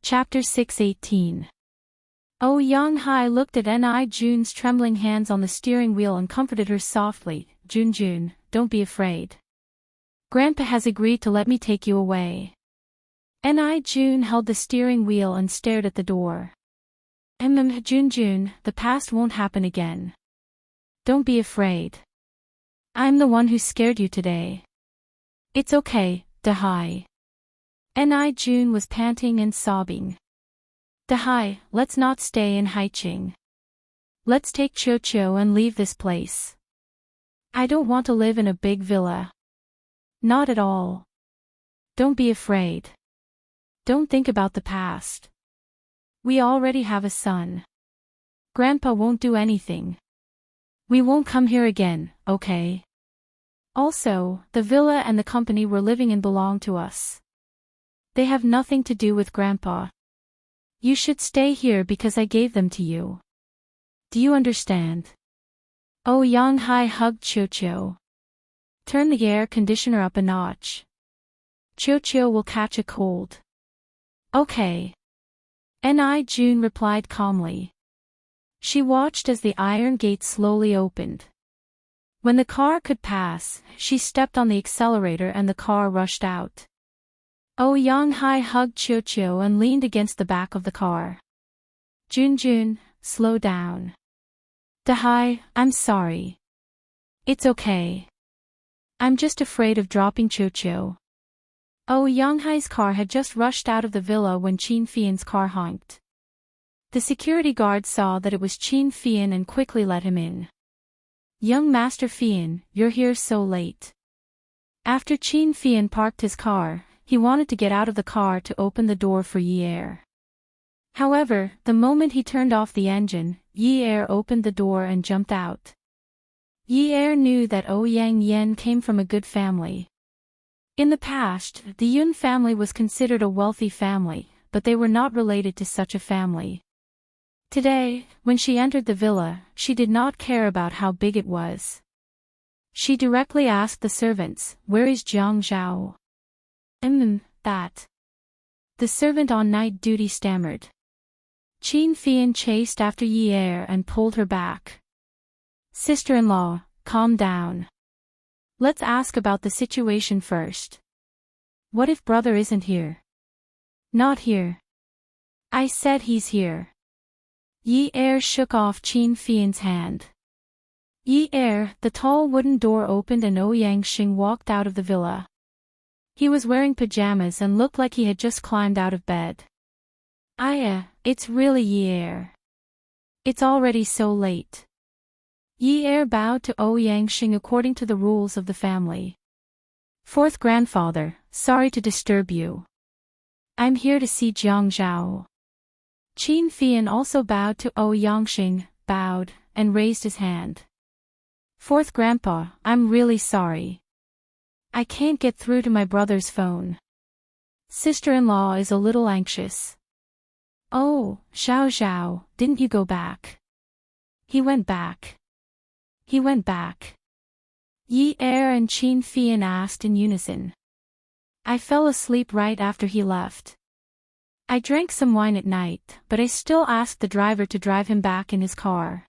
Chapter 6:18. Oh Young Hai looked at Ni Jun's trembling hands on the steering wheel and comforted her softly. Jun, don't be afraid. Grandpa has agreed to let me take you away. Ni Jun held the steering wheel and stared at the door. Jun, the past won't happen again. Don't be afraid. I'm the one who scared you today. It's okay, Dahai. Ni Jun was panting and sobbing. Dahai, let's not stay in Haiching. Let's take Cho and leave this place. I don't want to live in a big villa. Not at all. Don't be afraid. Don't think about the past. We already have a son. Grandpa won't do anything. We won't come here again, okay? Also, the villa and the company we're living in belong to us. They have nothing to do with Grandpa. You should stay here because I gave them to you. Do you understand? Oh Yang Hai hugged Cho. Turn the air conditioner up a notch. Cho will catch a cold. Okay. Ni Jun replied calmly. She watched as the iron gate slowly opened. When the car could pass, she stepped on the accelerator and the car rushed out. Oh Yang Hai hugged Cho and leaned against the back of the car. Jun, slow down. Dahai, I'm sorry. It's okay. I'm just afraid of dropping Cho. Oh Yang Hai's car had just rushed out of the villa when Qin Fian's car honked. The security guard saw that it was Qin Fian and quickly let him in. Young Master Fian, you're here so late. After Qin Fian parked his car, he wanted to get out of the car to open the door for Yi Er. However, the moment he turned off the engine, Yi Er opened the door and jumped out. Yi Er knew that Ouyang Yen came from a good family. In the past, the Yun family was considered a wealthy family, but they were not related to such a family. Today, when she entered the villa, she did not care about how big it was. She directly asked the servants, "Where is Jiang Zhao?" That. The servant on night duty stammered. Qin Fian chased after Yi Er and pulled her back. Sister-in-law, calm down. Let's ask about the situation first. What if brother isn't here? Not here. I said he's here. Yi Er shook off Qin Fian's hand. Yi Er, the tall wooden door opened and Ouyang Xing walked out of the villa. He was wearing pajamas and looked like he had just climbed out of bed. It's really Yi Er. It's already so late. Yi Er bowed to Ouyang Xing according to the rules of the family. Fourth grandfather, sorry to disturb you. I'm here to see Jiang Zhao. Qin Fian also bowed to Ouyang Xing, bowed, and raised his hand. Fourth grandpa, I'm really sorry. I can't get through to my brother's phone. Sister-in-law is a little anxious. Oh, Zhao, didn't you go back? He went back. He went back. Yi Er and Qin Fian asked in unison. I fell asleep right after he left. I drank some wine at night, but I still asked the driver to drive him back in his car.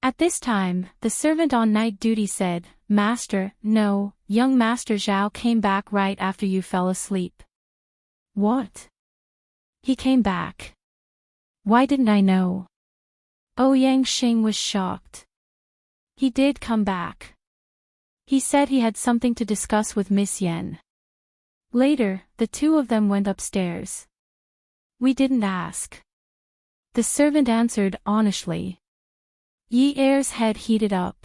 At this time, the servant on night duty said, Master, no, young Master Zhao came back right after you fell asleep. What? He came back. Why didn't I know? Ouyang Xing was shocked. He did come back. He said he had something to discuss with Miss Yen. Later, the two of them went upstairs. We didn't ask. The servant answered honestly. Yi Er's head heated up.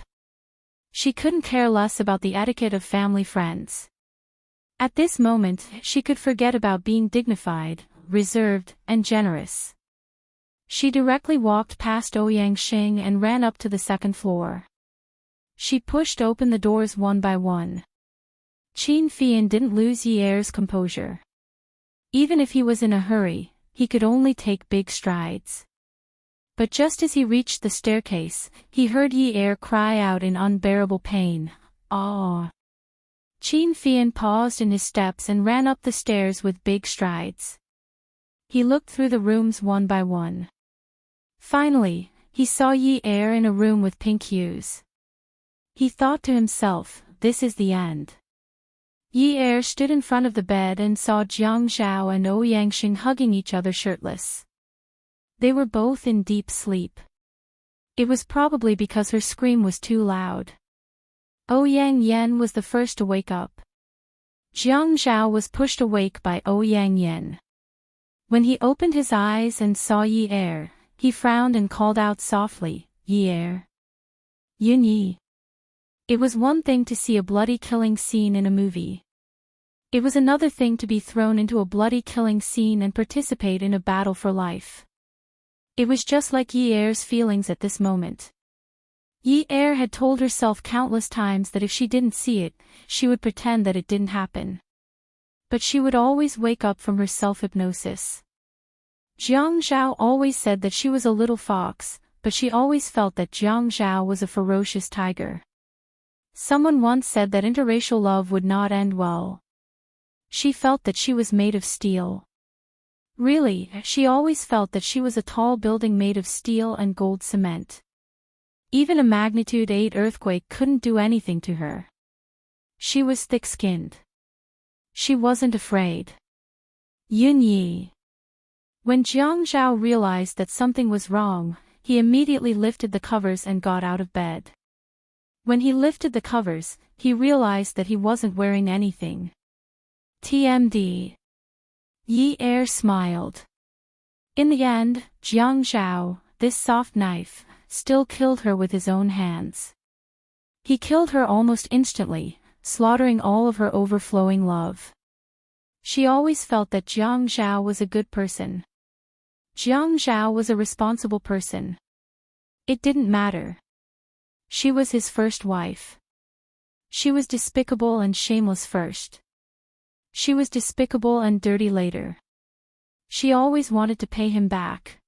She couldn't care less about the etiquette of family friends. At this moment, she could forget about being dignified, reserved, and generous. She directly walked past Ouyang Xing and ran up to the second floor. She pushed open the doors one by one. Qin Fian didn't lose Yi Er's composure. Even if he was in a hurry, he could only take big strides. But just as he reached the staircase, he heard Yi Er cry out in unbearable pain, "Ah!" Qin Fian paused in his steps and ran up the stairs with big strides. He looked through the rooms one by one. Finally, he saw Yi Er in a room with pink hues. He thought to himself, this is the end. Yi Er stood in front of the bed and saw Jiang Zhao and Ouyang Xing hugging each other shirtless. They were both in deep sleep. It was probably because her scream was too loud. Ouyang Yan was the first to wake up. Jiang Zhao was pushed awake by Ouyang Yan. When he opened his eyes and saw Yi Er, he frowned and called out softly, Yi Er. Yun Yi. It was one thing to see a bloody killing scene in a movie. It was another thing to be thrown into a bloody killing scene and participate in a battle for life. It was just like Yi Er's feelings at this moment. Yi Er had told herself countless times that if she didn't see it, she would pretend that it didn't happen. But she would always wake up from her self-hypnosis. Jiang Zhao always said that she was a little fox, but she always felt that Jiang Zhao was a ferocious tiger. Someone once said that interracial love would not end well. She felt that she was made of steel. Really, she always felt that she was a tall building made of steel and gold cement. Even a magnitude 8 earthquake couldn't do anything to her. She was thick-skinned. She wasn't afraid. Yun Yi. When Jiang Zhao realized that something was wrong, he immediately lifted the covers and got out of bed. When he lifted the covers, he realized that he wasn't wearing anything. TMD. Yi Er smiled. In the end, Jiang Zhao, this soft knife, still killed her with his own hands. He killed her almost instantly, slaughtering all of her overflowing love. She always felt that Jiang Zhao was a good person. Jiang Zhao was a responsible person. It didn't matter. She was his first wife. She was despicable and shameless first. She was despicable and dirty later. She always wanted to pay him back.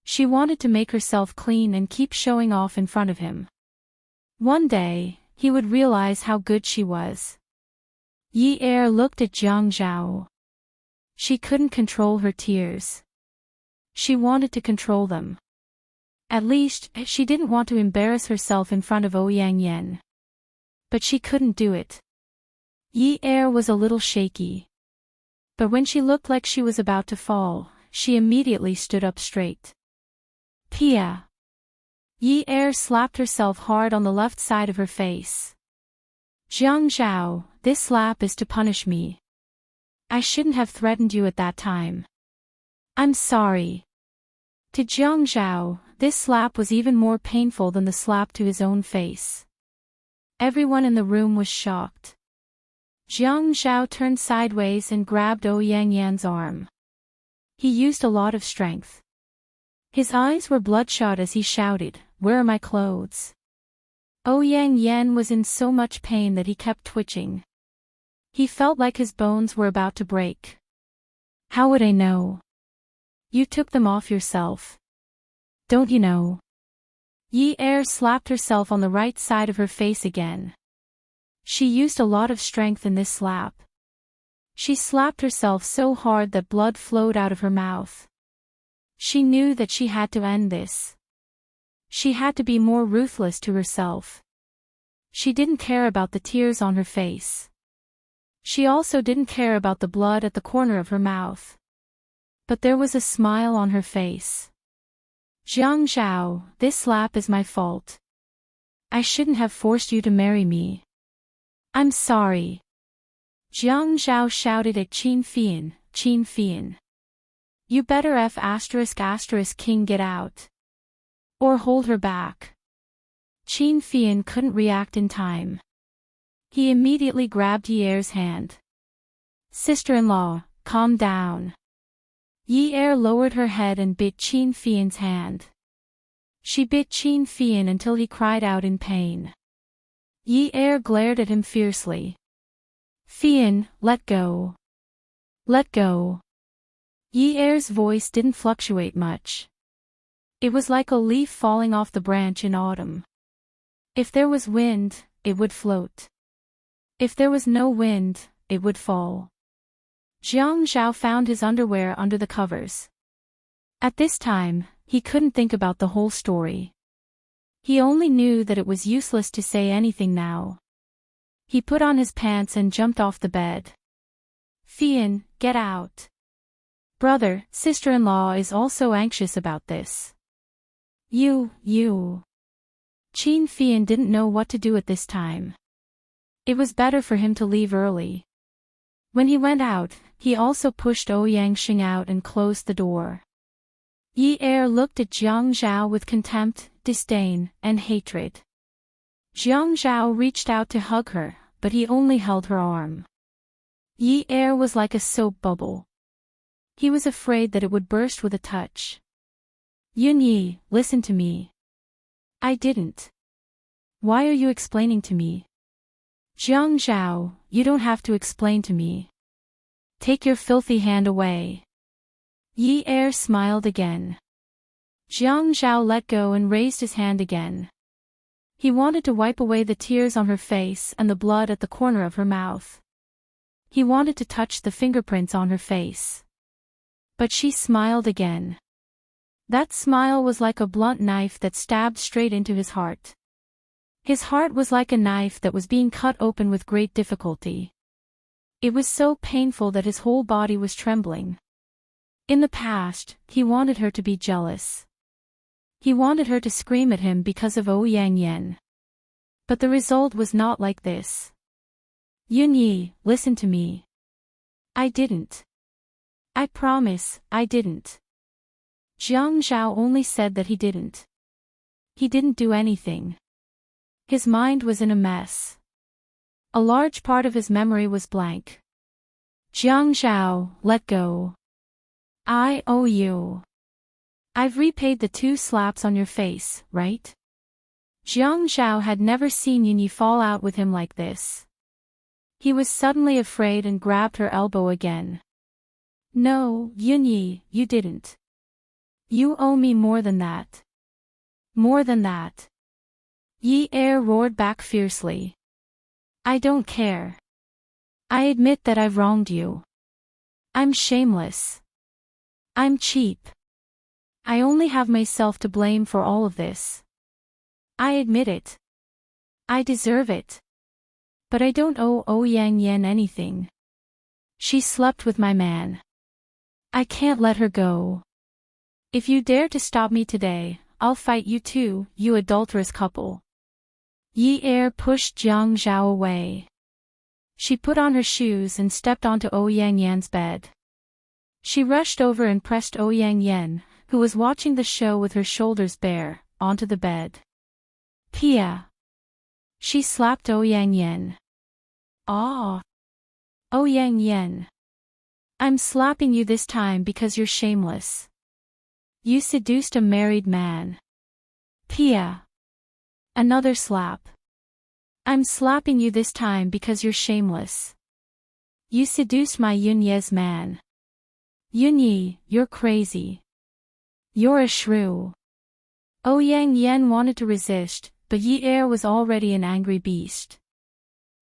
She wanted to make herself clean and keep showing off in front of him. One day, he would realize how good she was. Yi Er looked at Jiang Zhao. She couldn't control her tears. She wanted to control them. At least, she didn't want to embarrass herself in front of Ouyang Yan. But she couldn't do it. Yi Er was a little shaky. But when she looked like she was about to fall, she immediately stood up straight. Pia. Yi Er slapped herself hard on the left side of her face. Jiang Zhao, this slap is to punish me. I shouldn't have threatened you at that time. I'm sorry. To Jiang Zhao, this slap was even more painful than the slap to his own face. Everyone in the room was shocked. Jiang Zhao turned sideways and grabbed Ouyang Yan's arm. He used a lot of strength. His eyes were bloodshot as he shouted, "Where are my clothes?" Ouyang Yan was in so much pain that he kept twitching. He felt like his bones were about to break. How would I know? You took them off yourself. Don't you know? Yi Er slapped herself on the right side of her face again. She used a lot of strength in this slap. She slapped herself so hard that blood flowed out of her mouth. She knew that she had to end this. She had to be more ruthless to herself. She didn't care about the tears on her face. She also didn't care about the blood at the corner of her mouth. But there was a smile on her face. Jiang Zhao, this slap is my fault. I shouldn't have forced you to marry me. I'm sorry. Jiang Zhao shouted at Qin Fian, "Qin Fian. You better ***king get out. Or hold her back." Qin Fian couldn't react in time. He immediately grabbed Yi Er's hand. "Sister-in-law, calm down." Yi Er lowered her head and bit Qin Fian's hand. She bit Qin Fian until he cried out in pain. Yi Er glared at him fiercely. "Fian, let go. Let go." Yi Er's voice didn't fluctuate much. It was like a leaf falling off the branch in autumn. If there was wind, it would float. If there was no wind, it would fall. Jiang Zhao found his underwear under the covers. At this time, he couldn't think about the whole story. He only knew that it was useless to say anything now. He put on his pants and jumped off the bed. Fian, get out. Brother, sister-in-law is also anxious about this. You. Qin Fian didn't know what to do at this time. It was better for him to leave early. When he went out, he also pushed Ouyang Xing out and closed the door. Yi Er looked at Jiang Zhao with contempt, disdain, and hatred. Jiang Zhao reached out to hug her, but he only held her arm. Yi Er was like a soap bubble. He was afraid that it would burst with a touch. Yun Yi, listen to me. I didn't. Why are you explaining to me? Jiang Zhao, you don't have to explain to me. Take your filthy hand away. Yi Er smiled again. Jiang Zhao let go and raised his hand again. He wanted to wipe away the tears on her face and the blood at the corner of her mouth. He wanted to touch the fingerprints on her face. But she smiled again. That smile was like a blunt knife that stabbed straight into his heart. His heart was like a knife that was being cut open with great difficulty. It was so painful that his whole body was trembling. In the past, he wanted her to be jealous. He wanted her to scream at him because of Ouyang Yan. But the result was not like this. Yun Yi, listen to me. I didn't. I promise, I didn't. Jiang Zhao only said that he didn't. He didn't do anything. His mind was in a mess. A large part of his memory was blank. Jiang Zhao, let go. I owe you. I've repaid the 2 slaps on your face, right? Jiang Zhao had never seen Yun Yi fall out with him like this. He was suddenly afraid and grabbed her elbow again. No, Yun Yi, you didn't. You owe me more than that. More than that. Yi Er roared back fiercely. I don't care. I admit that I've wronged you. I'm shameless. I'm cheap. I only have myself to blame for all of this. I admit it. I deserve it. But I don't owe Ouyang Yan anything. She slept with my man. I can't let her go. If you dare to stop me today, I'll fight you too, you adulterous couple. Yi Er pushed Jiang Zhao away. She put on her shoes and stepped onto Ouyang Yan's bed. She rushed over and pressed Ouyang Yan, who was watching the show with her shoulders bare, onto the bed. Pia. She slapped Ouyang Yan. Ah. Ouyang Yan. I'm slapping you this time because you're shameless. You seduced a married man. Pia. Another slap. I'm slapping you this time because you're shameless. You seduced my Yun Ye's man. Yun Yi, you're crazy. You're a shrew. Ouyang Yan wanted to resist, but Yi Er was already an angry beast.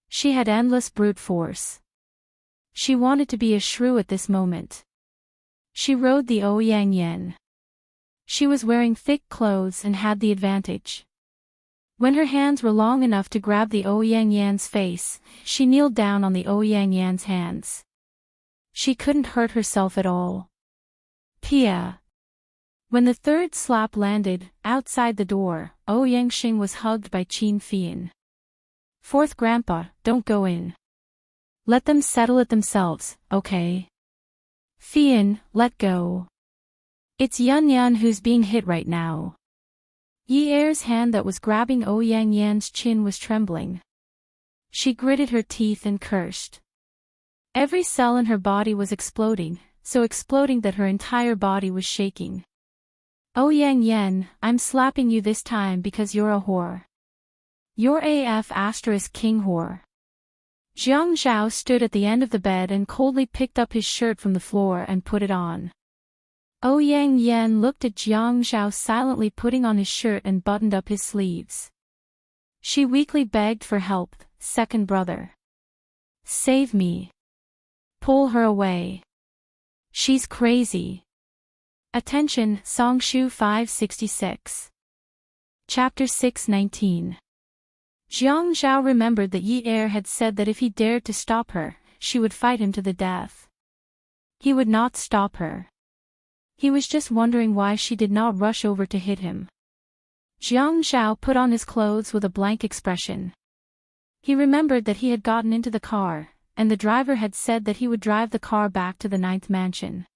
She had endless brute force. She wanted to be a shrew at this moment. She rode the Ouyang Yan. She was wearing thick clothes and had the advantage. When her hands were long enough to grab the Ouyang Yan's face, she kneeled down on the Ouyang Yan's hands. She couldn't hurt herself at all. Pia. When the 3rd slap landed, outside the door, Ouyang Xing was hugged by Qin Fian. 4th Grandpa, don't go in. Let them settle it themselves, okay? Fian, let go. It's Yun Yan who's being hit right now. Yi Er's hand that was grabbing Ouyang Yan's chin was trembling. She gritted her teeth and cursed. Every cell in her body was exploding, so exploding that her entire body was shaking. Ouyang Yan, I'm slapping you this time because you're a whore. You're AF * king whore. Jiang Zhao stood at the end of the bed and coldly picked up his shirt from the floor and put it on. Ouyang Yan looked at Jiang Zhao silently putting on his shirt and buttoned up his sleeves. She weakly begged for help, second brother. Save me. Pull her away. She's crazy. Attention, Songshu 566. Chapter 6:19. Jiang Zhao remembered that Yi Er had said that if he dared to stop her, she would fight him to the death. He would not stop her. He was just wondering why she did not rush over to hit him. Jiang Zhao put on his clothes with a blank expression. He remembered that he had gotten into the car, and the driver had said that he would drive the car back to the 9th mansion.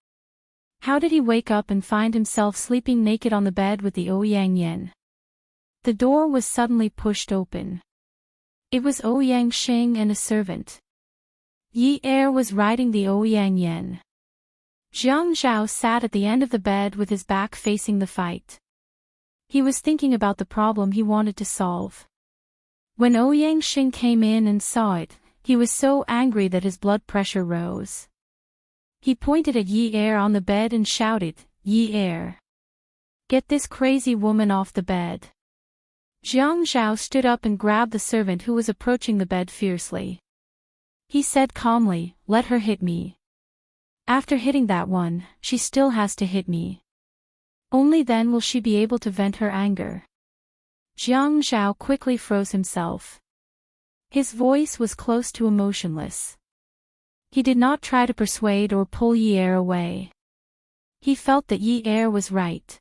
How did he wake up and find himself sleeping naked on the bed with the Ouyang Yen? The door was suddenly pushed open. It was Ouyang Xing and a servant. Yi Er was riding the Ouyang Yen. Jiang Zhao sat at the end of the bed with his back facing the fight. He was thinking about the problem he wanted to solve. When Ouyang Xing came in and saw it, he was so angry that his blood pressure rose. He pointed at Yi Er on the bed and shouted, "Yi Er! Get this crazy woman off the bed!" Jiang Zhao stood up and grabbed the servant who was approaching the bed fiercely. He said calmly, "Let her hit me. After hitting that one, she still has to hit me. Only then will she be able to vent her anger." Jiang Zhao quickly froze himself. His voice was close to emotionless. He did not try to persuade or pull Yi Er away. He felt that Yi Er was right.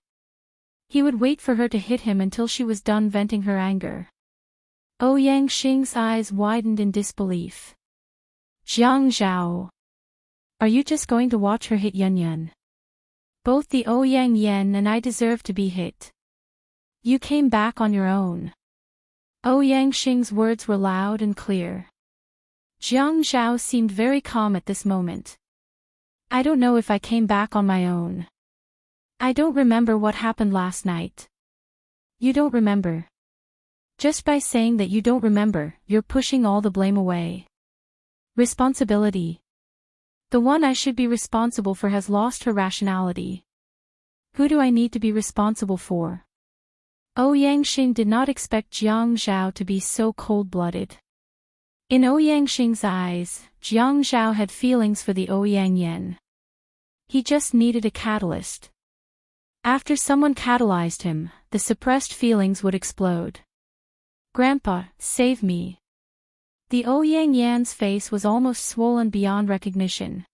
He would wait for her to hit him until she was done venting her anger. Ouyang Xing's eyes widened in disbelief. "Jiang Zhao. Are you just going to watch her hit Yun Yun? Both the Ouyang Yen and I deserve to be hit. You came back on your own." Ouyang Xing's words were loud and clear. Jiang Zhao seemed very calm at this moment. "I don't know if I came back on my own. I don't remember what happened last night." "You don't remember? Just by saying that you don't remember, you're pushing all the blame away. Responsibility. The one I should be responsible for has lost her rationality. Who do I need to be responsible for?" Ouyang Xing did not expect Jiang Zhao to be so cold-blooded. In Ouyang Xing's eyes, Jiang Zhao had feelings for the Ouyang Yen. He just needed a catalyst. After someone catalyzed him, the suppressed feelings would explode. "Grandpa, save me." The Ouyang Yan's face was almost swollen beyond recognition.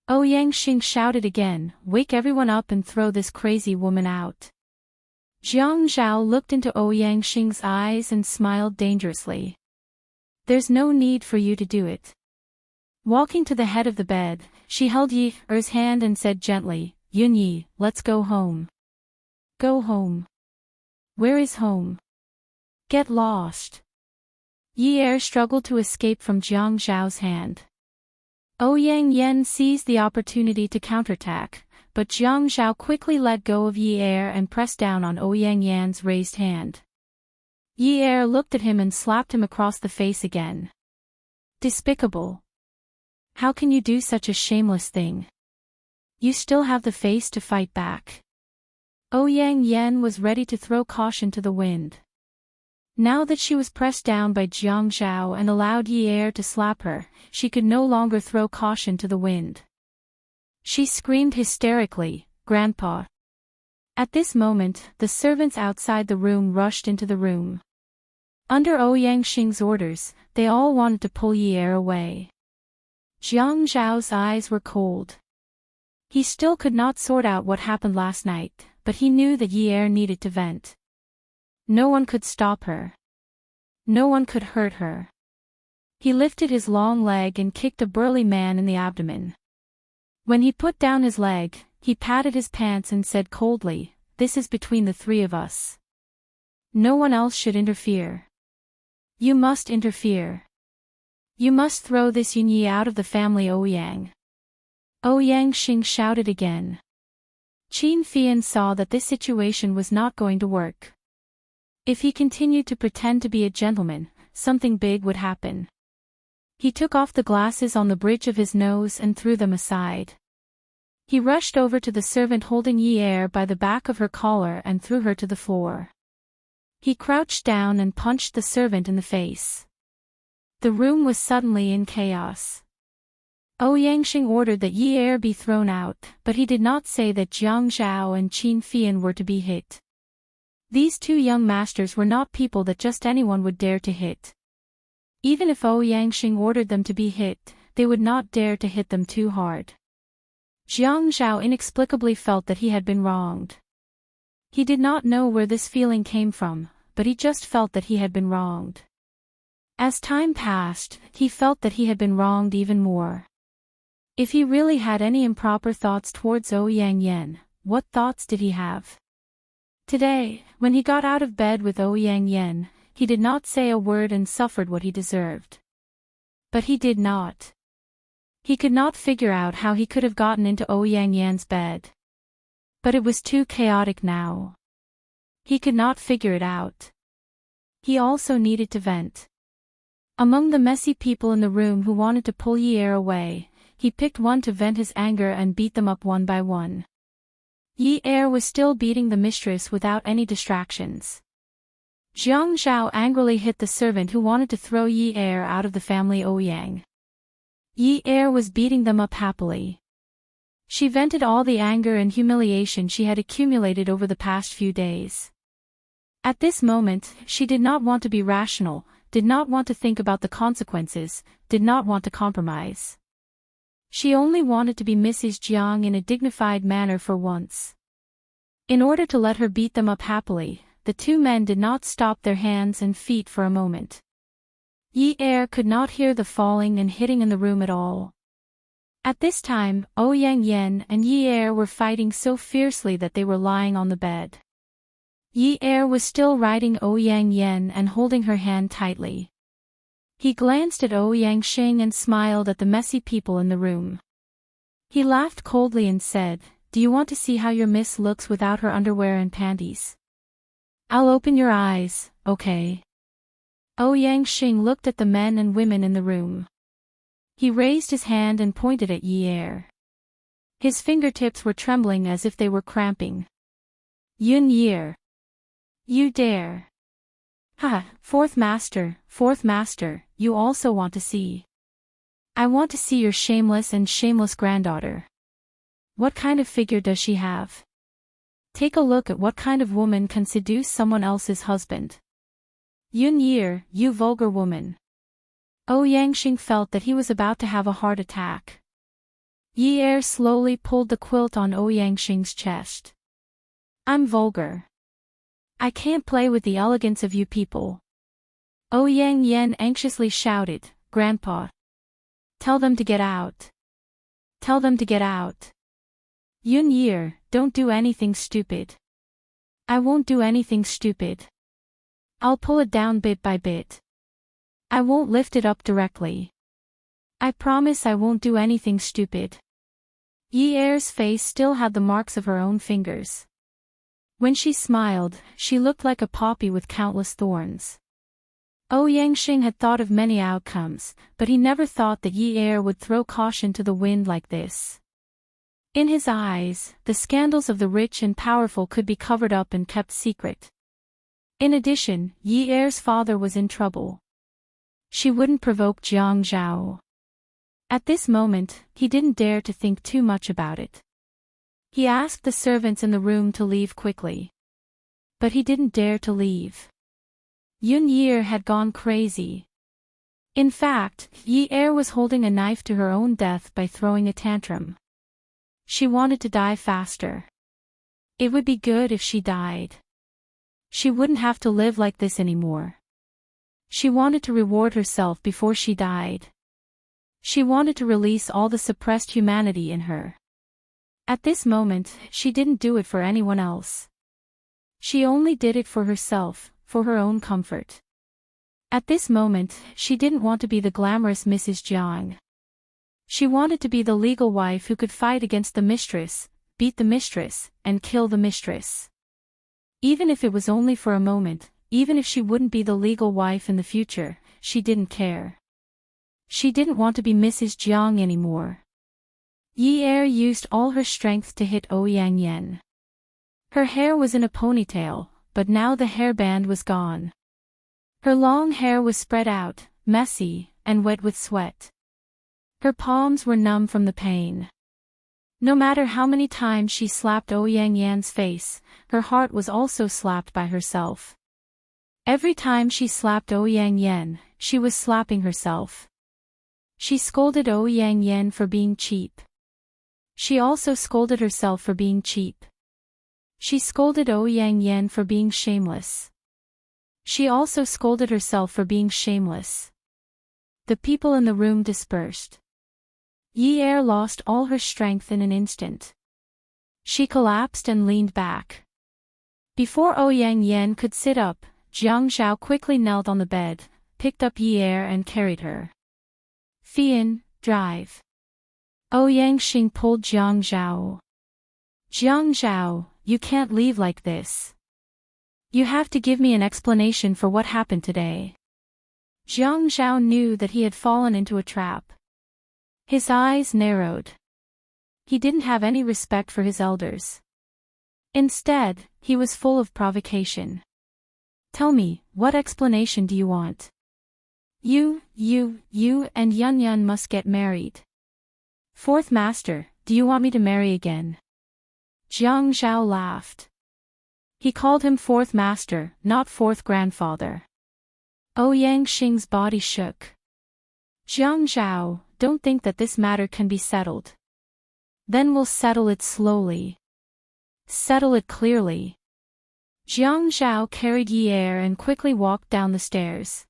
Ouyang Xing shouted again, "Wake everyone up and throw this crazy woman out." Jiang Zhao looked into Ouyang Xing's eyes and smiled dangerously. "There's no need for you to do it." Walking to the head of the bed, she held Yi Er's hand and said gently, "Yun Yi, let's go home." "Go home? Where is home?" "Get lost." Yi Er struggled to escape from Jiang Zhao's hand. Ouyang Yen seized the opportunity to counterattack, but Jiang Zhao quickly let go of Yi Er and pressed down on Ouyang Yan's raised hand. Yi Er looked at him and slapped him across the face again. "Despicable. How can you do such a shameless thing? You still have the face to fight back." Ouyang Yen was ready to throw caution to the wind. Now that she was pressed down by Jiang Zhao and allowed Yi Er to slap her, she could no longer throw caution to the wind. She screamed hysterically, "Grandpa!" At this moment, the servants outside the room rushed into the room. Under Ouyang Xing's orders, they all wanted to pull Yi Er away. Jiang Zhao's eyes were cold. He still could not sort out what happened last night, but he knew that Yi Er needed to vent. No one could stop her. No one could hurt her. He lifted his long leg and kicked a burly man in the abdomen. When he put down his leg, he patted his pants and said coldly, "This is between the three of us. No one else should interfere. You must interfere. You must throw this Yun Yi out of the family Ouyang." Ouyang Xing shouted again. Qin Fian saw that this situation was not going to work. If he continued to pretend to be a gentleman, something big would happen. He took off the glasses on the bridge of his nose and threw them aside. He rushed over to the servant holding Yi Er by the back of her collar and threw her to the floor. He crouched down and punched the servant in the face. The room was suddenly in chaos. Ouyangxing ordered that Yi Er be thrown out, but he did not say that Jiang Zhao and Qin Fian were to be hit. These two young masters were not people that just anyone would dare to hit. Even if Ouyangxing ordered them to be hit, they would not dare to hit them too hard. Jiang Zhao inexplicably felt that he had been wronged. He did not know where this feeling came from, but he just felt that he had been wronged. As time passed, he felt that he had been wronged even more. If he really had any improper thoughts towards Ouyang, what thoughts did he have? Today, when he got out of bed with Ouyang, he did not say a word and suffered what he deserved. But he did not. He could not figure out how he could have gotten into Ouyang's bed. But it was too chaotic now. He could not figure it out. He also needed to vent. Among the messy people in the room who wanted to pull Yi Er away, he picked one to vent his anger and beat them up one by one. Yi Er was still beating the mistress without any distractions. Jiang Zhao angrily hit the servant who wanted to throw Yi Er out of the family Ouyang. Yi Er was beating them up happily. She vented all the anger and humiliation she had accumulated over the past few days. At this moment, she did not want to be rational, did not want to think about the consequences, did not want to compromise. She only wanted to be Mrs. Jiang in a dignified manner for once. In order to let her beat them up happily, the two men did not stop their hands and feet for a moment. Yi Er could not hear the falling and hitting in the room at all. At this time, Ouyang and Yi Er were fighting so fiercely that they were lying on the bed. Yi Er was still riding Ouyang and holding her hand tightly. He glanced at Ouyangxing and smiled at the messy people in the room. He laughed coldly and said, "Do you want to see how your miss looks without her underwear and panties? I'll open your eyes, okay?" Ouyangxing looked at the men and women in the room. He raised his hand and pointed at Yi Er. His fingertips were trembling as if they were cramping. "Yun Yi, you dare. Ha, fourth master, you also want to see. I want to see your shameless granddaughter. What kind of figure does she have? Take a look at what kind of woman can seduce someone else's husband. Yun Yi, you vulgar woman." Ouyangxing felt that he was about to have a heart attack. Yi Er slowly pulled the quilt on Ouyangxing's chest. "I'm vulgar. I can't play with the elegance of you people." Ouyang anxiously shouted, "Grandpa! Tell them to get out. Tell them to get out. Yun Yi, don't do anything stupid." "I won't do anything stupid. I'll pull it down bit by bit. I won't lift it up directly. I promise I won't do anything stupid." Yi Er's face still had the marks of her own fingers. When she smiled, she looked like a poppy with countless thorns. Ouyangxing had thought of many outcomes, but he never thought that Yi Er would throw caution to the wind like this. In his eyes, the scandals of the rich and powerful could be covered up and kept secret. In addition, Yi Er's father was in trouble. She wouldn't provoke Jiang Zhao. At this moment, he didn't dare to think too much about it. He asked the servants in the room to leave quickly. But he didn't dare to leave. Yun Yi had gone crazy. In fact, Yi Er was holding a knife to her own death by throwing a tantrum. She wanted to die faster. It would be good if she died. She wouldn't have to live like this anymore. She wanted to reward herself before she died. She wanted to release all the suppressed humanity in her. At this moment, she didn't do it for anyone else. She only did it for herself, for her own comfort. At this moment, she didn't want to be the glamorous Mrs. Jiang. She wanted to be the legal wife who could fight against the mistress, beat the mistress, and kill the mistress. Even if it was only for a moment, even if she wouldn't be the legal wife in the future, she didn't care. She didn't want to be Mrs. Jiang anymore. Yi Er used all her strength to hit Ouyang. Her hair was in a ponytail, but now the hairband was gone. Her long hair was spread out, messy, and wet with sweat. Her palms were numb from the pain. No matter how many times she slapped Ouyang Yan's face, her heart was also slapped by herself. Every time she slapped Ouyang Yan, she was slapping herself. She scolded Ouyang Yan for being cheap. She also scolded herself for being cheap. She scolded Ouyang Yan for being shameless. She also scolded herself for being shameless. The people in the room dispersed. Yi Er lost all her strength in an instant. She collapsed and leaned back. Before Ouyang Yan could sit up, Jiang Zhao quickly knelt on the bed, picked up Yi Er and carried her. Fian, drive. Ouyang Xing pulled Jiang Zhao. Jiang Zhao, you can't leave like this. You have to give me an explanation for what happened today. Jiang Zhao knew that he had fallen into a trap. His eyes narrowed. He didn't have any respect for his elders. Instead, he was full of provocation. Tell me, what explanation do you want? You and Yun Yun must get married. Fourth Master, do you want me to marry again? Jiang Zhao laughed. He called him Fourth Master, not Fourth Grandfather. Ouyang Xing's body shook. Jiang Zhao, don't think that this matter can be settled. Then we'll settle it slowly. Settle it clearly. Jiang Zhao carried Yi Er and quickly walked down the stairs.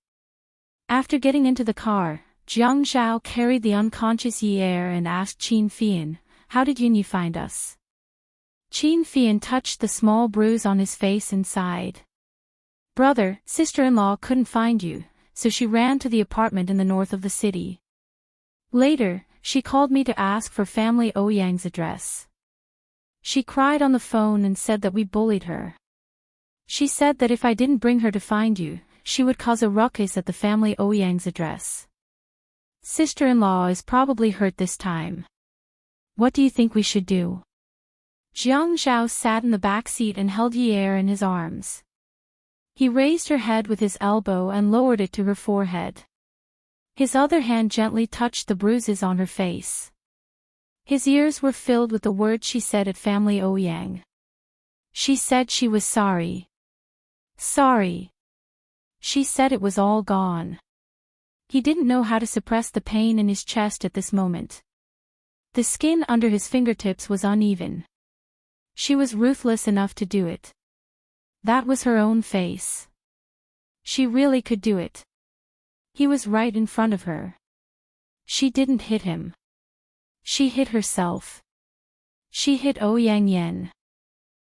After getting into the car, Jiang Zhao carried the unconscious Yi Er and asked Qin Fian, how did Yunyi find us? Qin Fian touched the small bruise on his face and sighed. Brother, sister-in-law couldn't find you, so she ran to the apartment in the north of the city. Later, she called me to ask for family Ouyang's address. She cried on the phone and said that we bullied her. She said that if I didn't bring her to find you, she would cause a ruckus at the family Ouyang's address. Sister-in-law is probably hurt this time. What do you think we should do? Jiang Zhao sat in the back seat and held Yi Er in his arms. He raised her head with his elbow and lowered it to her forehead. His other hand gently touched the bruises on her face. His ears were filled with the words she said at family Ouyang. She said she was sorry. Sorry. She said it was all gone. He didn't know how to suppress the pain in his chest at this moment. The skin under his fingertips was uneven. She was ruthless enough to do it. That was her own face. She really could do it. He was right in front of her. She didn't hit him. She hit herself. She hit Ouyang Yan.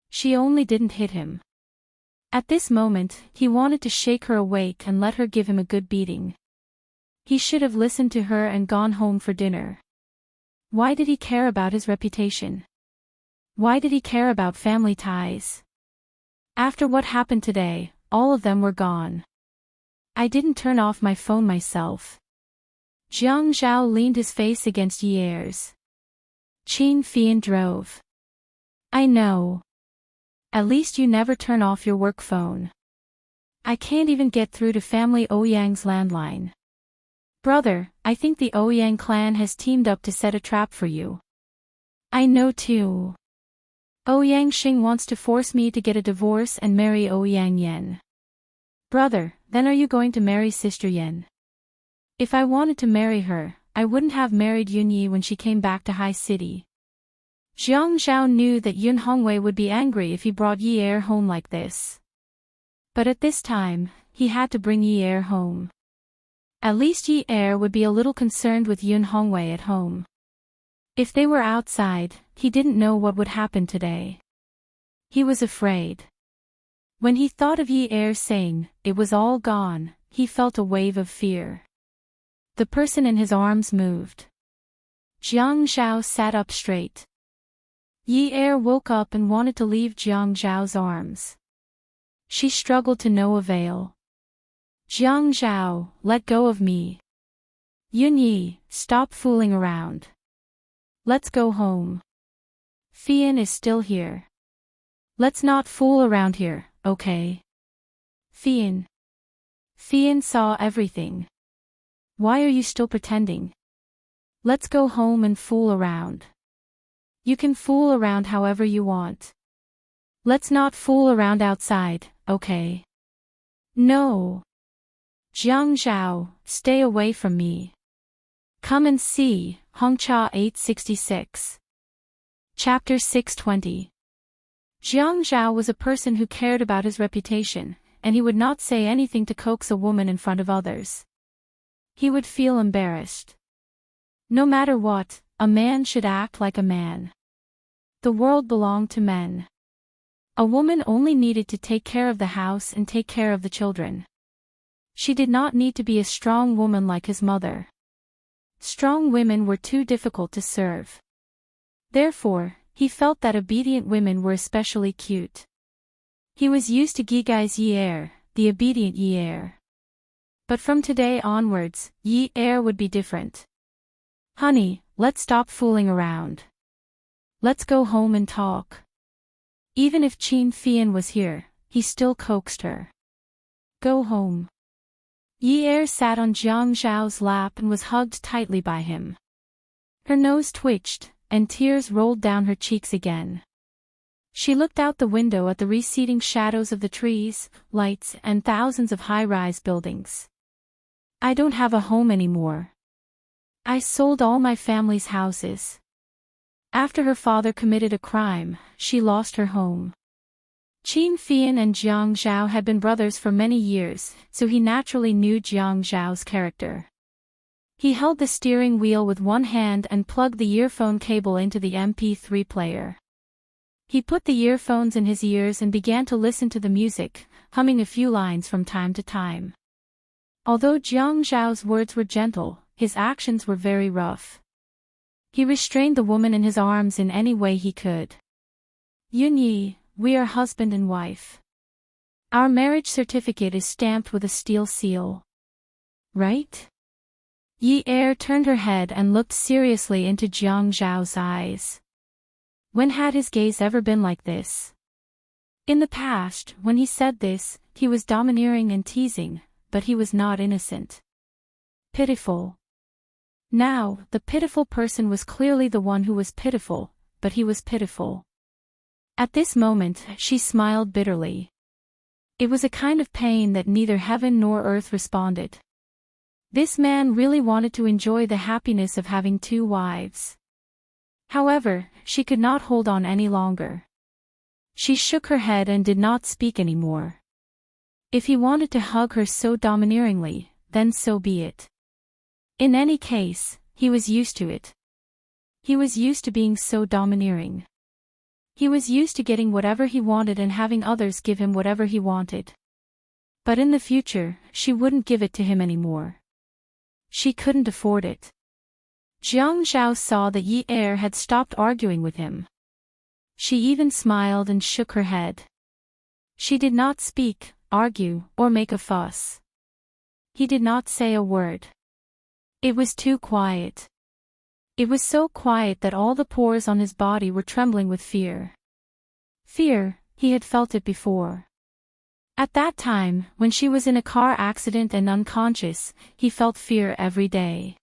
She only didn't hit him. At this moment, he wanted to shake her awake and let her give him a good beating. He should have listened to her and gone home for dinner. Why did he care about his reputation? Why did he care about family ties? After what happened today, all of them were gone. I didn't turn off my phone myself. Jiang Zhao leaned his face against Yi Er's. Qin Fian drove. I know. At least you never turn off your work phone. I can't even get through to family Ouyang's landline. Brother, I think the Ouyang clan has teamed up to set a trap for you. I know too. Ouyang Xing wants to force me to get a divorce and marry Ouyang Yan. Brother, then are you going to marry Sister Yan? If I wanted to marry her, I wouldn't have married Yunyi when she came back to High City. Jiang Zhao knew that Yun Hongwei would be angry if he brought Yi Er home like this. But at this time, he had to bring Yi Er home. At least Yi Er would be a little concerned with Yun Hongwei at home. If they were outside, he didn't know what would happen today. He was afraid. When he thought of Yi Er saying, "It was all gone," he felt a wave of fear. The person in his arms moved. Jiang Zhao sat up straight. Yi Er woke up and wanted to leave Jiang Zhao's arms. She struggled to no avail. Jiang Zhao, let go of me. Yunyi, stop fooling around. Let's go home. Fian is still here. Let's not fool around here, okay? Fian. Fian saw everything. Why are you still pretending? Let's go home and fool around. You can fool around however you want. Let's not fool around outside, okay? No. Jiang Zhao, stay away from me. Come and see, Hongcha 866. Chapter 620. Jiang Zhao was a person who cared about his reputation, and he would not say anything to coax a woman in front of others. He would feel embarrassed. No matter what, a man should act like a man. The world belonged to men. A woman only needed to take care of the house and take care of the children. She did not need to be a strong woman like his mother. Strong women were too difficult to serve. Therefore, he felt that obedient women were especially cute. He was used to Gigai's Yi Er, the obedient Yi Er. But from today onwards, Yi Er would be different. Honey, let's stop fooling around. Let's go home and talk. Even if Qin Fian was here, he still coaxed her. Go home. Yi Er sat on Jiang Zhao's lap and was hugged tightly by him. Her nose twitched, and tears rolled down her cheeks again. She looked out the window at the receding shadows of the trees, lights, and thousands of high-rise buildings. I don't have a home anymore. I sold all my family's houses. After her father committed a crime, she lost her home. Qin Fian and Jiang Zhao had been brothers for many years, so he naturally knew Jiang Zhao's character. He held the steering wheel with one hand and plugged the earphone cable into the MP3 player. He put the earphones in his ears and began to listen to the music, humming a few lines from time to time. Although Jiang Zhao's words were gentle, his actions were very rough. He restrained the woman in his arms in any way he could. Yunyi, we are husband and wife. Our marriage certificate is stamped with a steel seal. Right? Yi Er turned her head and looked seriously into Jiang Zhao's eyes. When had his gaze ever been like this? In the past, when he said this, he was domineering and teasing, but he was not innocent. Pitiful. Now, the pitiful person was clearly the one who was pitiful, but he was pitiful. At this moment, she smiled bitterly. It was a kind of pain that neither heaven nor earth responded. This man really wanted to enjoy the happiness of having two wives. However, she could not hold on any longer. She shook her head and did not speak anymore. If he wanted to hug her so domineeringly, then so be it. In any case, he was used to it. He was used to being so domineering. He was used to getting whatever he wanted and having others give him whatever he wanted. But in the future, she wouldn't give it to him anymore. She couldn't afford it. Jiang Zhao saw that Yi Er had stopped arguing with him. She even smiled and shook her head. She did not speak, argue, or make a fuss. He did not say a word. It was too quiet. It was so quiet that all the pores on his body were trembling with fear. Fear, he had felt it before. At that time, when she was in a car accident and unconscious, he felt fear every day.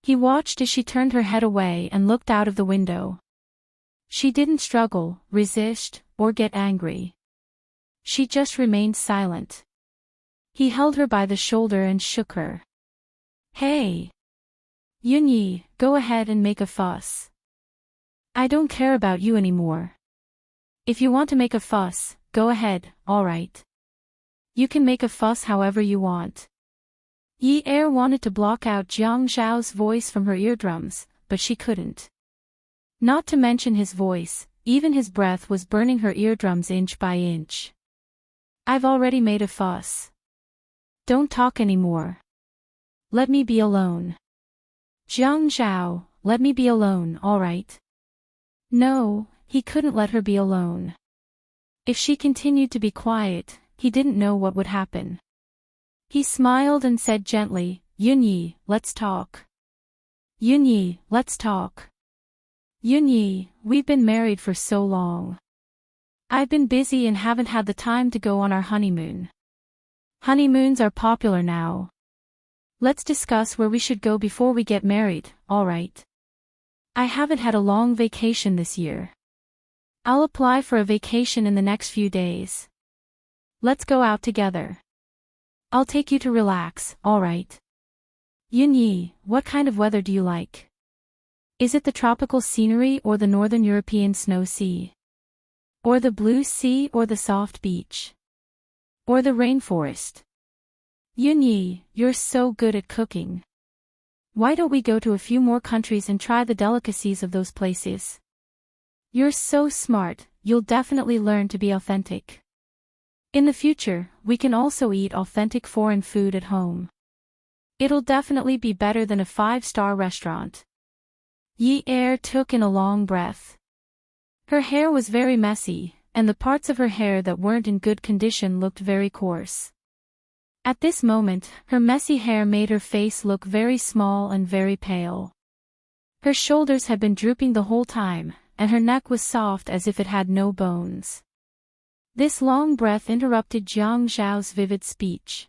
He watched as she turned her head away and looked out of the window. She didn't struggle, resist, or get angry. She just remained silent. He held her by the shoulder and shook her. Hey! Yunyi, go ahead and make a fuss. I don't care about you anymore. If you want to make a fuss, go ahead, alright. You can make a fuss however you want. Yi Er wanted to block out Jiang Zhao's voice from her eardrums, but she couldn't. Not to mention his voice, even his breath was burning her eardrums inch by inch. I've already made a fuss. Don't talk anymore. Let me be alone. Jiang Zhao, let me be alone, alright? No, he couldn't let her be alone. If she continued to be quiet, he didn't know what would happen. He smiled and said gently, Yunyi, let's talk. Yunyi, let's talk. Yunyi, we've been married for so long. I've been busy and haven't had the time to go on our honeymoon. Honeymoons are popular now. Let's discuss where we should go before we get married, alright? I haven't had a long vacation this year. I'll apply for a vacation in the next few days. Let's go out together. I'll take you to relax, alright? Yunyi, what kind of weather do you like? Is it the tropical scenery or the northern European snow sea? Or the blue sea or the soft beach? Or the rainforest? Yunyi, you're so good at cooking. Why don't we go to a few more countries and try the delicacies of those places? You're so smart, you'll definitely learn to be authentic. In the future, we can also eat authentic foreign food at home. It'll definitely be better than a 5-star restaurant. Yi Er took in a long breath. Her hair was very messy, and the parts of her hair that weren't in good condition looked very coarse. At this moment, her messy hair made her face look very small and very pale. Her shoulders had been drooping the whole time, and her neck was soft as if it had no bones. This long breath interrupted Jiang Zhao's vivid speech.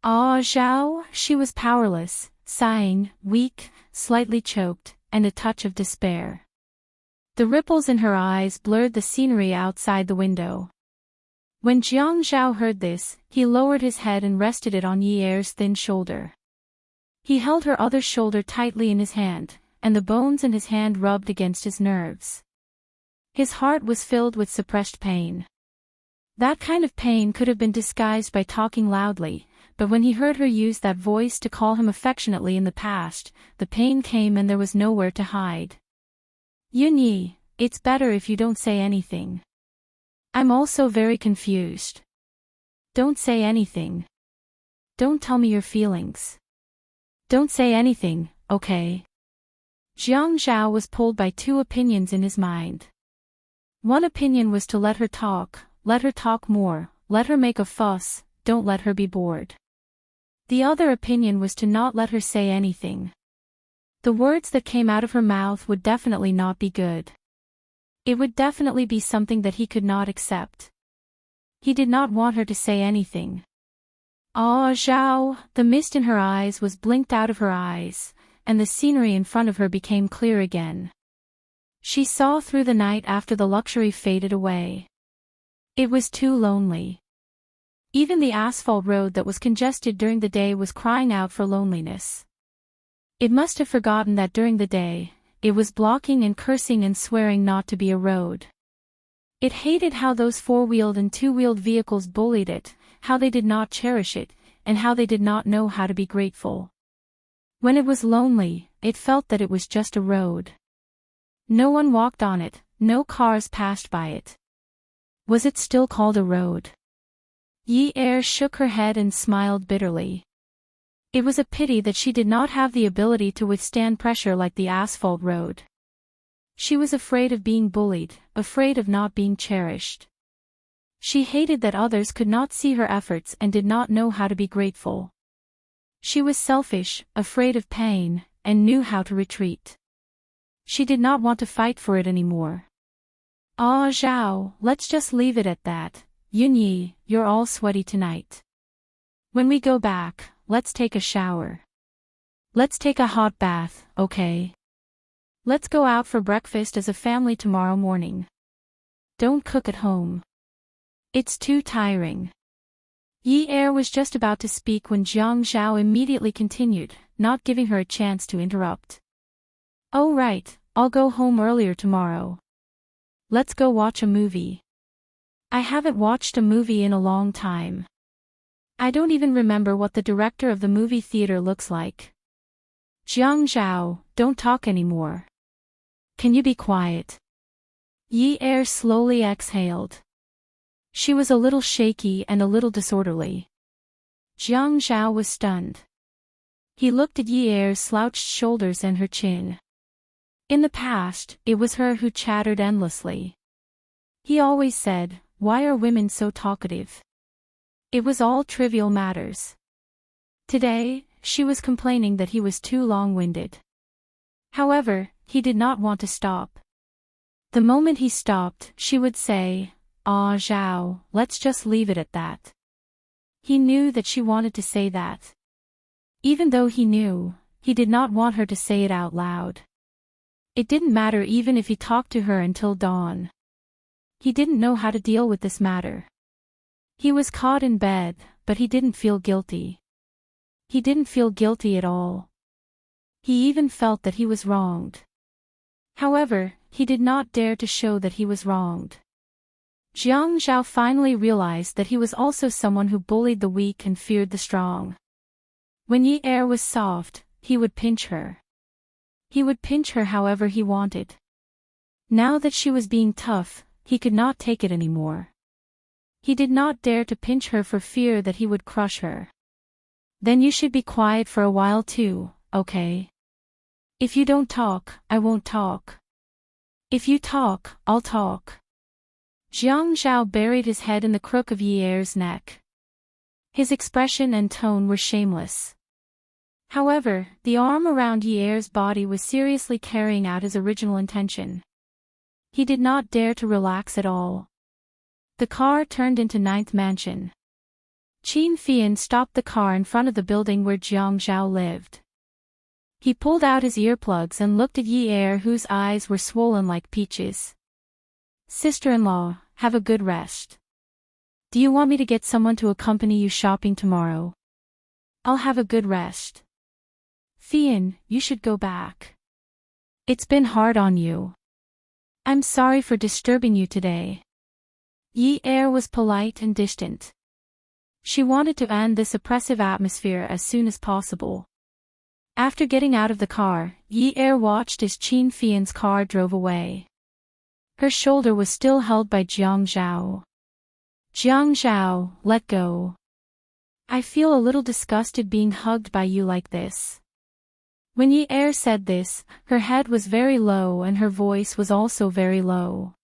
Ah, Zhao, she was powerless, sighing, weak, slightly choked, and a touch of despair. The ripples in her eyes blurred the scenery outside the window. When Jiang Zhao heard this, he lowered his head and rested it on Yi Er's thin shoulder. He held her other shoulder tightly in his hand, and the bones in his hand rubbed against his nerves. His heart was filled with suppressed pain. That kind of pain could have been disguised by talking loudly, but when he heard her use that voice to call him affectionately in the past, the pain came and there was nowhere to hide. Yunyi, it's better if you don't say anything. I'm also very confused. Don't say anything. Don't tell me your feelings. Don't say anything, okay? Jiang Zhao was pulled by two opinions in his mind. One opinion was to let her talk more, let her make a fuss, don't let her be bored. The other opinion was to not let her say anything. The words that came out of her mouth would definitely not be good. It would definitely be something that he could not accept. He did not want her to say anything. Ah, Zhao, the mist in her eyes was blinked out of her eyes, and the scenery in front of her became clear again. She saw through the night after the luxury faded away. It was too lonely. Even the asphalt road that was congested during the day was crying out for loneliness. It must have forgotten that during the day, it was blocking and cursing and swearing not to be a road. It hated how those 4-wheeled and 2-wheeled vehicles bullied it, how they did not cherish it, and how they did not know how to be grateful. When it was lonely, it felt that it was just a road. No one walked on it, no cars passed by it. Was it still called a road? Yi Er shook her head and smiled bitterly. It was a pity that she did not have the ability to withstand pressure like the asphalt road. She was afraid of being bullied, afraid of not being cherished. She hated that others could not see her efforts and did not know how to be grateful. She was selfish, afraid of pain, and knew how to retreat. She did not want to fight for it anymore. Ah, Zhao, let's just leave it at that. Yunyi, you're all sweaty tonight. When we go back, let's take a shower. Let's take a hot bath, okay? Let's go out for breakfast as a family tomorrow morning. Don't cook at home. It's too tiring. Yi Er was just about to speak when Jiang Zhao immediately continued, not giving her a chance to interrupt. Oh right, I'll go home earlier tomorrow. Let's go watch a movie. I haven't watched a movie in a long time. I don't even remember what the director of the movie theater looks like. Jiang Zhao, don't talk anymore. Can you be quiet? Yi Er slowly exhaled. She was a little shaky and a little disorderly. Jiang Zhao was stunned. He looked at Yi Er's slouched shoulders and her chin. In the past, it was her who chattered endlessly. He always said, "Why are women so talkative?" It was all trivial matters. Today, she was complaining that he was too long-winded. However, he did not want to stop. The moment he stopped, she would say, "Ah, Zhao, let's just leave it at that." He knew that she wanted to say that. Even though he knew, he did not want her to say it out loud. It didn't matter even if he talked to her until dawn. He didn't know how to deal with this matter. He was caught in bed, but he didn't feel guilty. He didn't feel guilty at all. He even felt that he was wronged. However, he did not dare to show that he was wronged. Jiang Zhao finally realized that he was also someone who bullied the weak and feared the strong. When Yi Er was soft, he would pinch her. He would pinch her however he wanted. Now that she was being tough, he could not take it anymore. He did not dare to pinch her for fear that he would crush her. Then you should be quiet for a while too, okay? If you don't talk, I won't talk. If you talk, I'll talk. Jiang Zhao buried his head in the crook of Yi Er's neck. His expression and tone were shameless. However, the arm around Yi Er's body was seriously carrying out his original intention. He did not dare to relax at all. The car turned into 9th Mansion. Qin Fian stopped the car in front of the building where Jiang Zhao lived. He pulled out his earplugs and looked at Yi Er, whose eyes were swollen like peaches. Sister-in-law, have a good rest. Do you want me to get someone to accompany you shopping tomorrow? I'll have a good rest. Fian, you should go back. It's been hard on you. I'm sorry for disturbing you today. Yi Er was polite and distant. She wanted to end this oppressive atmosphere as soon as possible. After getting out of the car, Yi Er watched as Qin Fian's car drove away. Her shoulder was still held by Jiang Zhao. Jiang Zhao, let go. I feel a little disgusted being hugged by you like this. When Yi Er said this, her head was very low and her voice was also very low.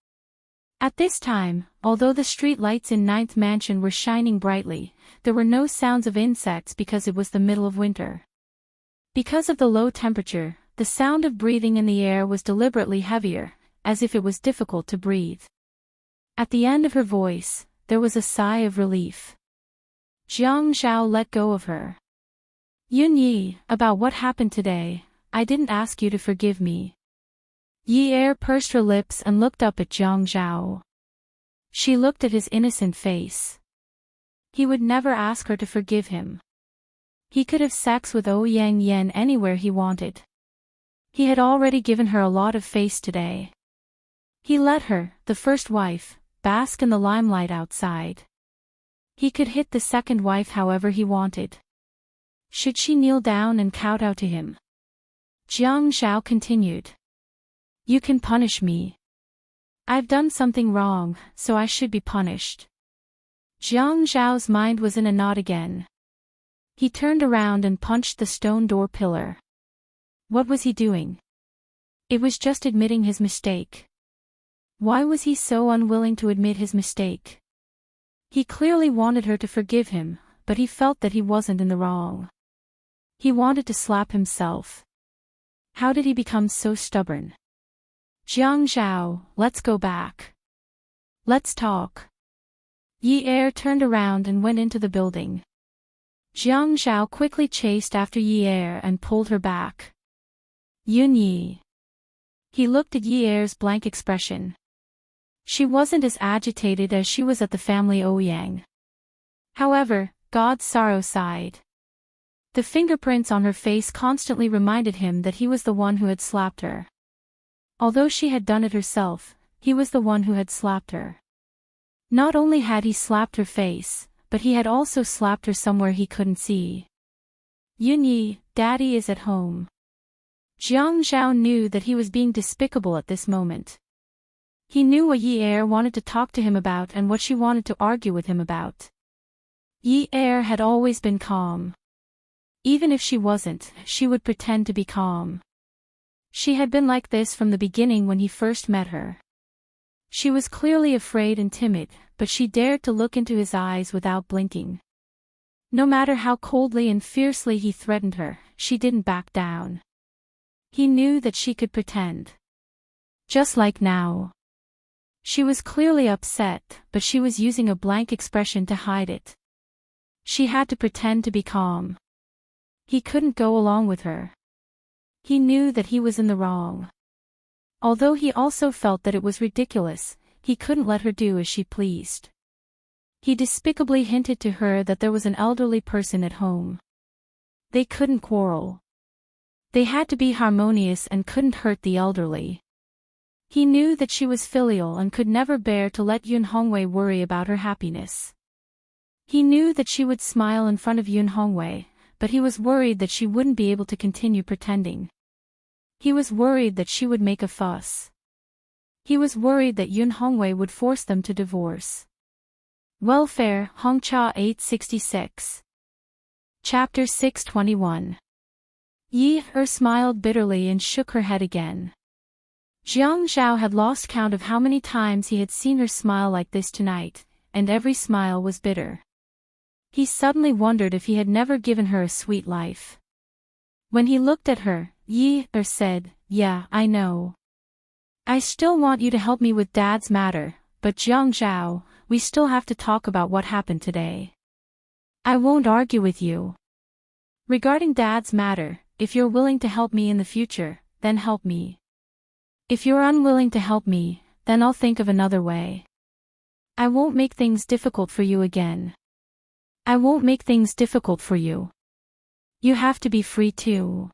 At this time, although the street lights in 9th Mansion were shining brightly, there were no sounds of insects because it was the middle of winter. Because of the low temperature, the sound of breathing in the air was deliberately heavier, as if it was difficult to breathe. At the end of her voice, there was a sigh of relief. Jiang Zhao let go of her. Yun Yi, about what happened today, I didn't ask you to forgive me. Yi Er pursed her lips and looked up at Jiang Zhao. She looked at his innocent face. He would never ask her to forgive him. He could have sex with Ouyang Yan anywhere he wanted. He had already given her a lot of face today. He let her, the first wife, bask in the limelight outside. He could hit the second wife however he wanted. Should she kneel down and kowtow to him? Jiang Zhao continued. You can punish me. I've done something wrong, so I should be punished. Jiang Zhao's mind was in a knot again. He turned around and punched the stone door pillar. What was he doing? It was just admitting his mistake. Why was he so unwilling to admit his mistake? He clearly wanted her to forgive him, but he felt that he wasn't in the wrong. He wanted to slap himself. How did he become so stubborn? Jiang Zhao, let's go back. Let's talk. Yi Er turned around and went into the building. Jiang Zhao quickly chased after Yi Er and pulled her back. Yun Yi. He looked at Yi Er's blank expression. She wasn't as agitated as she was at the family Ouyang. However, God's sorrow sighed. The fingerprints on her face constantly reminded him that he was the one who had slapped her. Although she had done it herself, he was the one who had slapped her. Not only had he slapped her face, but he had also slapped her somewhere he couldn't see. Yun Yi, Daddy is at home. Jiang Zhao knew that he was being despicable at this moment. He knew what Yi Er wanted to talk to him about and what she wanted to argue with him about. Yi Er had always been calm. Even if she wasn't, she would pretend to be calm. She had been like this from the beginning when he first met her. She was clearly afraid and timid, but she dared to look into his eyes without blinking. No matter how coldly and fiercely he threatened her, she didn't back down. He knew that she could pretend. Just like now. She was clearly upset, but she was using a blank expression to hide it. She had to pretend to be calm. He couldn't go along with her. He knew that he was in the wrong. Although he also felt that it was ridiculous, he couldn't let her do as she pleased. He despicably hinted to her that there was an elderly person at home. They couldn't quarrel. They had to be harmonious and couldn't hurt the elderly. He knew that she was filial and could never bear to let Yun Hongwei worry about her happiness. He knew that she would smile in front of Yun Hongwei, but he was worried that she wouldn't be able to continue pretending. He was worried that she would make a fuss. He was worried that Yun Hongwei would force them to divorce. Welfare, Hongcha 866. Chapter 621. Yi smiled bitterly and shook her head again. Jiang Zhao had lost count of how many times he had seen her smile like this tonight, and every smile was bitter. He suddenly wondered if he had never given her a sweet life. When he looked at her, Yi said, "Yeah, I know. I still want you to help me with Dad's matter, but Jiang Zhao, we still have to talk about what happened today. I won't argue with you. Regarding Dad's matter, if you're willing to help me in the future, then help me. If you're unwilling to help me, then I'll think of another way. I won't make things difficult for you again. I won't make things difficult for you. You have to be free too."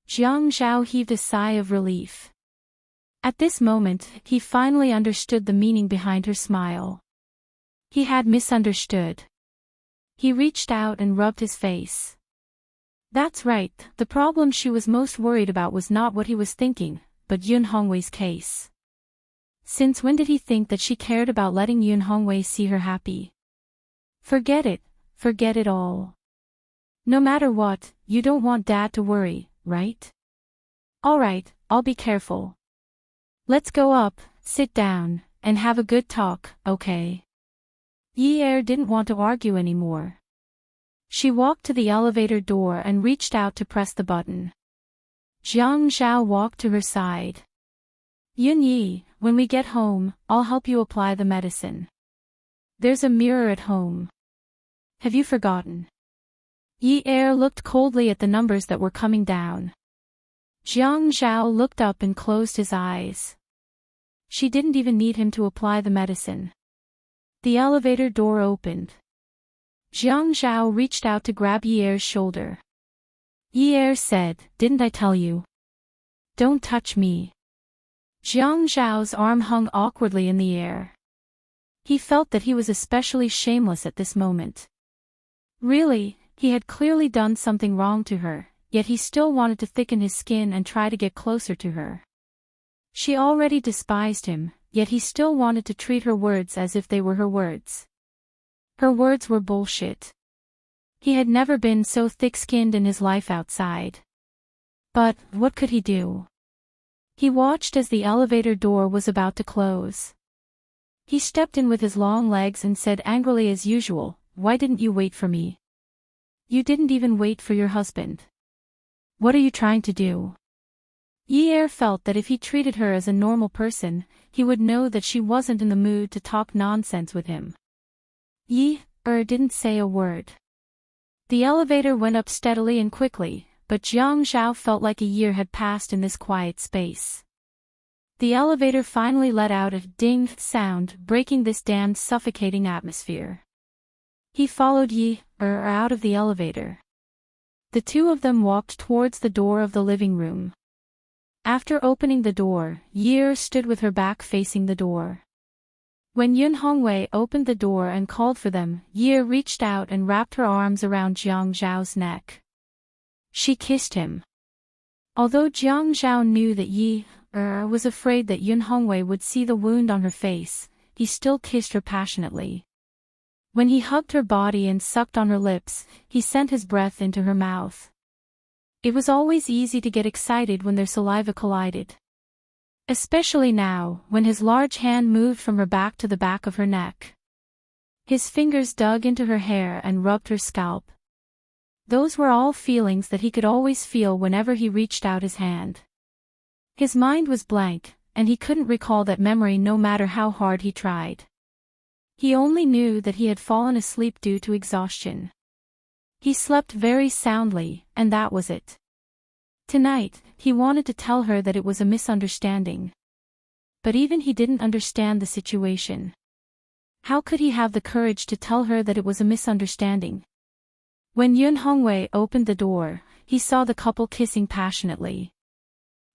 Jiang Zhao heaved a sigh of relief. At this moment, he finally understood the meaning behind her smile. He had misunderstood. He reached out and rubbed his face. That's right, the problem she was most worried about was not what he was thinking, but Yun Hongwei's case. Since when did he think that she cared about letting Yun Hongwei see her happy? Forget it all. No matter what, you don't want Dad to worry, right? Alright, I'll be careful. Let's go up, sit down, and have a good talk, okay? Yi didn't want to argue anymore. She walked to the elevator door and reached out to press the button. Jiang Zhao walked to her side. Yun Yi, when we get home, I'll help you apply the medicine. There's a mirror at home. Have you forgotten? Yi looked coldly at the numbers that were coming down. Jiang Zhao looked up and closed his eyes. She didn't even need him to apply the medicine. The elevator door opened. Jiang Zhao reached out to grab Yi's shoulder. Yi said, "Didn't I tell you? Don't touch me." Jiang Zhao's arm hung awkwardly in the air. He felt that he was especially shameless at this moment. Really, he had clearly done something wrong to her, yet he still wanted to thicken his skin and try to get closer to her. She already despised him, yet he still wanted to treat her words as if they were her words. Her words were bullshit. He had never been so thick-skinned in his life outside. But, what could he do? He watched as the elevator door was about to close. He stepped in with his long legs and said angrily as usual, "Why didn't you wait for me? You didn't even wait for your husband. What are you trying to do?" Yi felt that if he treated her as a normal person, he would know that she wasn't in the mood to talk nonsense with him. Yi didn't say a word. The elevator went up steadily and quickly, but Jiang Zhao felt like a year had passed in this quiet space. The elevator finally let out a ding sound, breaking this damned suffocating atmosphere. He followed Yi out of the elevator. The two of them walked towards the door of the living room. After opening the door, Yi stood with her back facing the door. When Yun Hongwei opened the door and called for them, Yi reached out and wrapped her arms around Jiang Zhao's neck. She kissed him. Although Jiang Zhao knew that Yi was afraid that Yun Hongwei would see the wound on her face, he still kissed her passionately. When he hugged her body and sucked on her lips, he sent his breath into her mouth. It was always easy to get excited when their saliva collided. Especially now, when his large hand moved from her back to the back of her neck. His fingers dug into her hair and rubbed her scalp. Those were all feelings that he could always feel whenever he reached out his hand. His mind was blank, and he couldn't recall that memory no matter how hard he tried. He only knew that he had fallen asleep due to exhaustion. He slept very soundly, and that was it. Tonight, he wanted to tell her that it was a misunderstanding. But even he didn't understand the situation. How could he have the courage to tell her that it was a misunderstanding? When Yun Hongwei opened the door, he saw the couple kissing passionately.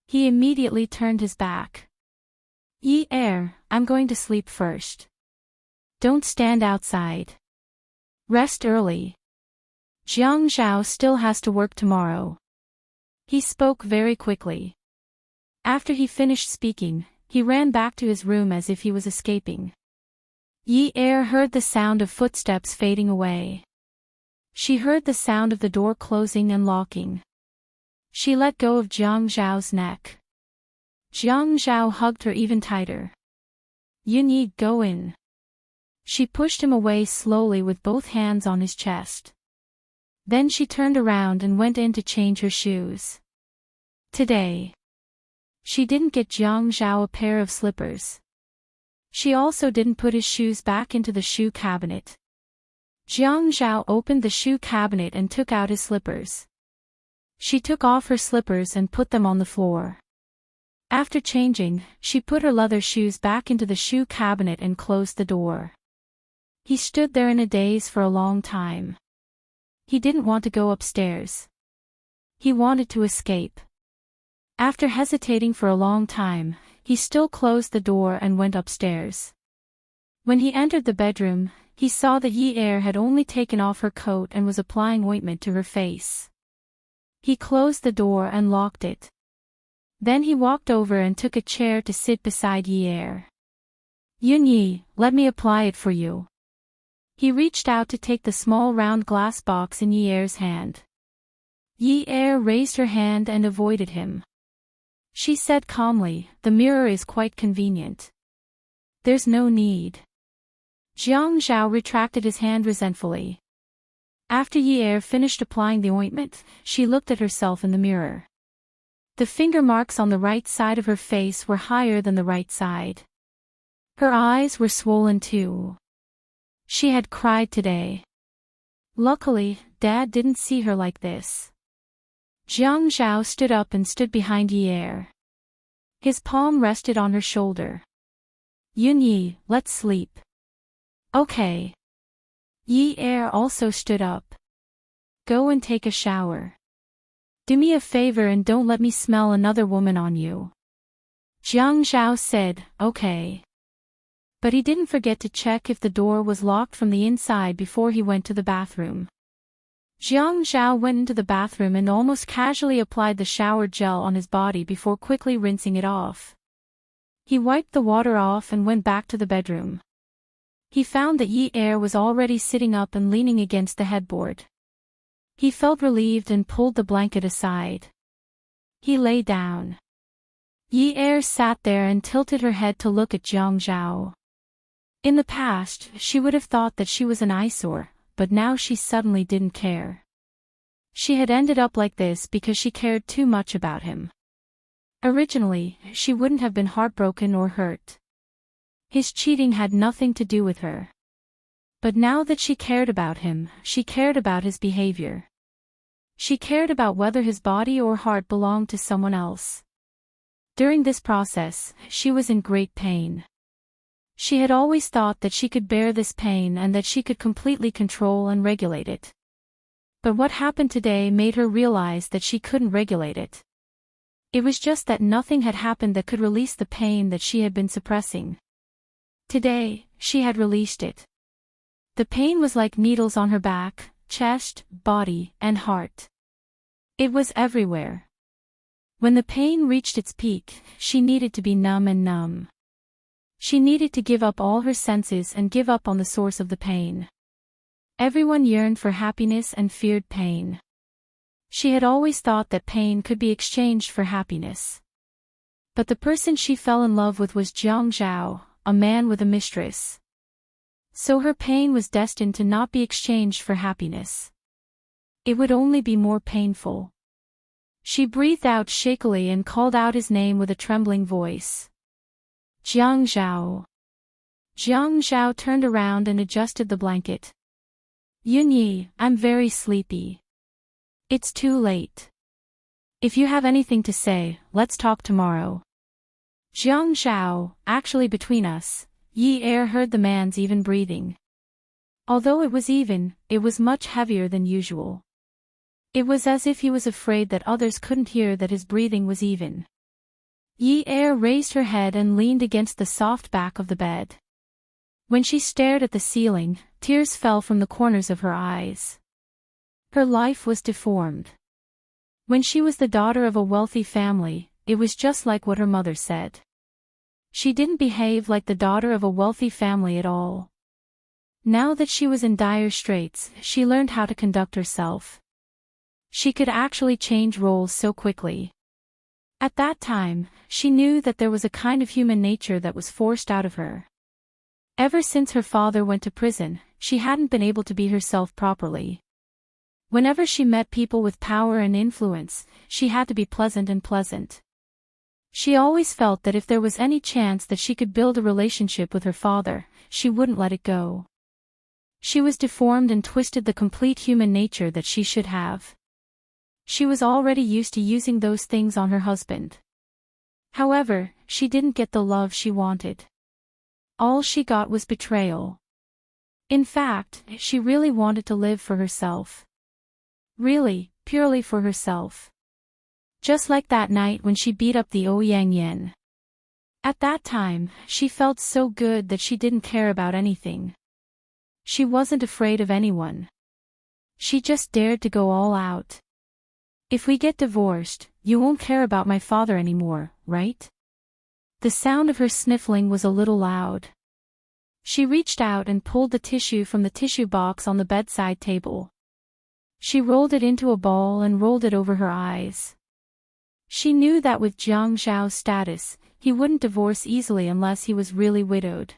He immediately turned his back. Yi-er, I'm going to sleep first. Don't stand outside. Rest early. Jiang Zhao still has to work tomorrow. He spoke very quickly. After he finished speaking, he ran back to his room as if he was escaping. Yi-er heard the sound of footsteps fading away. She heard the sound of the door closing and locking. She let go of Jiang Zhao's neck. Jiang Zhao hugged her even tighter. You need go in. She pushed him away slowly with both hands on his chest. Then she turned around and went in to change her shoes. Today, she didn't get Jiang Zhao a pair of slippers. She also didn't put his shoes back into the shoe cabinet. Jiang Zhao opened the shoe cabinet and took out his slippers. She took off her slippers and put them on the floor. After changing, she put her leather shoes back into the shoe cabinet and closed the door. He stood there in a daze for a long time. He didn't want to go upstairs. He wanted to escape. After hesitating for a long time, he still closed the door and went upstairs. When he entered the bedroom, he saw that Yi-er had only taken off her coat and was applying ointment to her face. He closed the door and locked it. Then he walked over and took a chair to sit beside Yi-er. Yun-yi, let me apply it for you. He reached out to take the small round glass box in Yi-er's hand. Yi-er raised her hand and avoided him. She said calmly, the mirror is quite convenient. There's no need. Jiang Zhao retracted his hand resentfully. After Yi-er finished applying the ointment, she looked at herself in the mirror. The finger marks on the right side of her face were higher than the right side. Her eyes were swollen too. She had cried today. Luckily, Dad didn't see her like this. Jiang Zhao stood up and stood behind Yi-er. His palm rested on her shoulder. Yun-yi, let's sleep. Okay. Yi-er also stood up. Go and take a shower. Do me a favor and don't let me smell another woman on you. Jiang Zhao said, okay. But he didn't forget to check if the door was locked from the inside before he went to the bathroom. Jiang Zhao went into the bathroom and almost casually applied the shower gel on his body before quickly rinsing it off. He wiped the water off and went back to the bedroom. He found that Yi-er was already sitting up and leaning against the headboard. He felt relieved and pulled the blanket aside. He lay down. Yi-er sat there and tilted her head to look at Jiang Zhao. In the past, she would have thought that she was an eyesore, but now she suddenly didn't care. She had ended up like this because she cared too much about him. Originally, she wouldn't have been heartbroken or hurt. His cheating had nothing to do with her. But now that she cared about him, she cared about his behavior. She cared about whether his body or heart belonged to someone else. During this process, she was in great pain. She had always thought that she could bear this pain and that she could completely control and regulate it. But what happened today made her realize that she couldn't regulate it. It was just that nothing had happened that could release the pain that she had been suppressing. Today, she had released it. The pain was like needles on her back, chest, body, and heart. It was everywhere. When the pain reached its peak, she needed to be numb and numb. She needed to give up all her senses and give up on the source of the pain. Everyone yearned for happiness and feared pain. She had always thought that pain could be exchanged for happiness. But the person she fell in love with was Jiang Zhao, a man with a mistress. So her pain was destined to not be exchanged for happiness. It would only be more painful. She breathed out shakily and called out his name with a trembling voice. Jiang Zhao. Jiang Zhao turned around and adjusted the blanket. Yunyi, I'm very sleepy. It's too late. If you have anything to say, let's talk tomorrow. Jiang Zhao, actually between us, Yi Er heard the man's even breathing. Although it was even, it was much heavier than usual. It was as if he was afraid that others couldn't hear that his breathing was even. Yi Er raised her head and leaned against the soft back of the bed. When she stared at the ceiling, tears fell from the corners of her eyes. Her life was deformed. When she was the daughter of a wealthy family, it was just like what her mother said. She didn't behave like the daughter of a wealthy family at all. Now that she was in dire straits, she learned how to conduct herself. She could actually change roles so quickly. At that time, she knew that there was a kind of human nature that was forced out of her. Ever since her father went to prison, she hadn't been able to be herself properly. Whenever she met people with power and influence, she had to be pleasant and pleasant. She always felt that if there was any chance that she could build a relationship with her father, she wouldn't let it go. She was deformed and twisted the complete human nature that she should have. She was already used to using those things on her husband. However, she didn't get the love she wanted. All she got was betrayal. In fact, she really wanted to live for herself. Really, purely for herself. Just like that night when she beat up the Ouyang Yen. At that time, she felt so good that she didn't care about anything. She wasn't afraid of anyone. She just dared to go all out. If we get divorced, you won't care about my father anymore, right? The sound of her sniffling was a little loud. She reached out and pulled the tissue from the tissue box on the bedside table. She rolled it into a ball and rolled it over her eyes. She knew that with Jiang Zhao's status, he wouldn't divorce easily unless he was really widowed.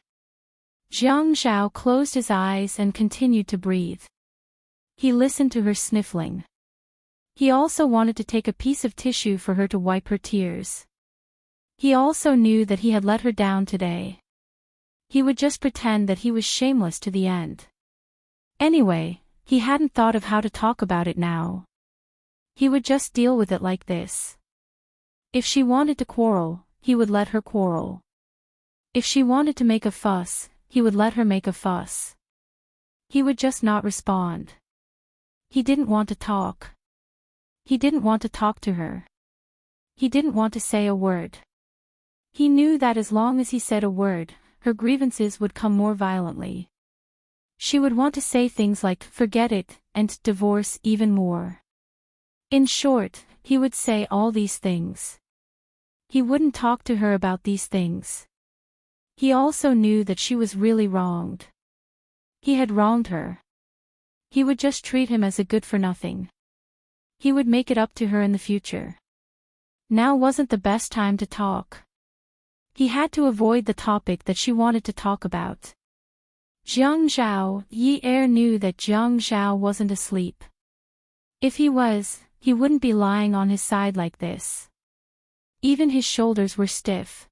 Jiang Zhao closed his eyes and continued to breathe. He listened to her sniffling. He also wanted to take a piece of tissue for her to wipe her tears. He also knew that he had let her down today. He would just pretend that he was shameless to the end. Anyway, he hadn't thought of how to talk about it now. He would just deal with it like this. If she wanted to quarrel, he would let her quarrel. If she wanted to make a fuss, he would let her make a fuss. He would just not respond. He didn't want to talk. He didn't want to talk to her. He didn't want to say a word. He knew that as long as he said a word, her grievances would come more violently. She would want to say things like, forget it, and divorce even more. In short, he would say all these things. He wouldn't talk to her about these things. He also knew that she was really wronged. He had wronged her. He would just treat him as a good-for-nothing. He would make it up to her in the future. Now wasn't the best time to talk. He had to avoid the topic that she wanted to talk about. Jiang Zhao, Yi Er knew that Jiang Zhao wasn't asleep. If he was, he wouldn't be lying on his side like this. Even his shoulders were stiff.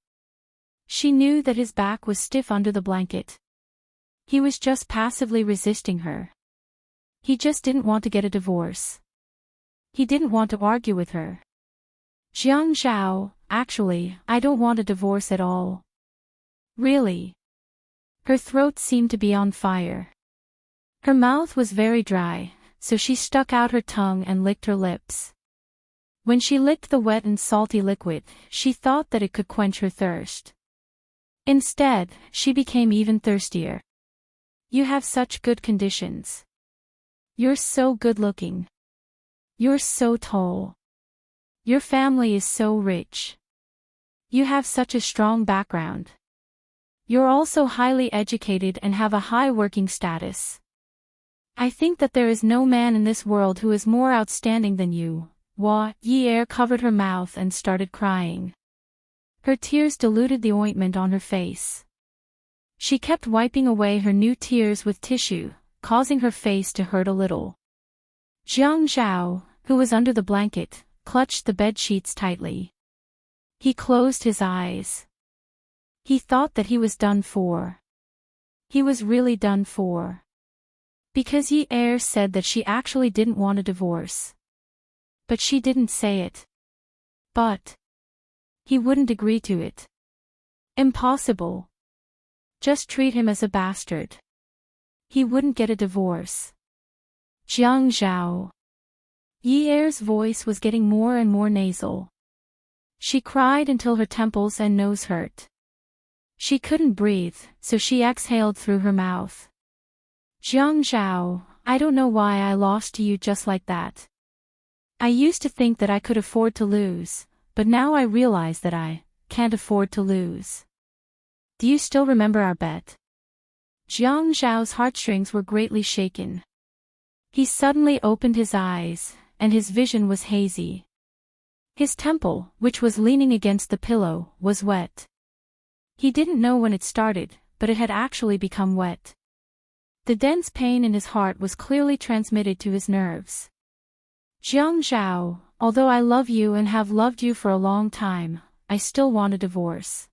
She knew that his back was stiff under the blanket. He was just passively resisting her. He just didn't want to get a divorce. He didn't want to argue with her. Jiang Zhao, actually, I don't want a divorce at all. Really? Her throat seemed to be on fire. Her mouth was very dry, so she stuck out her tongue and licked her lips. When she licked the wet and salty liquid, she thought that it could quench her thirst. Instead, she became even thirstier. You have such good conditions. You're so good-looking. You're so tall. Your family is so rich. You have such a strong background. You're also highly educated and have a high working status. I think that there is no man in this world who is more outstanding than you. Yi Er covered her mouth and started crying. Her tears diluted the ointment on her face. She kept wiping away her new tears with tissue, causing her face to hurt a little. Jiang Zhao, who was under the blanket, clutched the bed sheets tightly. He closed his eyes. He thought that he was done for. He was really done for. Because Yi Er said that she actually didn't want a divorce. But she didn't say it. But he wouldn't agree to it. Impossible. Just treat him as a bastard. He wouldn't get a divorce. Jiang Zhao. Yi Er's voice was getting more and more nasal. She cried until her temples and nose hurt. She couldn't breathe, so she exhaled through her mouth. Jiang Zhao, I don't know why I lost to you just like that. I used to think that I could afford to lose, but now I realize that I can't afford to lose. Do you still remember our bet? Jiang Zhao's heartstrings were greatly shaken. He suddenly opened his eyes, and his vision was hazy. His temple, which was leaning against the pillow, was wet. He didn't know when it started, but it had actually become wet. The dense pain in his heart was clearly transmitted to his nerves. Jiang Zhao, although I love you and have loved you for a long time, I still want a divorce.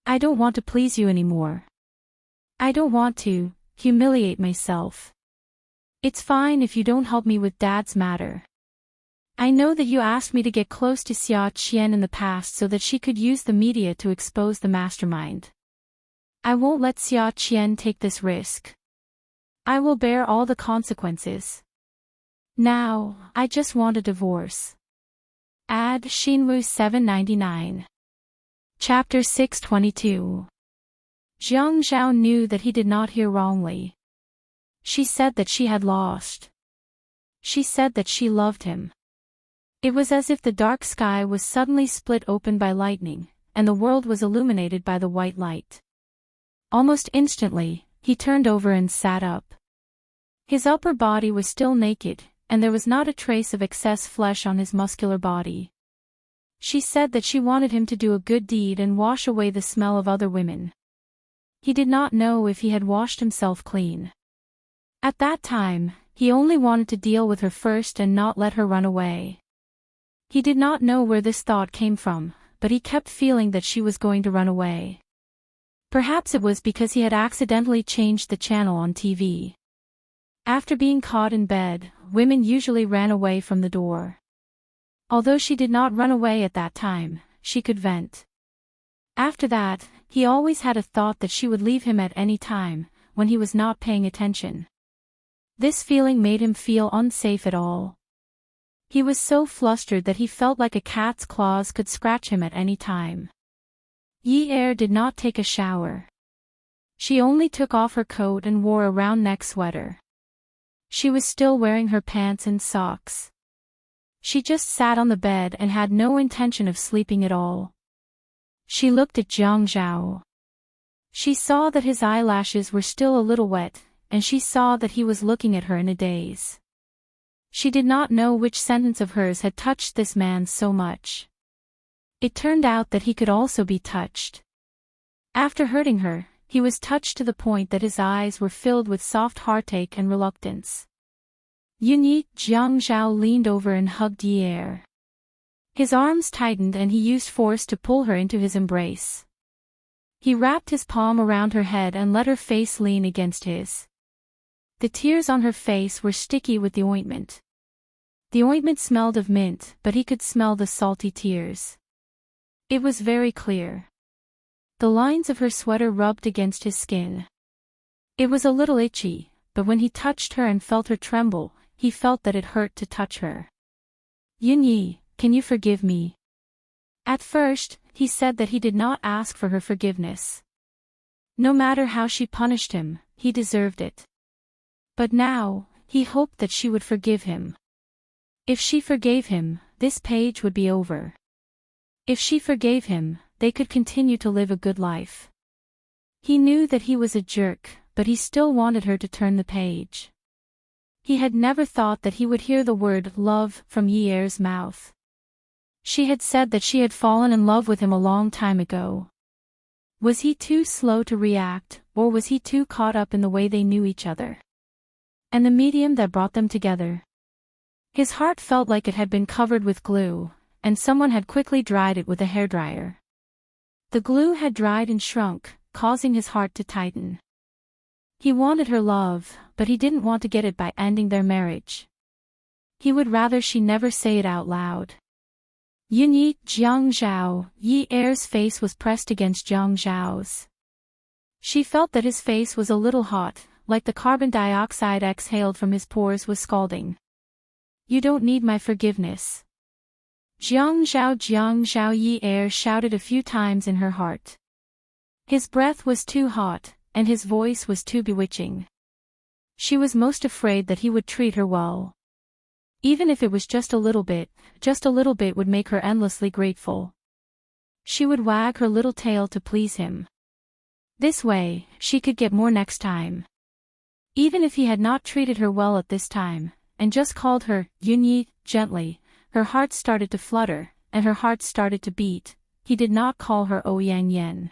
I don't want to please you anymore. I don't want to humiliate myself. It's fine if you don't help me with Dad's matter. I know that you asked me to get close to Xia Qian in the past so that she could use the media to expose the mastermind. I won't let Xia Qian take this risk. I will bear all the consequences. Now, I just want a divorce. Ad Xinwu 799. Chapter 622. Jiang Zhao knew that he did not hear wrongly. She said that she had lost. She said that she loved him. It was as if the dark sky was suddenly split open by lightning, and the world was illuminated by the white light. Almost instantly, he turned over and sat up. His upper body was still naked, and there was not a trace of excess flesh on his muscular body. She said that she wanted him to do a good deed and wash away the smell of other women. He did not know if he had washed himself clean. At that time, he only wanted to deal with her first and not let her run away. He did not know where this thought came from, but he kept feeling that she was going to run away. Perhaps it was because he had accidentally changed the channel on TV. After being caught in bed, women usually ran away from the door. Although she did not run away at that time, she could vent. After that, he always had a thought that she would leave him at any time, when he was not paying attention. This feeling made him feel unsafe at all. He was so flustered that he felt like a cat's claws could scratch him at any time. Yi Er did not take a shower. She only took off her coat and wore a round-neck sweater. She was still wearing her pants and socks. She just sat on the bed and had no intention of sleeping at all. She looked at Jiang Zhao. She saw that his eyelashes were still a little wet, and she saw that he was looking at her in a daze. She did not know which sentence of hers had touched this man so much. It turned out that he could also be touched. After hurting her, he was touched to the point that his eyes were filled with soft heartache and reluctance. Jiang Zhao leaned over and hugged Yi Er. His arms tightened and he used force to pull her into his embrace. He wrapped his palm around her head and let her face lean against his. The tears on her face were sticky with the ointment. The ointment smelled of mint, but he could smell the salty tears. It was very clear. The lines of her sweater rubbed against his skin. It was a little itchy, but when he touched her and felt her tremble, he felt that it hurt to touch her. Yi, can you forgive me? At first, he said that he did not ask for her forgiveness. No matter how she punished him, he deserved it. But now, he hoped that she would forgive him. If she forgave him, this page would be over. If she forgave him, they could continue to live a good life. He knew that he was a jerk, but he still wanted her to turn the page. He had never thought that he would hear the word love from Yi Er's mouth. She had said that she had fallen in love with him a long time ago. Was he too slow to react, or was he too caught up in the way they knew each other? And the medium that brought them together? His heart felt like it had been covered with glue, and someone had quickly dried it with a hairdryer. The glue had dried and shrunk, causing his heart to tighten. He wanted her love, but he didn't want to get it by ending their marriage. He would rather she never say it out loud. Yunyi, Jiang Zhao, Yi Er's face was pressed against Jiang Zhao's. She felt that his face was a little hot, like the carbon dioxide exhaled from his pores was scalding. You don't need my forgiveness. Jiang Zhao Yi Er shouted a few times in her heart. His breath was too hot, and his voice was too bewitching. She was most afraid that he would treat her well. Even if it was just a little bit would make her endlessly grateful. She would wag her little tail to please him. This way, she could get more next time. Even if he had not treated her well at this time, and just called her Yunyi gently, her heart started to flutter, and her heart started to beat. He did not call her Ouyang Yen.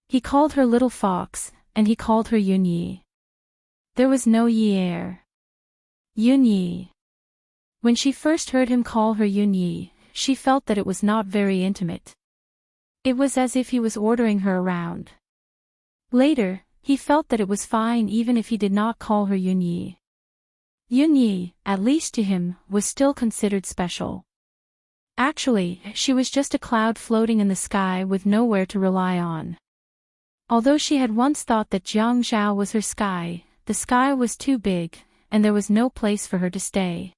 He called her little fox, and he called her Yunyi. There was no Yi Er. Yunyi. When she first heard him call her Yunyi, she felt that it was not very intimate. It was as if he was ordering her around. Later, he felt that it was fine even if he did not call her Yunyi. Yunyi, at least to him, was still considered special. Actually, she was just a cloud floating in the sky with nowhere to rely on. Although she had once thought that Jiang Zhao was her sky, the sky was too big, and there was no place for her to stay.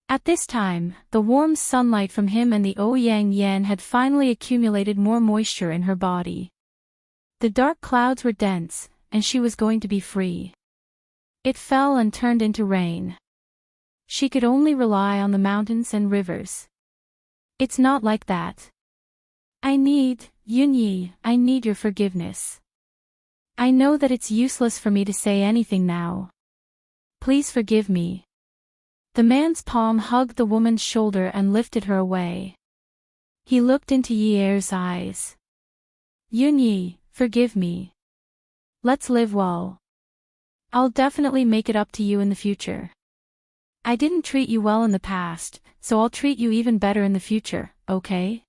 At this time, the warm sunlight from him and the Ouyang Yen had finally accumulated more moisture in her body. The dark clouds were dense, and she was going to be free. It fell and turned into rain. She could only rely on the mountains and rivers. It's not like that. Yunyi, I need your forgiveness. I know that it's useless for me to say anything now. Please forgive me. The man's palm hugged the woman's shoulder and lifted her away. He looked into Yi Er's eyes. Yunyi, forgive me. Let's live well. I'll definitely make it up to you in the future. I didn't treat you well in the past, so I'll treat you even better in the future, okay?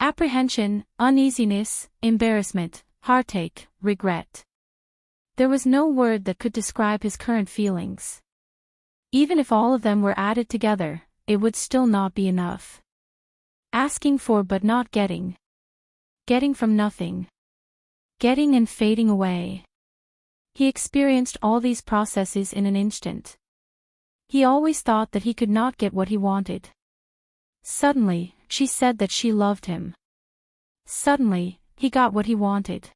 Apprehension, uneasiness, embarrassment, heartache, regret. There was no word that could describe his current feelings. Even if all of them were added together, it would still not be enough. Asking for but not getting. Getting from nothing. Getting and fading away. He experienced all these processes in an instant. He always thought that he could not get what he wanted. Suddenly, she said that she loved him. Suddenly, he got what he wanted.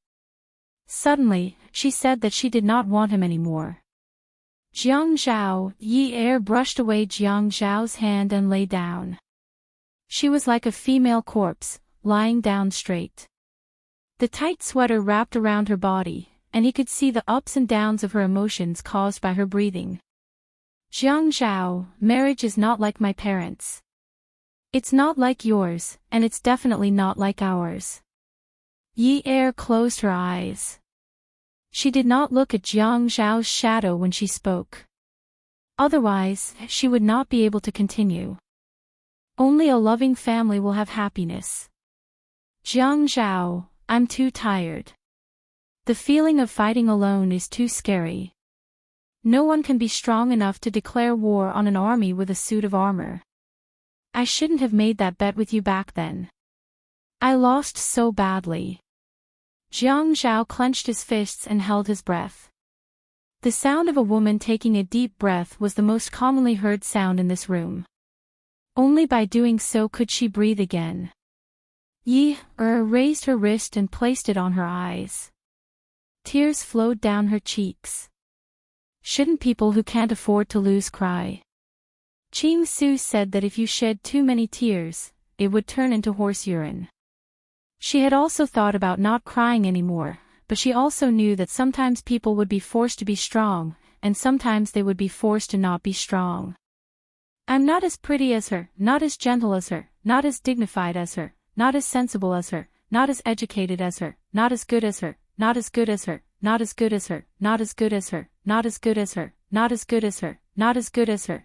Suddenly, she said that she did not want him anymore. Jiang Zhao, Yi Er brushed away Jiang Zhao's hand and lay down. She was like a female corpse, lying down straight. The tight sweater wrapped around her body, and he could see the ups and downs of her emotions caused by her breathing. Jiang Zhao, marriage is not like my parents. It's not like yours, and it's definitely not like ours. Yi Er closed her eyes. She did not look at Jiang Zhao's shadow when she spoke. Otherwise, she would not be able to continue. Only a loving family will have happiness. Jiang Zhao, I'm too tired. The feeling of fighting alone is too scary. No one can be strong enough to declare war on an army with a suit of armor. I shouldn't have made that bet with you back then. I lost so badly. Jiang Zhao clenched his fists and held his breath. The sound of a woman taking a deep breath was the most commonly heard sound in this room. Only by doing so could she breathe again. Yi Er raised her wrist and placed it on her eyes. Tears flowed down her cheeks. Shouldn't people who can't afford to lose cry? Ching Su said that if you shed too many tears, it would turn into horse urine. She had also thought about not crying anymore, but she also knew that sometimes people would be forced to be strong, and sometimes they would be forced to not be strong. I'm not as pretty as her, not as gentle as her, not as dignified as her, not as sensible as her, not as educated as her, not as good as her, not as good as her, not as good as her, not as good as her, not as good as her, not as good as her, not as good as her,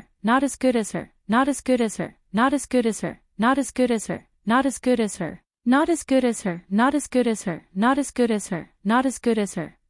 not as good as her, not as good as her, not as good as her, not as good as her, not as good as her, not as good as her, not as good as her, not as good as her, not as good as her, not as good as her,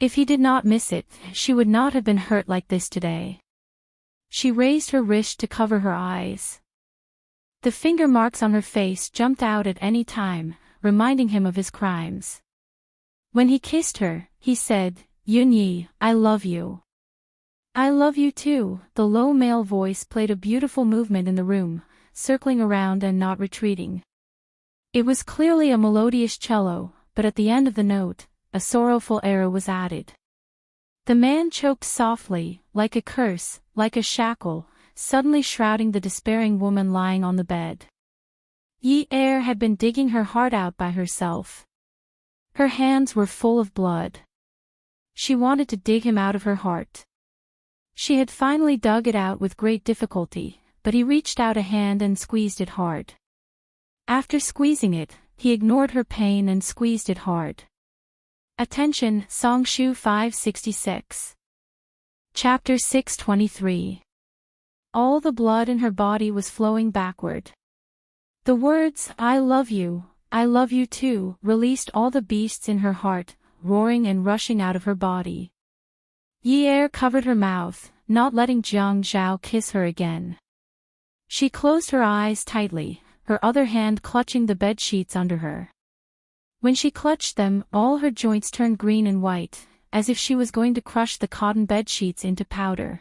If he did not miss it, she would not have been hurt like this today. She raised her wrist to cover her eyes. The finger marks on her face jumped out at any time, reminding him of his crimes. When he kissed her, he said, "Yunyi, I love you." "I love you too." The low male voice played a beautiful movement in the room, circling around and not retreating. It was clearly a melodious cello, but at the end of the note, a sorrowful arrow was added. The man choked softly, like a curse, like a shackle, suddenly shrouding the despairing woman lying on the bed. Yi Er had been digging her heart out by herself. Her hands were full of blood. She wanted to dig him out of her heart. She had finally dug it out with great difficulty, but he reached out a hand and squeezed it hard. After squeezing it, he ignored her pain and squeezed it hard. Attention, Songshu 566. Chapter 623. All the blood in her body was flowing backward. The words, "I love you too," released all the beasts in her heart, roaring and rushing out of her body. Yi Er covered her mouth, not letting Jiang Zhao kiss her again. She closed her eyes tightly, her other hand clutching the bed sheets under her. When she clutched them, all her joints turned green and white, as if she was going to crush the cotton bed sheets into powder.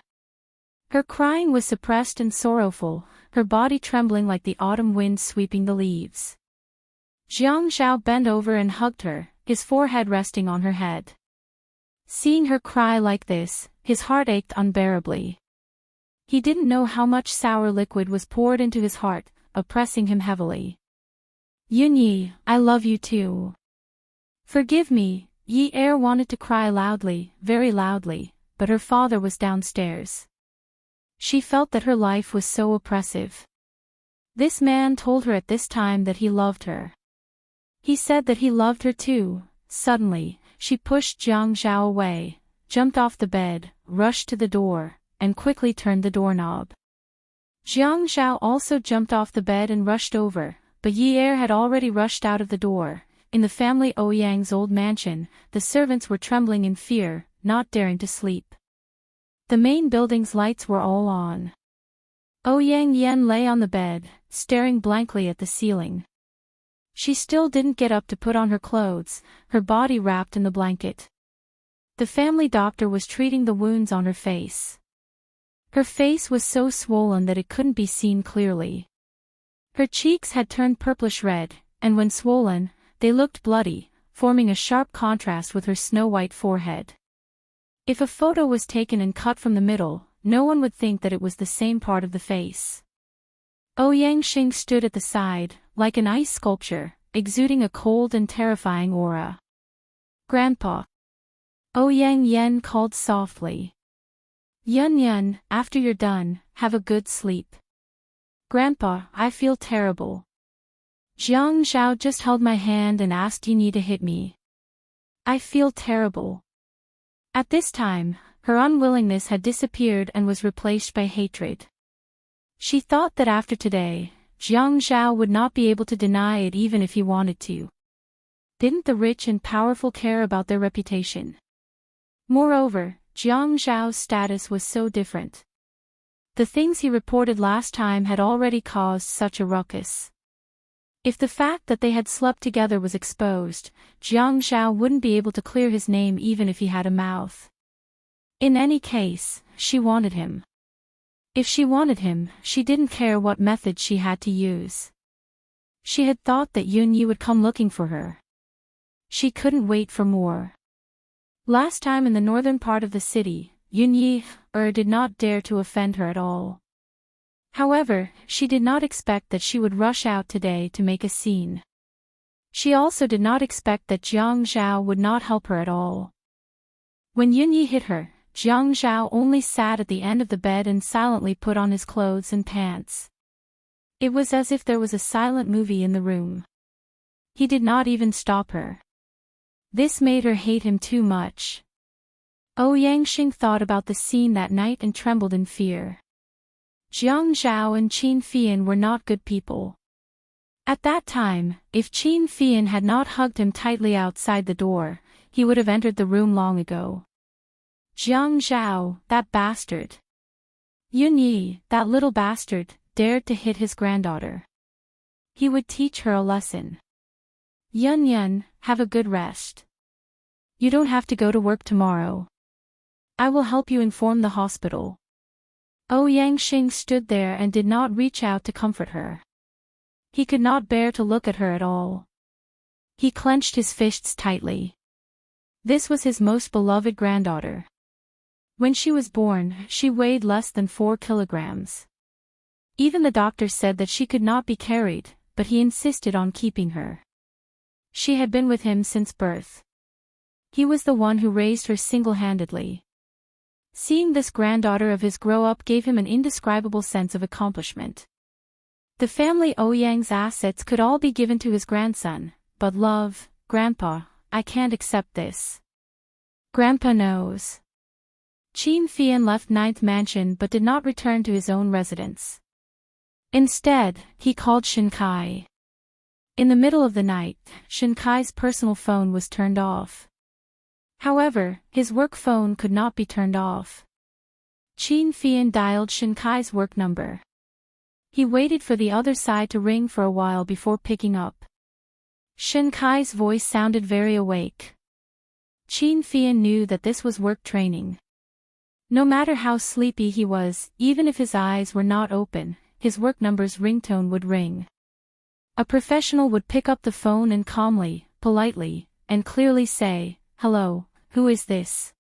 Her crying was suppressed and sorrowful, her body trembling like the autumn wind sweeping the leaves. Jiang Zhao bent over and hugged her, his forehead resting on her head. Seeing her cry like this, his heart ached unbearably. He didn't know how much sour liquid was poured into his heart, oppressing him heavily. "Yunyi, I love you too. Forgive me." Yi Er wanted to cry loudly, very loudly, but her father was downstairs. She felt that her life was so oppressive. This man told her at this time that he loved her. He said that he loved her too. Suddenly, she pushed Jiang Zhao away, jumped off the bed, rushed to the door, and quickly turned the doorknob. Jiang Zhao also jumped off the bed and rushed over, but Yi Er had already rushed out of the door. In the family Ouyang's old mansion, the servants were trembling in fear, not daring to sleep. The main building's lights were all on. Ouyang Yen lay on the bed, staring blankly at the ceiling. She still didn't get up to put on her clothes, her body wrapped in the blanket. The family doctor was treating the wounds on her face. Her face was so swollen that it couldn't be seen clearly. Her cheeks had turned purplish red, and when swollen, they looked bloody, forming a sharp contrast with her snow-white forehead. If a photo was taken and cut from the middle, no one would think that it was the same part of the face. Ouyang Xing stood at the side, like an ice sculpture, exuding a cold and terrifying aura. "Grandpa." Ouyang Yen called softly. "Yun Yun, after you're done, have a good sleep." "Grandpa, I feel terrible." Jiang Zhao just held my hand and asked Yunyi to hit me. "I feel terrible." At this time, her unwillingness had disappeared and was replaced by hatred. She thought that after today, Jiang Zhao would not be able to deny it even if he wanted to. Didn't the rich and powerful care about their reputation? Moreover, Jiang Zhao's status was so different. The things he reported last time had already caused such a ruckus. If the fact that they had slept together was exposed, Jiang Zhao wouldn't be able to clear his name even if he had a mouth. In any case, she wanted him. If she wanted him, she didn't care what method she had to use. She had thought that Yunyi would come looking for her. She couldn't wait for more. Last time in the northern part of the city, Yunyi did not dare to offend her at all. However, she did not expect that she would rush out today to make a scene. She also did not expect that Jiang Zhao would not help her at all. When Yunyi hit her, Jiang Zhao only sat at the end of the bed and silently put on his clothes and pants. It was as if there was a silent movie in the room. He did not even stop her. This made her hate him too much. Ouyang Xing thought about the scene that night and trembled in fear. Jiang Zhao and Qin Fian were not good people. At that time, if Qin Fian had not hugged him tightly outside the door, he would have entered the room long ago. Jiang Zhao, that bastard. Yun Yi, that little bastard, dared to hit his granddaughter. He would teach her a lesson. Yun Yun, have a good rest. You don't have to go to work tomorrow. I will help you inform the hospital. Yang Xing stood there and did not reach out to comfort her. He could not bear to look at her at all. He clenched his fists tightly. This was his most beloved granddaughter. When she was born, she weighed less than 4 kilograms. Even the doctor said that she could not be carried, but he insisted on keeping her. She had been with him since birth. He was the one who raised her single-handedly. Seeing this granddaughter of his grow up gave him an indescribable sense of accomplishment. The family Ouyang's assets could all be given to his grandson, but love, Grandpa, I can't accept this. Grandpa knows. Qin Fian left Ninth Mansion but did not return to his own residence. Instead, he called Shin Kai. In the middle of the night, Shin Kai's personal phone was turned off. However, his work phone could not be turned off. Qin Fian dialed Shin Kai's work number. He waited for the other side to ring for a while before picking up. Shin Kai's voice sounded very awake. Qin Fian knew that this was work training. No matter how sleepy he was, even if his eyes were not open, his work number's ringtone would ring. A professional would pick up the phone and calmly, politely, and clearly say, "Hello, who is this?"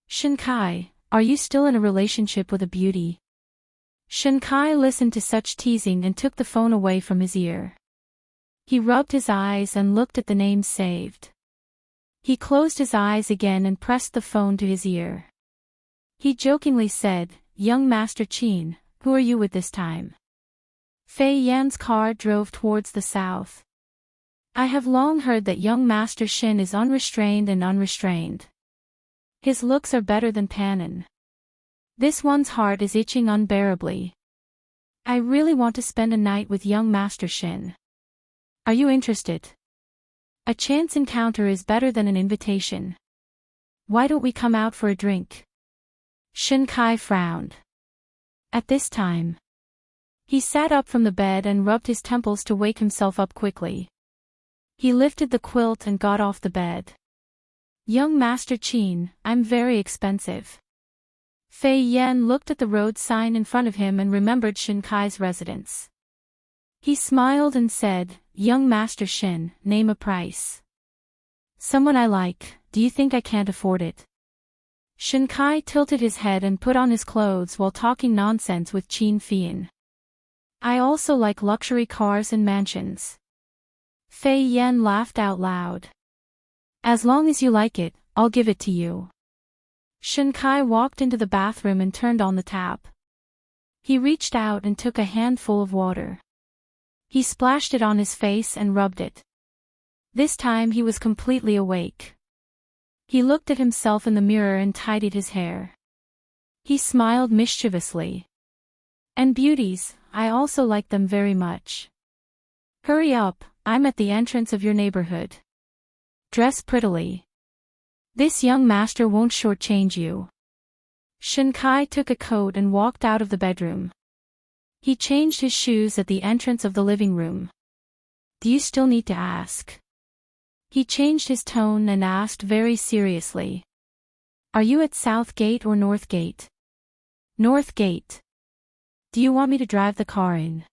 "Shin Kai, are you still in a relationship with a beauty?" Shin Kai listened to such teasing and took the phone away from his ear. He rubbed his eyes and looked at the name saved. He closed his eyes again and pressed the phone to his ear. He jokingly said, "Young Master Qin, who are you with this time?" Fei Yan's car drove towards the south. "I have long heard that young Master Shin is unrestrained and unrestrained. His looks are better than Panin. This one's heart is itching unbearably. I really want to spend a night with young Master Shin. Are you interested? A chance encounter is better than an invitation. Why don't we come out for a drink?" Shin Kai frowned. At this time, he sat up from the bed and rubbed his temples to wake himself up quickly. He lifted the quilt and got off the bed. "Young Master Qin, I'm very expensive." Fei Yan looked at the road sign in front of him and remembered Shin Kai's residence. He smiled and said, "Young Master Shin, name a price." "Someone I like, do you think I can't afford it?" Shin Kai tilted his head and put on his clothes while talking nonsense with Qin Fian. "I also like luxury cars and mansions." Fei Yan laughed out loud. "As long as you like it, I'll give it to you." Shin Kai walked into the bathroom and turned on the tap. He reached out and took a handful of water. He splashed it on his face and rubbed it. This time he was completely awake. He looked at himself in the mirror and tidied his hair. He smiled mischievously. "And beauties, I also like them very much. Hurry up, I'm at the entrance of your neighborhood. Dress prettily. This young master won't shortchange you." Shin Kai took a coat and walked out of the bedroom. He changed his shoes at the entrance of the living room. "Do you still need to ask?" He changed his tone and asked very seriously. "Are you at South Gate or North Gate?" "North Gate." "Do you want me to drive the car in?"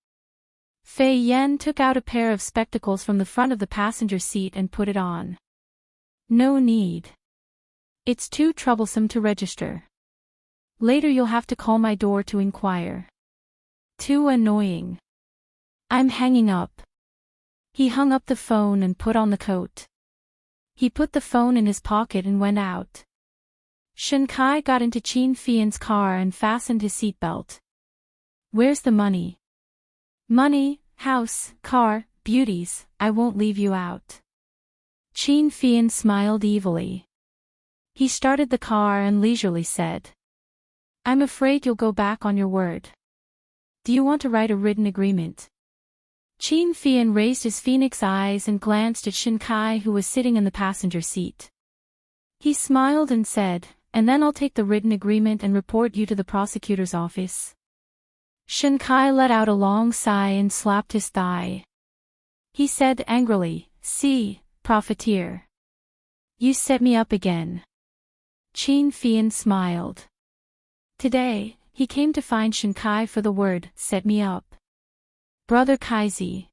Fei Yan took out a pair of spectacles from the front of the passenger seat and put it on. "No need. It's too troublesome to register. Later you'll have to call my door to inquire. Too annoying. I'm hanging up." He hung up the phone and put on the coat. He put the phone in his pocket and went out. Shin Kai got into Qin Fian's car and fastened his seatbelt. "Where's the money?" "Money, house, car, beauties, I won't leave you out." Qin Fian smiled evilly. He started the car and leisurely said, "I'm afraid you'll go back on your word. Do you want to write a written agreement?" Qin Fian raised his phoenix eyes and glanced at Shin Kai, who was sitting in the passenger seat. He smiled and said, "And then I'll take the written agreement and report you to the prosecutor's office." Shinkai let out a long sigh and slapped his thigh. He said angrily, "See, profiteer. You set me up again." Qin Fian smiled. Today, he came to find Shinkai for the word, "set me up." Brother Kaizi.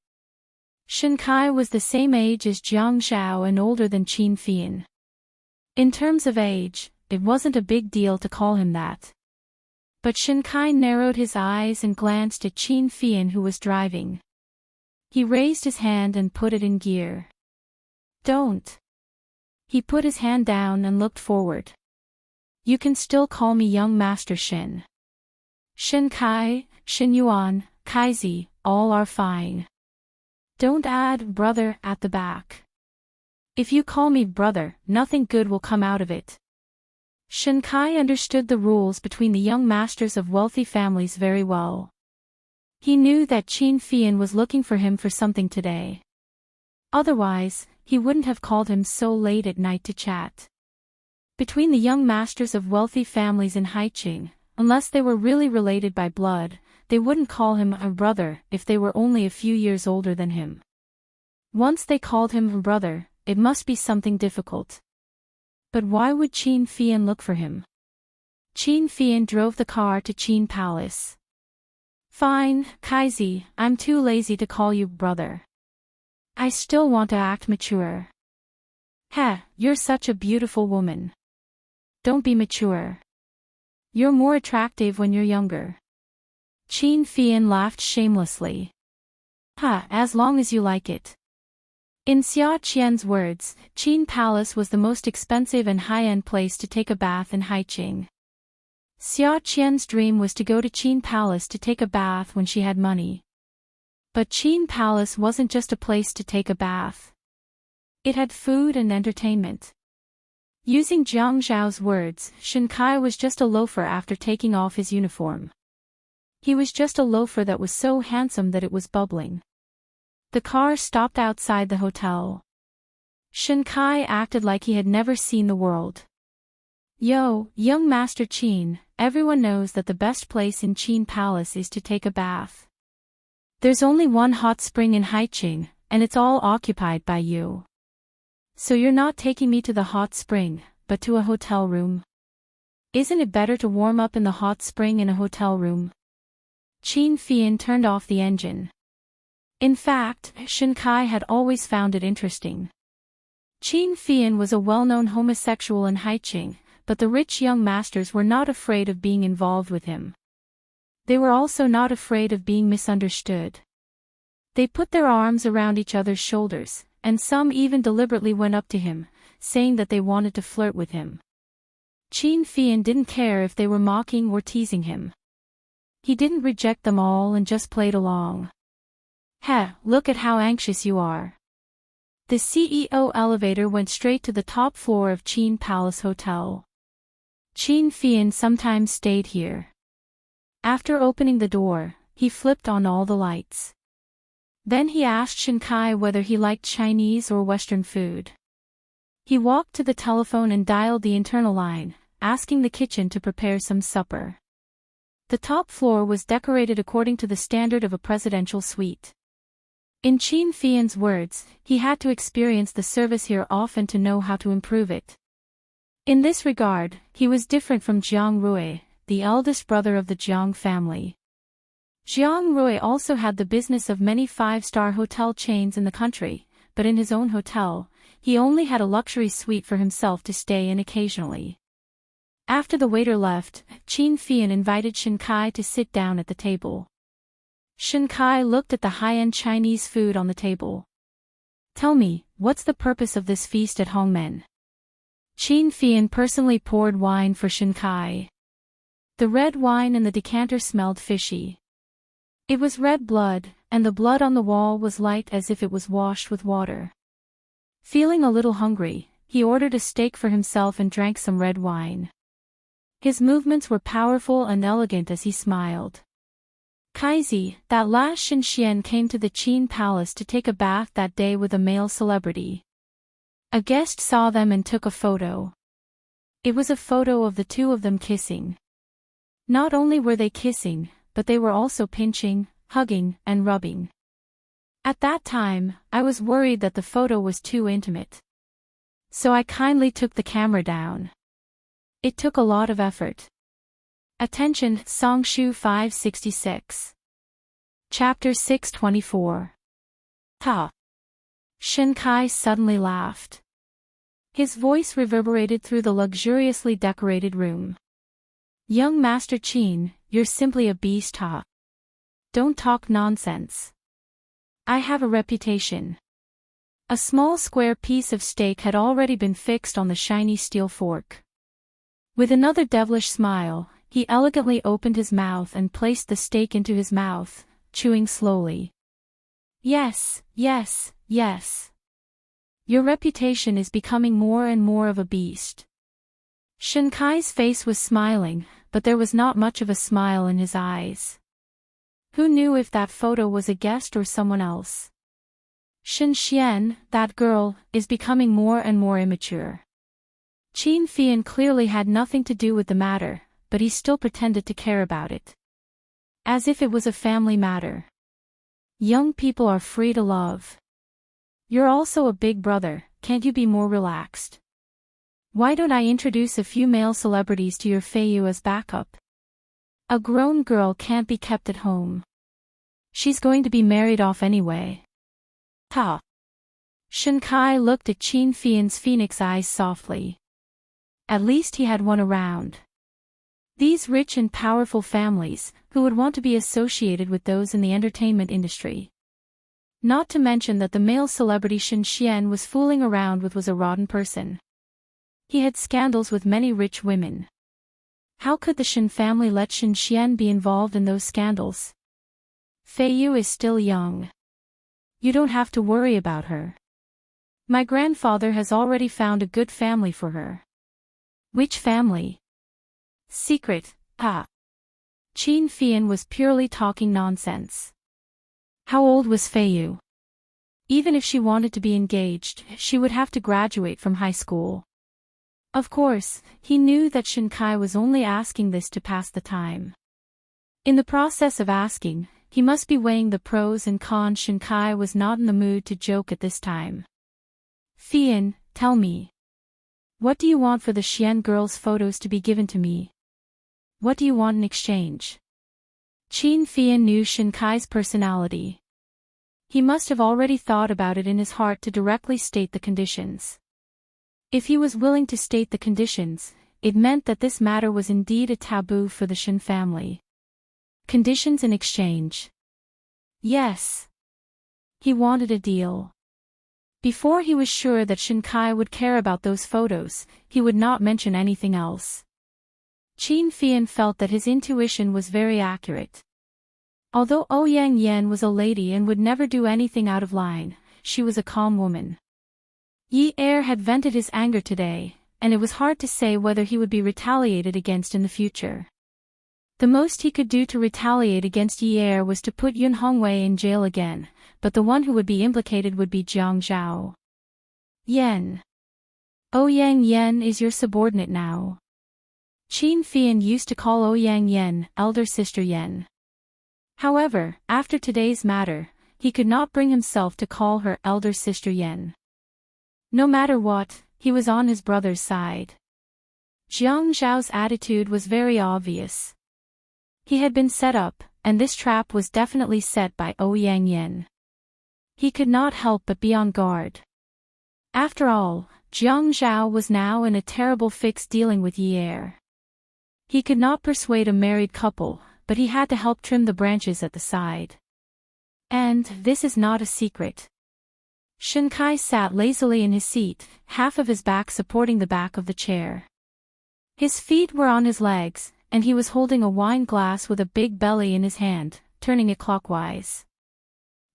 Shinkai was the same age as Jiang Zhao and older than Qin Fian. In terms of age, it wasn't a big deal to call him that. But Shinkai narrowed his eyes and glanced at Qin Fian, who was driving. He raised his hand and put it in gear. "Don't." He put his hand down and looked forward. "You can still call me young Master Shin. Shinkai, Shin Yuan, Kaizi, all are fine. Don't add brother at the back. If you call me brother, nothing good will come out of it." Shinkai understood the rules between the young masters of wealthy families very well. He knew that Qin Fian was looking for him for something today. Otherwise, he wouldn't have called him so late at night to chat. Between the young masters of wealthy families in Haiqing, unless they were really related by blood, they wouldn't call him a brother if they were only a few years older than him. Once they called him a brother, it must be something difficult. But why would Qin Fian look for him? Qin Fian drove the car to Qin Palace. "Fine, Kaizi, I'm too lazy to call you brother. I still want to act mature." "Heh, you're such a beautiful woman. Don't be mature. You're more attractive when you're younger." Qin Fian laughed shamelessly. "Ha, as long as you like it." In Xia Qian's words, Qin Palace was the most expensive and high-end place to take a bath in Haiqing. Xia Qian's dream was to go to Qin Palace to take a bath when she had money. But Qin Palace wasn't just a place to take a bath. It had food and entertainment. Using Jiang Zhao's words, Shinkai was just a loafer after taking off his uniform. He was just a loafer that was so handsome that it was bubbling. The car stopped outside the hotel. Shinkai acted like he had never seen the world. "Yo, young Master Qin, everyone knows that the best place in Qin Palace is to take a bath. There's only one hot spring in Haiqing, and it's all occupied by you. So you're not taking me to the hot spring, but to a hotel room? Isn't it better to warm up in the hot spring in a hotel room?" Qin Fian turned off the engine. In fact, Shinkai had always found it interesting. Qin Fian was a well-known homosexual in Haiqing, but the rich young masters were not afraid of being involved with him. They were also not afraid of being misunderstood. They put their arms around each other's shoulders, and some even deliberately went up to him, saying that they wanted to flirt with him. Qin Fian didn't care if they were mocking or teasing him. He didn't reject them all and just played along. "Heh, look at how anxious you are." The CEO elevator went straight to the top floor of Qin Palace Hotel. Qin Fian sometimes stayed here. After opening the door, he flipped on all the lights. Then he asked Shinkai whether he liked Chinese or Western food. He walked to the telephone and dialed the internal line, asking the kitchen to prepare some supper. The top floor was decorated according to the standard of a presidential suite. In Qin Fian's words, he had to experience the service here often to know how to improve it. In this regard, he was different from Jiang Rui, the eldest brother of the Jiang family. Jiang Rui also had the business of many five-star hotel chains in the country, but in his own hotel, he only had a luxury suite for himself to stay in occasionally. After the waiter left, Qin Fian invited Shinkai to sit down at the table. Shinkai looked at the high-end Chinese food on the table. "Tell me, what's the purpose of this feast at Hongmen?" Qin Fian personally poured wine for Shinkai. The red wine in the decanter smelled fishy. It was red blood, and the blood on the wall was light as if it was washed with water. Feeling a little hungry, he ordered a steak for himself and drank some red wine. His movements were powerful and elegant as he smiled. "Kaizi, that last Shin Xian came to the Qin Palace to take a bath that day with a male celebrity. A guest saw them and took a photo. It was a photo of the two of them kissing. Not only were they kissing, but they were also pinching, hugging, and rubbing. At that time, I was worried that the photo was too intimate. So I kindly took the camera down. It took a lot of effort. Attention, Songshu 566. Chapter 624. Ha! Shinkai suddenly laughed. His voice reverberated through the luxuriously decorated room. Young Master Qin, you're simply a beast, ha! Don't talk nonsense. I have a reputation. A small square piece of steak had already been fixed on the shiny steel fork. With another devilish smile, he elegantly opened his mouth and placed the steak into his mouth, chewing slowly. Yes, yes, yes. Your reputation is becoming more and more of a beast. Shinkai's face was smiling, but there was not much of a smile in his eyes. Who knew if that photo was a guest or someone else? Shin Xian, that girl, is becoming more and more immature. Qin Fian clearly had nothing to do with the matter, but he still pretended to care about it. As if it was a family matter. Young people are free to love. You're also a big brother, can't you be more relaxed? Why don't I introduce a few male celebrities to your Feiyu as backup? A grown girl can't be kept at home. She's going to be married off anyway. Ha! Shinkai looked at Qin Fian's phoenix eyes softly. At least he had one around. These rich and powerful families, who would want to be associated with those in the entertainment industry. Not to mention that the male celebrity Shin Xian was fooling around with was a rotten person. He had scandals with many rich women. How could the Shin family let Shin Xian be involved in those scandals? Feiyu is still young. You don't have to worry about her. My grandfather has already found a good family for her. Which family? Secret, ah. Qin Fian was purely talking nonsense. How old was Feiyu? Even if she wanted to be engaged, she would have to graduate from high school. Of course, he knew that Shinkai was only asking this to pass the time. In the process of asking, he must be weighing the pros and cons. Shinkai was not in the mood to joke at this time. Fian, tell me. What do you want for the Xian girl's photos to be given to me? What do you want in exchange? Qin Fian knew Shinkai's personality. He must have already thought about it in his heart to directly state the conditions. If he was willing to state the conditions, it meant that this matter was indeed a taboo for the Shin family. Conditions in exchange. Yes. He wanted a deal. Before he was sure that Shinkai would care about those photos, he would not mention anything else. Qin Fian felt that his intuition was very accurate. Although Ouyang Yan was a lady and would never do anything out of line, she was a calm woman. Yi Er had vented his anger today, and it was hard to say whether he would be retaliated against in the future. The most he could do to retaliate against Yi Er was to put Yun Hongwei in jail again, but the one who would be implicated would be Jiang Zhao. Yan. Ouyang Yan is your subordinate now. Qin Fian used to call Ouyang Yan, elder sister Yan. However, after today's matter, he could not bring himself to call her elder sister Yan. No matter what, he was on his brother's side. Jiang Zhao's attitude was very obvious. He had been set up, and this trap was definitely set by Ouyang Yan. He could not help but be on guard. After all, Jiang Zhao was now in a terrible fix dealing with Yi Er. He could not persuade a married couple, but he had to help trim the branches at the side. And this is not a secret. Shinkai sat lazily in his seat, half of his back supporting the back of the chair. His feet were on his legs, and he was holding a wine glass with a big belly in his hand, turning it clockwise.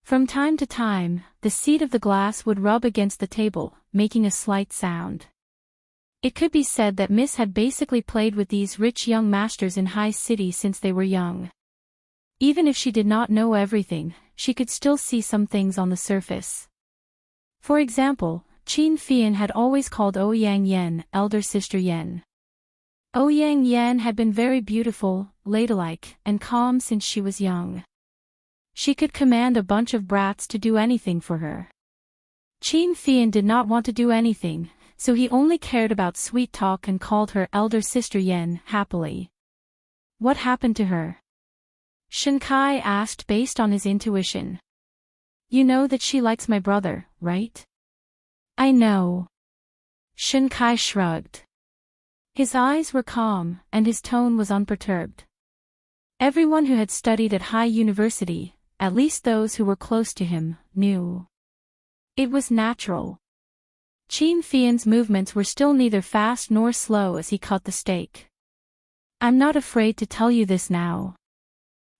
From time to time, the seat of the glass would rub against the table, making a slight sound. It could be said that Miss had basically played with these rich young masters in High City since they were young. Even if she did not know everything, she could still see some things on the surface. For example, Qin Fian had always called Ouyang Yan, elder sister Yan. Ouyang Yan had been very beautiful, ladylike, and calm since she was young. She could command a bunch of brats to do anything for her. Qin Fian did not want to do anything, so he only cared about sweet talk and called her elder sister Yan happily. What happened to her? Shen Kai asked based on his intuition. You know that she likes my brother, right? I know. Shen Kai shrugged. His eyes were calm, and his tone was unperturbed. Everyone who had studied at high university, at least those who were close to him, knew. It was natural. Qin Fian's movements were still neither fast nor slow as he cut the steak. I'm not afraid to tell you this now.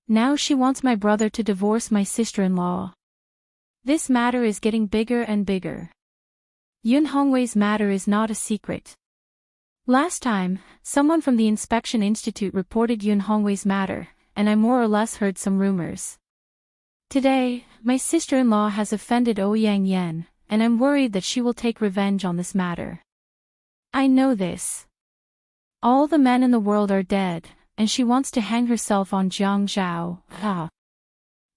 Now she wants my brother to divorce my sister-in-law. This matter is getting bigger and bigger. Yun Hongwei's matter is not a secret. Last time, someone from the Inspection Institute reported Yun Hongwei's matter, and I more or less heard some rumors. Today, my sister-in-law has offended Ouyang Yan, and I'm worried that she will take revenge on this matter. I know this. All the men in the world are dead, and she wants to hang herself on Jiang Zhao.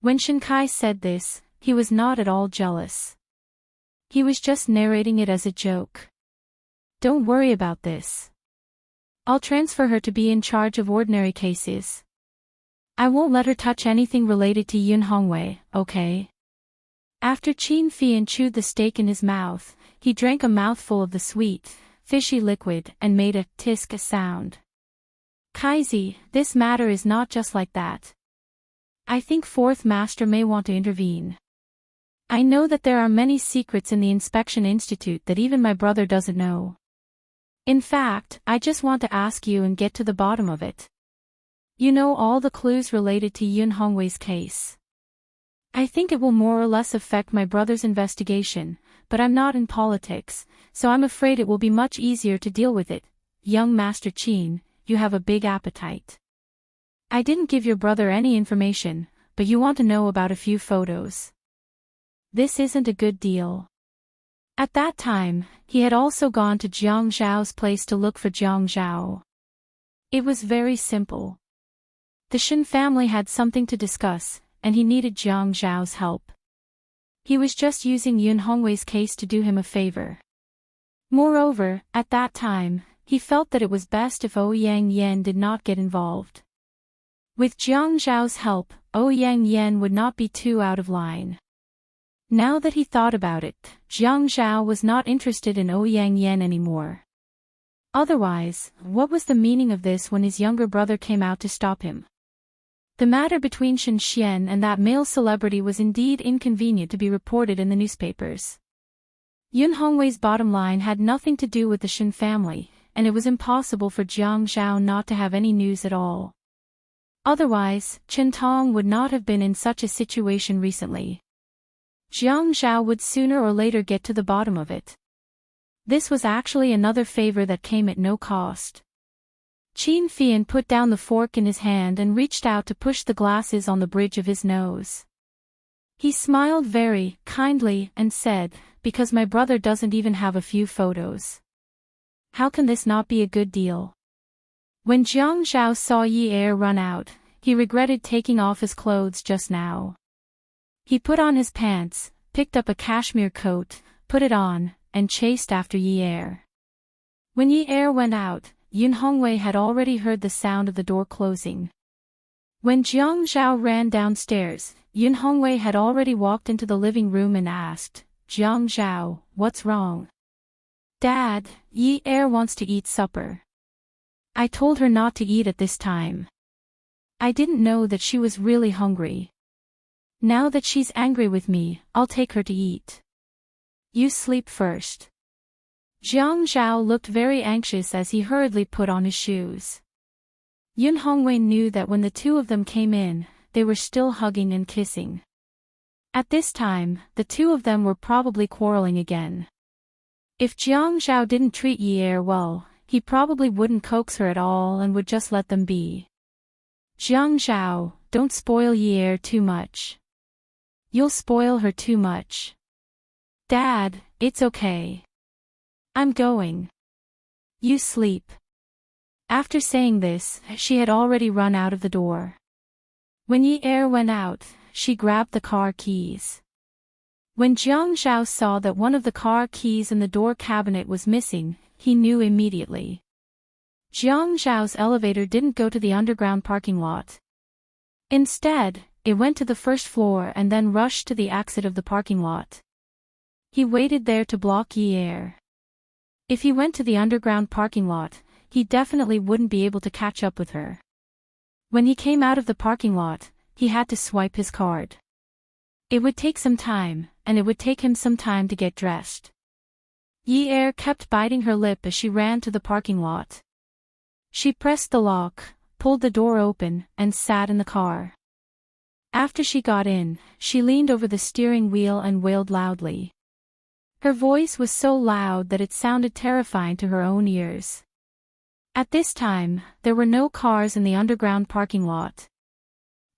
When Shen Kai said this, he was not at all jealous. He was just narrating it as a joke. Don't worry about this. I'll transfer her to be in charge of ordinary cases. I won't let her touch anything related to Yun Hongwei, okay? After Qin Fian chewed the steak in his mouth, he drank a mouthful of the sweet, fishy liquid and made a tisk sound. Kaizi, this matter is not just like that. I think Fourth Master may want to intervene. I know that there are many secrets in the Inspection Institute that even my brother doesn't know. In fact, I just want to ask you and get to the bottom of it. You know all the clues related to Yun Hongwei's case. I think it will more or less affect my brother's investigation, but I'm not in politics, so I'm afraid it will be much easier to deal with it. Young Master Qin, you have a big appetite. I didn't give your brother any information, but you want to know about a few photos. This isn't a good deal. At that time, he had also gone to Jiang Zhao's place to look for Jiang Zhao. It was very simple. The Shen family had something to discuss, and he needed Jiang Zhao's help. He was just using Yun Hongwei's case to do him a favor. Moreover, at that time, he felt that it was best if Ouyang Yan did not get involved. With Jiang Zhao's help, Ouyang Yan would not be too out of line. Now that he thought about it, Jiang Zhao was not interested in Ouyang Yan anymore. Otherwise, what was the meaning of this when his younger brother came out to stop him? The matter between Shen Xian and that male celebrity was indeed inconvenient to be reported in the newspapers. Yun Hongwei's bottom line had nothing to do with the Shen family, and it was impossible for Jiang Zhao not to have any news at all. Otherwise, Chen Tong would not have been in such a situation recently. Jiang Zhao would sooner or later get to the bottom of it. This was actually another favor that came at no cost. Qin Fian put down the fork in his hand and reached out to push the glasses on the bridge of his nose. He smiled very kindly and said, because my brother doesn't even have a few photos. How can this not be a good deal? When Jiang Zhao saw Yi Er run out, he regretted taking off his clothes just now. He put on his pants, picked up a cashmere coat, put it on, and chased after Yi Er. When Yi Er went out, Yun Hongwei had already heard the sound of the door closing. When Jiang Zhao ran downstairs, Yun Hongwei had already walked into the living room and asked, Jiang Zhao, what's wrong? Dad, Yi Er wants to eat supper. I told her not to eat at this time. I didn't know that she was really hungry. Now that she's angry with me, I'll take her to eat. You sleep first. Jiang Zhao looked very anxious as he hurriedly put on his shoes. Yun Hongwei knew that when the two of them came in, they were still hugging and kissing. At this time, the two of them were probably quarreling again. If Jiang Zhao didn't treat Yi Er well, he probably wouldn't coax her at all and would just let them be. Jiang Zhao, don't spoil Yi Er too much. You'll spoil her too much. Dad, it's okay. I'm going. You sleep. After saying this, she had already run out of the door. When Yi Er went out, she grabbed the car keys. When Jiang Zhao saw that one of the car keys in the door cabinet was missing, he knew immediately. Jiang Zhao's elevator didn't go to the underground parking lot. Instead, it went to the first floor and then rushed to the exit of the parking lot. He waited there to block Yi Er. If he went to the underground parking lot, he definitely wouldn't be able to catch up with her. When he came out of the parking lot, he had to swipe his card. It would take some time, and it would take him some time to get dressed. Yi Er kept biting her lip as she ran to the parking lot. She pressed the lock, pulled the door open, and sat in the car. After she got in, she leaned over the steering wheel and wailed loudly. Her voice was so loud that it sounded terrifying to her own ears. At this time, there were no cars in the underground parking lot.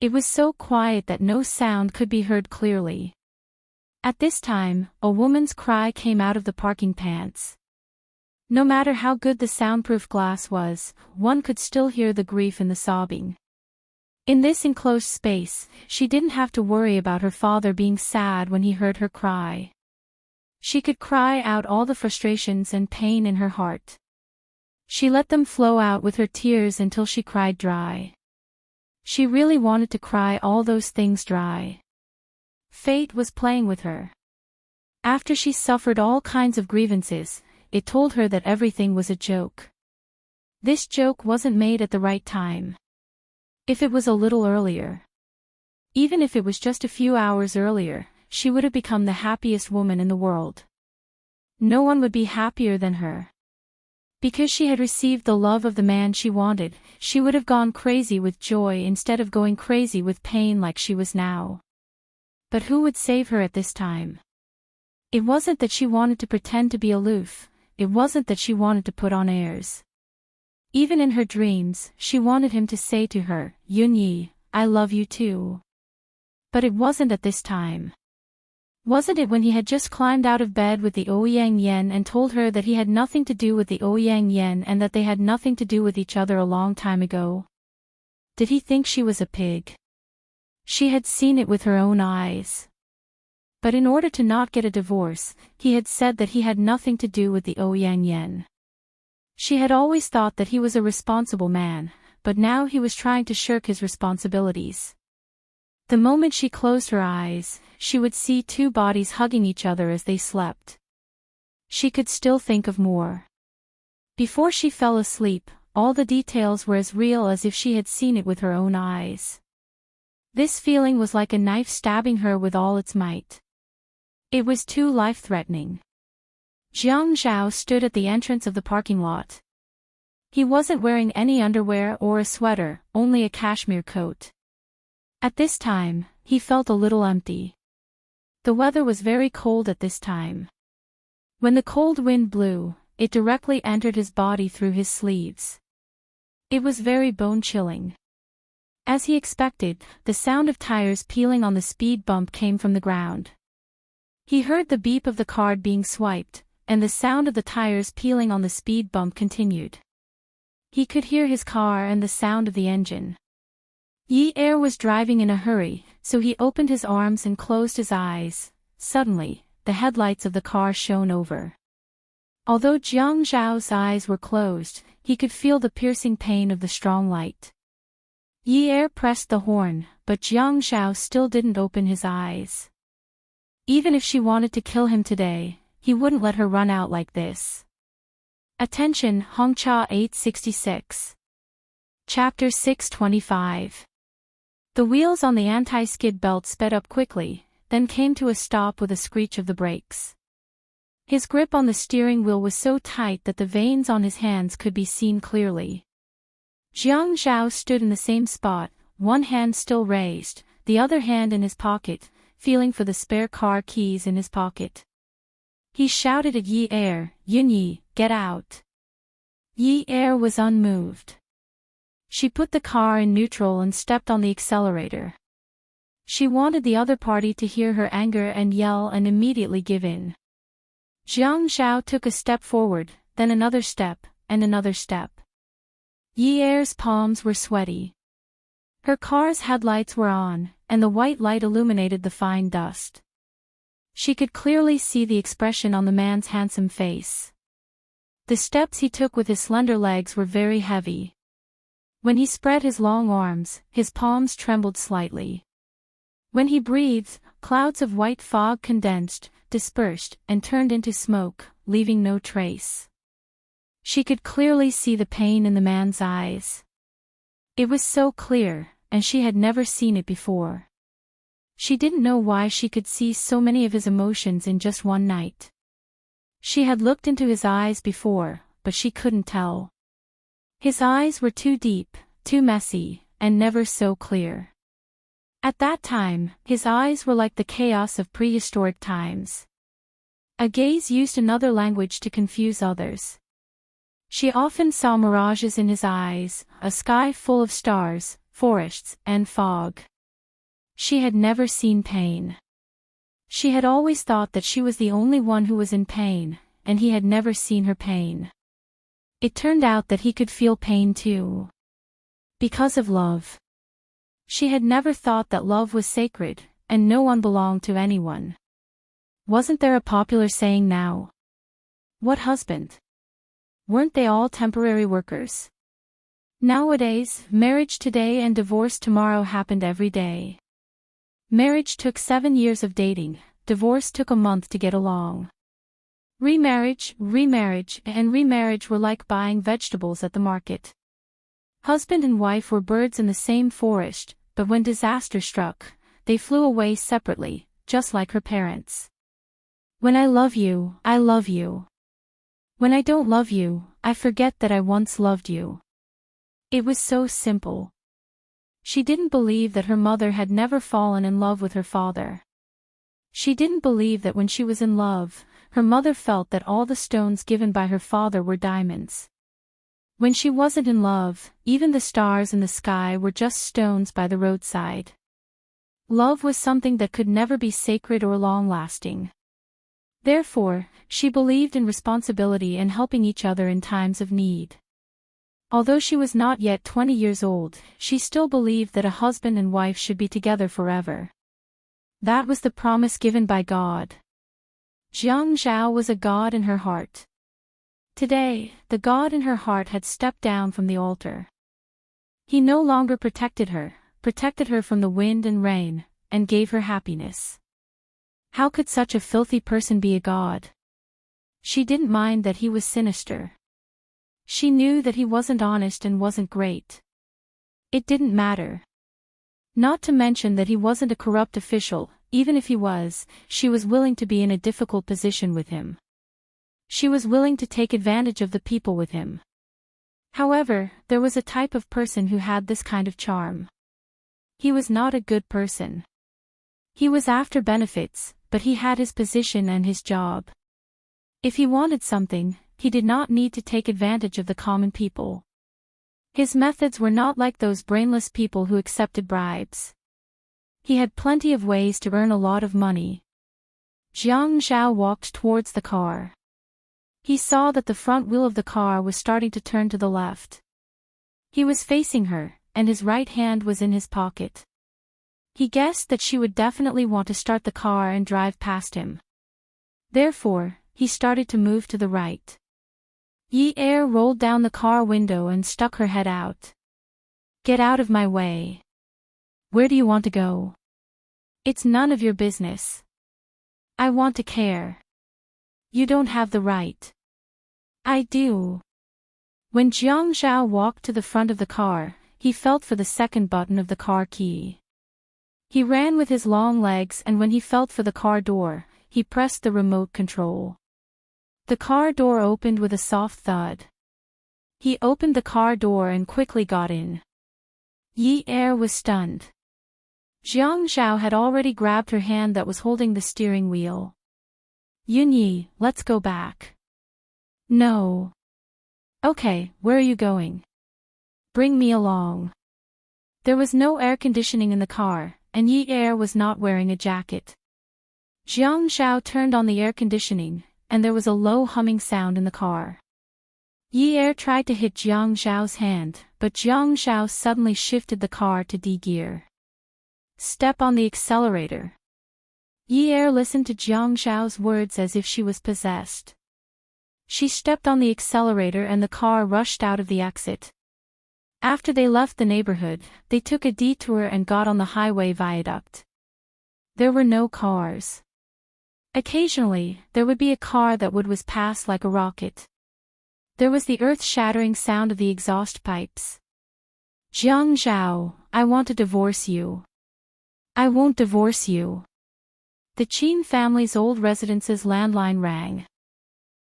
It was so quiet that no sound could be heard clearly. At this time, a woman's cry came out of the parking pants. No matter how good the soundproof glass was, one could still hear the grief in the sobbing. In this enclosed space, she didn't have to worry about her father being sad when he heard her cry. She could cry out all the frustrations and pain in her heart. She let them flow out with her tears until she cried dry. She really wanted to cry all those things dry. Fate was playing with her. After she suffered all kinds of grievances, it told her that everything was a joke. This joke wasn't made at the right time. If it was a little earlier, even if it was just a few hours earlier, she would have become the happiest woman in the world. No one would be happier than her. Because she had received the love of the man she wanted, she would have gone crazy with joy instead of going crazy with pain like she was now. But who would save her at this time? It wasn't that she wanted to pretend to be aloof, it wasn't that she wanted to put on airs. Even in her dreams, she wanted him to say to her, "Yunyi, I love you too." But it wasn't at this time. Wasn't it when he had just climbed out of bed with the Ouyang Yen and told her that he had nothing to do with the Ouyang Yen and that they had nothing to do with each other a long time ago? Did he think she was a pig? She had seen it with her own eyes. But in order to not get a divorce, he had said that he had nothing to do with the Ouyang Yen. She had always thought that he was a responsible man, but now he was trying to shirk his responsibilities. The moment she closed her eyes, she would see two bodies hugging each other as they slept. She could still think of more. Before she fell asleep, all the details were as real as if she had seen it with her own eyes. This feeling was like a knife stabbing her with all its might. It was too life-threatening. Jiang Zhao stood at the entrance of the parking lot. He wasn't wearing any underwear or a sweater, only a cashmere coat. At this time, he felt a little empty. The weather was very cold at this time. When the cold wind blew, it directly entered his body through his sleeves. It was very bone-chilling. As he expected, the sound of tires peeling on the speed bump came from the ground. He heard the beep of the card being swiped, and the sound of the tires peeling on the speed bump continued. He could hear his car and the sound of the engine. Yi Er was driving in a hurry, so he opened his arms and closed his eyes. Suddenly, the headlights of the car shone over. Although Jiang Zhao's eyes were closed, he could feel the piercing pain of the strong light. Yi Er pressed the horn, but Jiang Zhao still didn't open his eyes. Even if she wanted to kill him today, he wouldn't let her run out like this. Attention, Hongcha 866. Chapter 625. The wheels on the anti-skid belt sped up quickly, then came to a stop with a screech of the brakes. His grip on the steering wheel was so tight that the veins on his hands could be seen clearly. Jiang Zhao stood in the same spot, one hand still raised, the other hand in his pocket, feeling for the spare car keys in his pocket. He shouted at Yi Er, "Yunyi, get out." Yi Er was unmoved. She put the car in neutral and stepped on the accelerator. She wanted the other party to hear her anger and yell and immediately give in. Jiang Zhao took a step forward, then another step, and another step. Yi Er's palms were sweaty. Her car's headlights were on, and the white light illuminated the fine dust. She could clearly see the expression on the man's handsome face. The steps he took with his slender legs were very heavy. When he spread his long arms, his palms trembled slightly. When he breathed, clouds of white fog condensed, dispersed, and turned into smoke, leaving no trace. She could clearly see the pain in the man's eyes. It was so clear, and she had never seen it before. She didn't know why she could see so many of his emotions in just one night. She had looked into his eyes before, but she couldn't tell. His eyes were too deep, too messy, and never so clear. At that time, his eyes were like the chaos of prehistoric times. A gaze used another language to confuse others. She often saw mirages in his eyes, a sky full of stars, forests, and fog. She had never seen pain. She had always thought that she was the only one who was in pain, and he had never seen her pain. It turned out that he could feel pain too. Because of love. She had never thought that love was sacred, and no one belonged to anyone. Wasn't there a popular saying now? What husband? Weren't they all temporary workers? Nowadays, marriage today and divorce tomorrow happened every day. Marriage took 7 years of dating, divorce took a month to get along. Remarriage, and remarriage were like buying vegetables at the market. Husband and wife were birds in the same forest, but when disaster struck, they flew away separately, just like her parents. When I love you, I love you. When I don't love you, I forget that I once loved you. It was so simple. She didn't believe that her mother had never fallen in love with her father. She didn't believe that when she was in love, her mother felt that all the stones given by her father were diamonds. When she wasn't in love, even the stars in the sky were just stones by the roadside. Love was something that could never be sacred or long-lasting. Therefore, she believed in responsibility and helping each other in times of need. Although she was not yet 20 years old, she still believed that a husband and wife should be together forever. That was the promise given by God. Jiang Zhao was a god in her heart. Today, the god in her heart had stepped down from the altar. He no longer protected her from the wind and rain, and gave her happiness. How could such a filthy person be a god? She didn't mind that he was sinister. She knew that he wasn't honest and wasn't great. It didn't matter. Not to mention that he wasn't a corrupt official. Even if he was, she was willing to be in a difficult position with him. She was willing to take advantage of the people with him. However, there was a type of person who had this kind of charm. He was not a good person. He was after benefits, but he had his position and his job. If he wanted something, he did not need to take advantage of the common people. His methods were not like those brainless people who accepted bribes. He had plenty of ways to earn a lot of money. Jiang Zhao walked towards the car. He saw that the front wheel of the car was starting to turn to the left. He was facing her, and his right hand was in his pocket. He guessed that she would definitely want to start the car and drive past him. Therefore, he started to move to the right. Yi Er rolled down the car window and stuck her head out. "Get out of my way. Where do you want to go? It's none of your business. I want to care. You don't have the right." "I do." When Jiang Zhao walked to the front of the car, he felt for the second button of the car key. He ran with his long legs, and when he felt for the car door, he pressed the remote control. The car door opened with a soft thud. He opened the car door and quickly got in. Yi Er was stunned. Jiang Zhao had already grabbed her hand that was holding the steering wheel. "Yunyi, let's go back." "No." "Okay, where are you going?" "Bring me along." There was no air conditioning in the car, and Yi Er was not wearing a jacket. Jiang Zhao turned on the air conditioning, and there was a low humming sound in the car. Yi Er tried to hit Jiang Zhao's hand, but Jiang Zhao suddenly shifted the car to D gear. Step on the accelerator. Yi Er listened to Jiang Zhao's words as if she was possessed. She stepped on the accelerator and the car rushed out of the exit. After they left the neighborhood, they took a detour and got on the highway viaduct. There were no cars. Occasionally, there would be a car that would whiz past like a rocket. There was the earth-shattering sound of the exhaust pipes. Jiang Zhao, I want to divorce you. I won't divorce you. The Qin family's old residence's landline rang.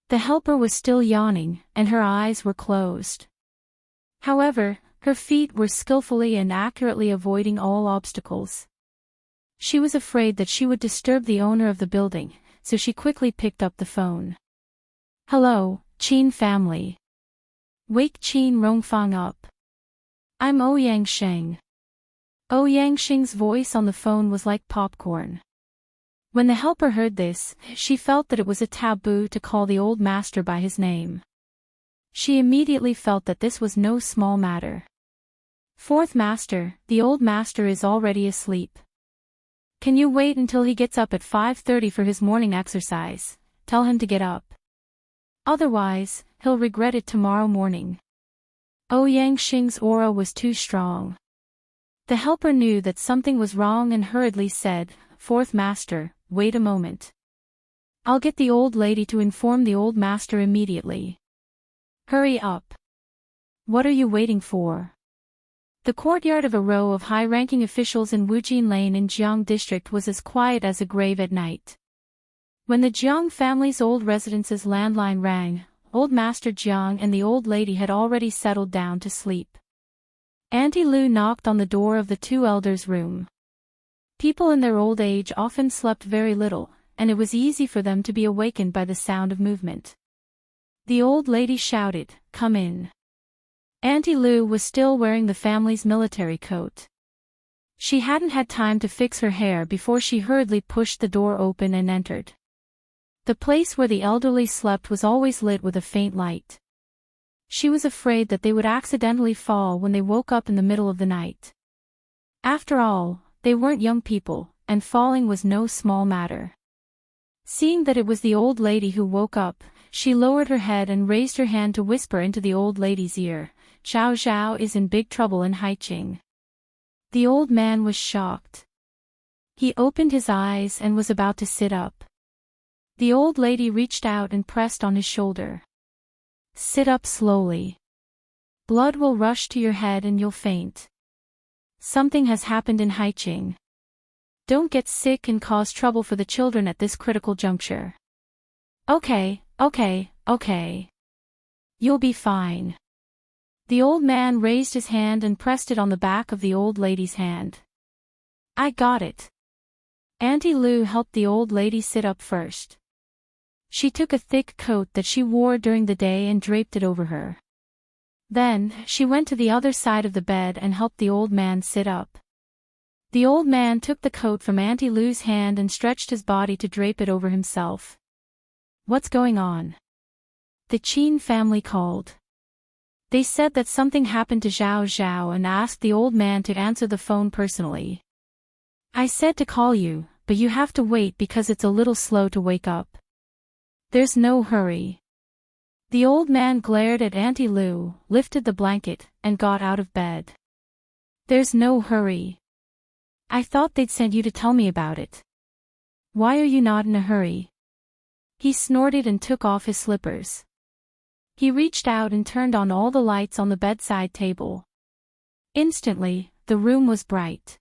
The helper was still yawning, and her eyes were closed. However, her feet were skillfully and accurately avoiding all obstacles. She was afraid that she would disturb the owner of the building, so she quickly picked up the phone. Hello, Qin family. Wake Qin Rongfang up. I'm Ouyang Sheng. Ouyang Sheng's voice on the phone was like popcorn. When the helper heard this, she felt that it was a taboo to call the old master by his name. She immediately felt that this was no small matter. Fourth master, the old master is already asleep. Can you wait until he gets up at 5:30 for his morning exercise? Tell him to get up. Otherwise, he'll regret it tomorrow morning. Ouyang Sheng's aura was too strong. The helper knew that something was wrong and hurriedly said, Fourth master, wait a moment. I'll get the old lady to inform the old master immediately. Hurry up. What are you waiting for? The courtyard of a row of high-ranking officials in Wujin Lane in Jiang District was as quiet as a grave at night. When the Jiang family's old residence's landline rang, old Master Jiang and the old lady had already settled down to sleep. Auntie Lu knocked on the door of the two elders' room. People in their old age often slept very little, and it was easy for them to be awakened by the sound of movement. The old lady shouted, Come in. Auntie Lu was still wearing the family's military coat. She hadn't had time to fix her hair before she hurriedly pushed the door open and entered. The place where the elderly slept was always lit with a faint light. She was afraid that they would accidentally fall when they woke up in the middle of the night. After all, they weren't young people, and falling was no small matter. Seeing that it was the old lady who woke up, she lowered her head and raised her hand to whisper into the old lady's ear, Zhao Zhao is in big trouble in Haiqing. The old man was shocked. He opened his eyes and was about to sit up. The old lady reached out and pressed on his shoulder. Sit up slowly. Blood will rush to your head and you'll faint. Something has happened in Haiqing. Don't get sick and cause trouble for the children at this critical juncture. Okay. You'll be fine. The old man raised his hand and pressed it on the back of the old lady's hand. I got it. Auntie Lu helped the old lady sit up first. She took a thick coat that she wore during the day and draped it over her. Then, she went to the other side of the bed and helped the old man sit up. The old man took the coat from Auntie Lu's hand and stretched his body to drape it over himself. What's going on? The Qin family called. They said that something happened to Zhao Zhao and asked the old man to answer the phone personally. I said to call you, but you have to wait because it's a little slow to wake up. There's no hurry. The old man glared at Auntie Lu, lifted the blanket, and got out of bed. There's no hurry. I thought they'd sent you to tell me about it. Why are you not in a hurry? He snorted and took off his slippers. He reached out and turned on all the lights on the bedside table. Instantly, the room was bright.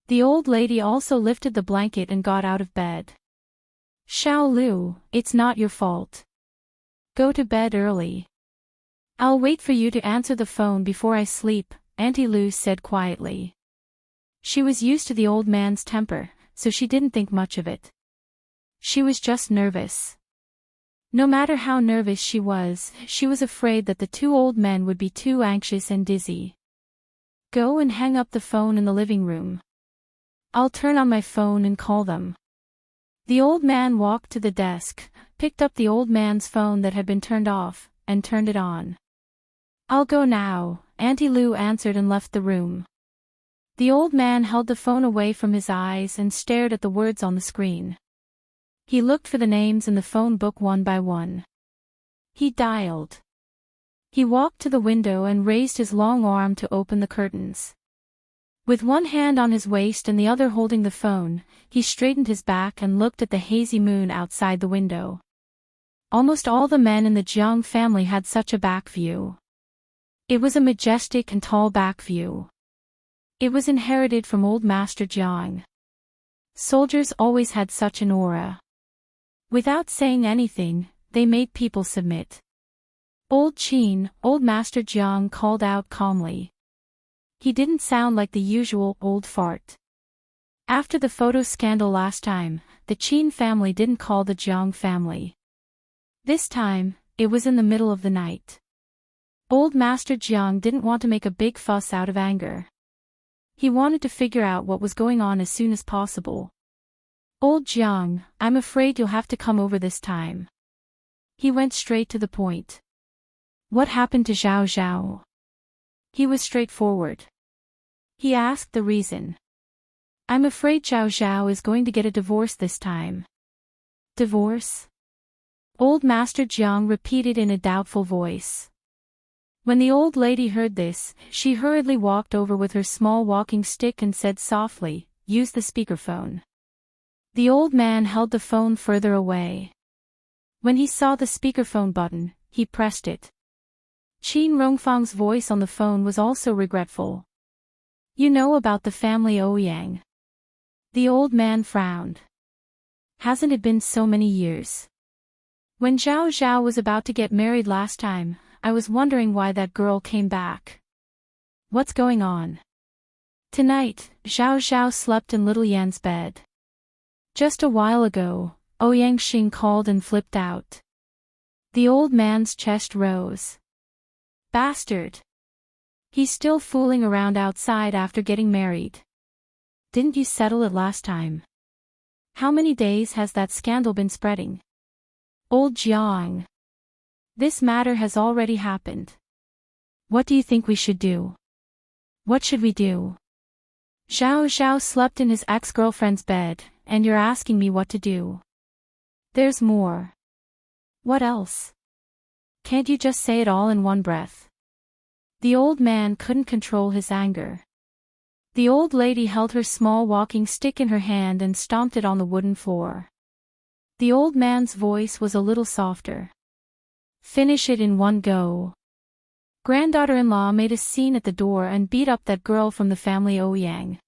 The old lady also lifted the blanket and got out of bed. Xiao Lu, it's not your fault. Go to bed early. I'll wait for you to answer the phone before I sleep, Auntie Lu said quietly. She was used to the old man's temper, so she didn't think much of it. She was just nervous. No matter how nervous she was afraid that the two old men would be too anxious and dizzy. Go and hang up the phone in the living room. I'll turn on my phone and call them. The old man walked to the desk, picked up the old man's phone that had been turned off, and turned it on. "I'll go now," Auntie Lou answered and left the room. The old man held the phone away from his eyes and stared at the words on the screen. He looked for the names in the phone book one by one. He dialed. He walked to the window and raised his long arm to open the curtains. With one hand on his waist and the other holding the phone, he straightened his back and looked at the hazy moon outside the window. Almost all the men in the Jiang family had such a back view. It was a majestic and tall back view. It was inherited from old Master Jiang. Soldiers always had such an aura. Without saying anything, they made people submit. "Old Qin," old Master Jiang called out calmly. He didn't sound like the usual old fart. After the photo scandal last time, the Qin family didn't call the Jiang family. This time, it was in the middle of the night. Old Master Jiang didn't want to make a big fuss out of anger. He wanted to figure out what was going on as soon as possible. "Old Jiang, I'm afraid you'll have to come over this time." He went straight to the point. "What happened to Zhao Zhao?" He was straightforward. He asked the reason. "I'm afraid Zhao Zhao is going to get a divorce this time." "Divorce?" Old Master Jiang repeated in a doubtful voice. When the old lady heard this, she hurriedly walked over with her small walking stick and said softly, "Use the speakerphone." The old man held the phone further away. When he saw the speakerphone button, he pressed it. Qin Rongfang's voice on the phone was also regretful. "You know about the family Ouyang?" The old man frowned. "Hasn't it been so many years? When Zhao Zhao was about to get married last time, I was wondering why that girl came back. What's going on?" Tonight, Zhao Zhao slept in little Yan's bed. Just a while ago, Ouyang Xing called and flipped out. The old man's chest rose. "Bastard! He's still fooling around outside after getting married. Didn't you settle it last time? How many days has that scandal been spreading?" "Old Jiang. This matter has already happened. What do you think we should do?" "What should we do?" "Zhao Zhao slept in his ex-girlfriend's bed, and you're asking me what to do. There's more." "What else? Can't you just say it all in one breath?" The old man couldn't control his anger. The old lady held her small walking stick in her hand and stomped it on the wooden floor. The old man's voice was a little softer. "Finish it in one go." Granddaughter-in-law made a scene at the door and beat up that girl from the family Ouyang.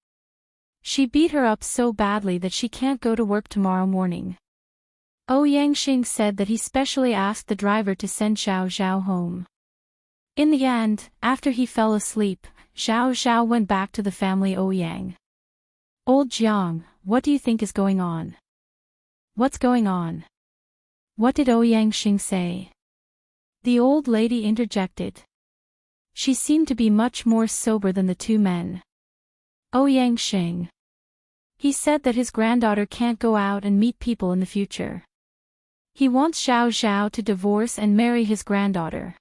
She beat her up so badly that she can't go to work tomorrow morning. Ouyang Xing said that he specially asked the driver to send Zhao Zhao home. In the end, after he fell asleep, Zhao Zhao went back to the family Ouyang. "Old Jiang, what do you think is going on?" "What's going on? What did Ouyang Xing say?" The old lady interjected. She seemed to be much more sober than the two men. "Ouyang Xing. He said that his granddaughter can't go out and meet people in the future. He wants Zhao Zhao to divorce and marry his granddaughter."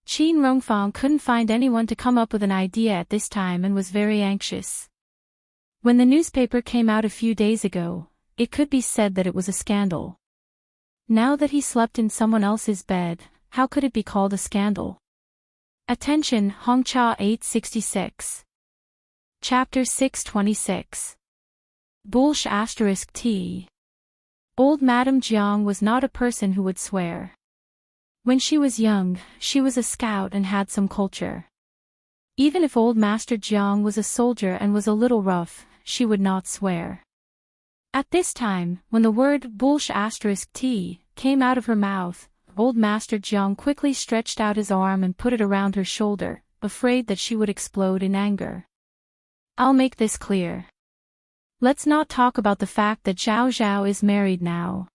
Qin Rongfang couldn't find anyone to come up with an idea at this time and was very anxious. When the newspaper came out a few days ago, it could be said that it was a scandal. Now that he slept in someone else's bed, how could it be called a scandal? Attention, Hongcha 866. Chapter 626. Bullsh *T. Old Madame Jiang was not a person who would swear. When she was young, she was a scout and had some culture. Even if old Master Jiang was a soldier and was a little rough, she would not swear. At this time, when the word Bullsh *T came out of her mouth, old Master Jiang quickly stretched out his arm and put it around her shoulder, afraid that she would explode in anger. "I'll make this clear. Let's not talk about the fact that Zhao Zhao is married now.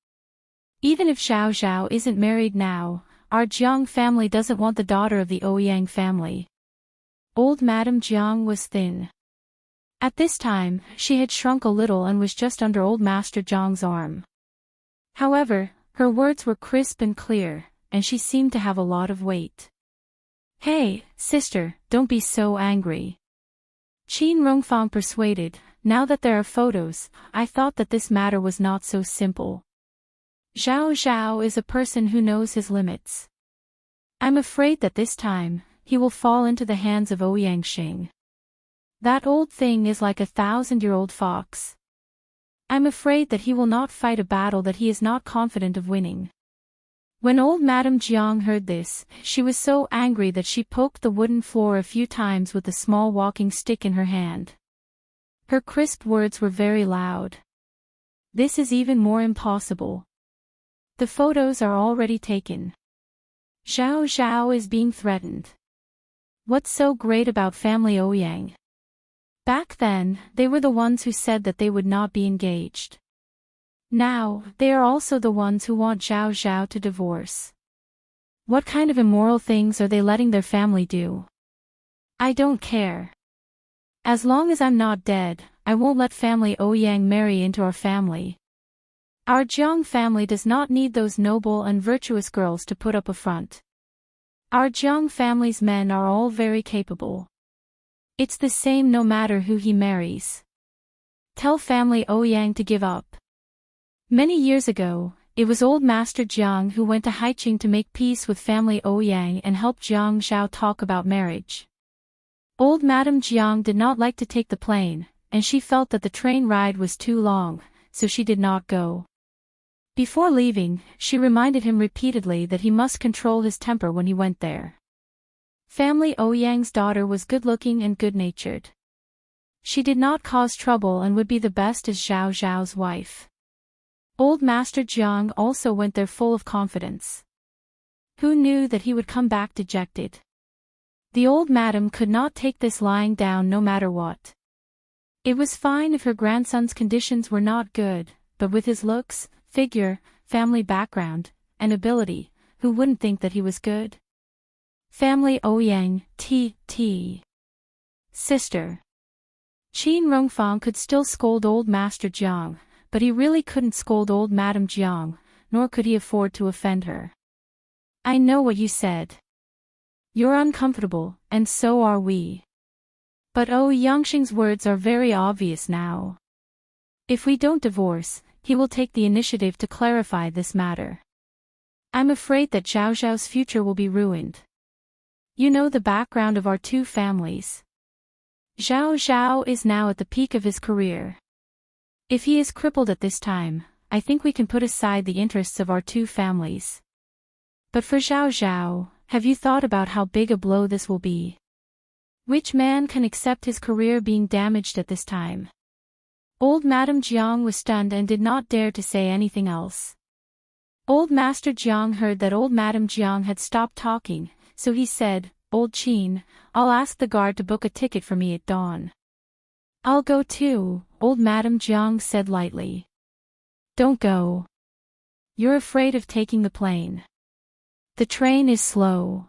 Even if Zhao Zhao isn't married now, our Jiang family doesn't want the daughter of the Ouyang family." Old Madame Jiang was thin. At this time, she had shrunk a little and was just under old Master Jiang's arm. However, her words were crisp and clear, and she seemed to have a lot of weight. "Hey, sister, don't be so angry." Qin Rongfang persuaded. "Now that there are photos, I thought that this matter was not so simple. Zhao Zhao is a person who knows his limits. I'm afraid that this time, he will fall into the hands of Ouyang Xing. That old thing is like a 1,000-year-old fox. I'm afraid that he will not fight a battle that he is not confident of winning." When old Madame Jiang heard this, she was so angry that she poked the wooden floor a few times with the small walking stick in her hand. Her crisp words were very loud. "This is even more impossible. The photos are already taken. Zhao Zhao is being threatened. What's so great about family Ouyang? Back then, they were the ones who said that they would not be engaged. Now, they are also the ones who want Zhao Zhao to divorce. What kind of immoral things are they letting their family do? I don't care. As long as I'm not dead, I won't let family Ouyang marry into our family. Our Jiang family does not need those noble and virtuous girls to put up a front. Our Jiang family's men are all very capable. It's the same no matter who he marries. Tell family Ouyang to give up." Many years ago, it was old Master Jiang who went to Haiqing to make peace with family Ouyang and help Jiang Zhao talk about marriage. Old Madame Jiang did not like to take the plane, and she felt that the train ride was too long, so she did not go. Before leaving, she reminded him repeatedly that he must control his temper when he went there. Family Ouyang's daughter was good-looking and good-natured. She did not cause trouble and would be the best as Zhao Zhao's wife. Old Master Jiang also went there full of confidence. Who knew that he would come back dejected? The old madam could not take this lying down no matter what. It was fine if her grandson's conditions were not good, but with his looks, figure, family background, and ability, who wouldn't think that he was good? Family Ouyang, sister. Qin Rongfang could still scold old Master Jiang, but he really couldn't scold old Madame Jiang, nor could he afford to offend her. "I know what you said. You're uncomfortable, and so are we. But Ouyangxing's words are very obvious now. If we don't divorce, he will take the initiative to clarify this matter. I'm afraid that Zhao Zhao's future will be ruined. You know the background of our two families. Zhao Zhao is now at the peak of his career. If he is crippled at this time, I think we can put aside the interests of our two families. But for Zhao Zhao, have you thought about how big a blow this will be? Which man can accept his career being damaged at this time?" Old Madame Jiang was stunned and did not dare to say anything else. Old Master Jiang heard that old Madame Jiang had stopped talking, so he said, "Old Qin, I'll ask the guard to book a ticket for me at dawn." "I'll go too," old Madame Jiang said lightly. "Don't go. You're afraid of taking the plane. The train is slow.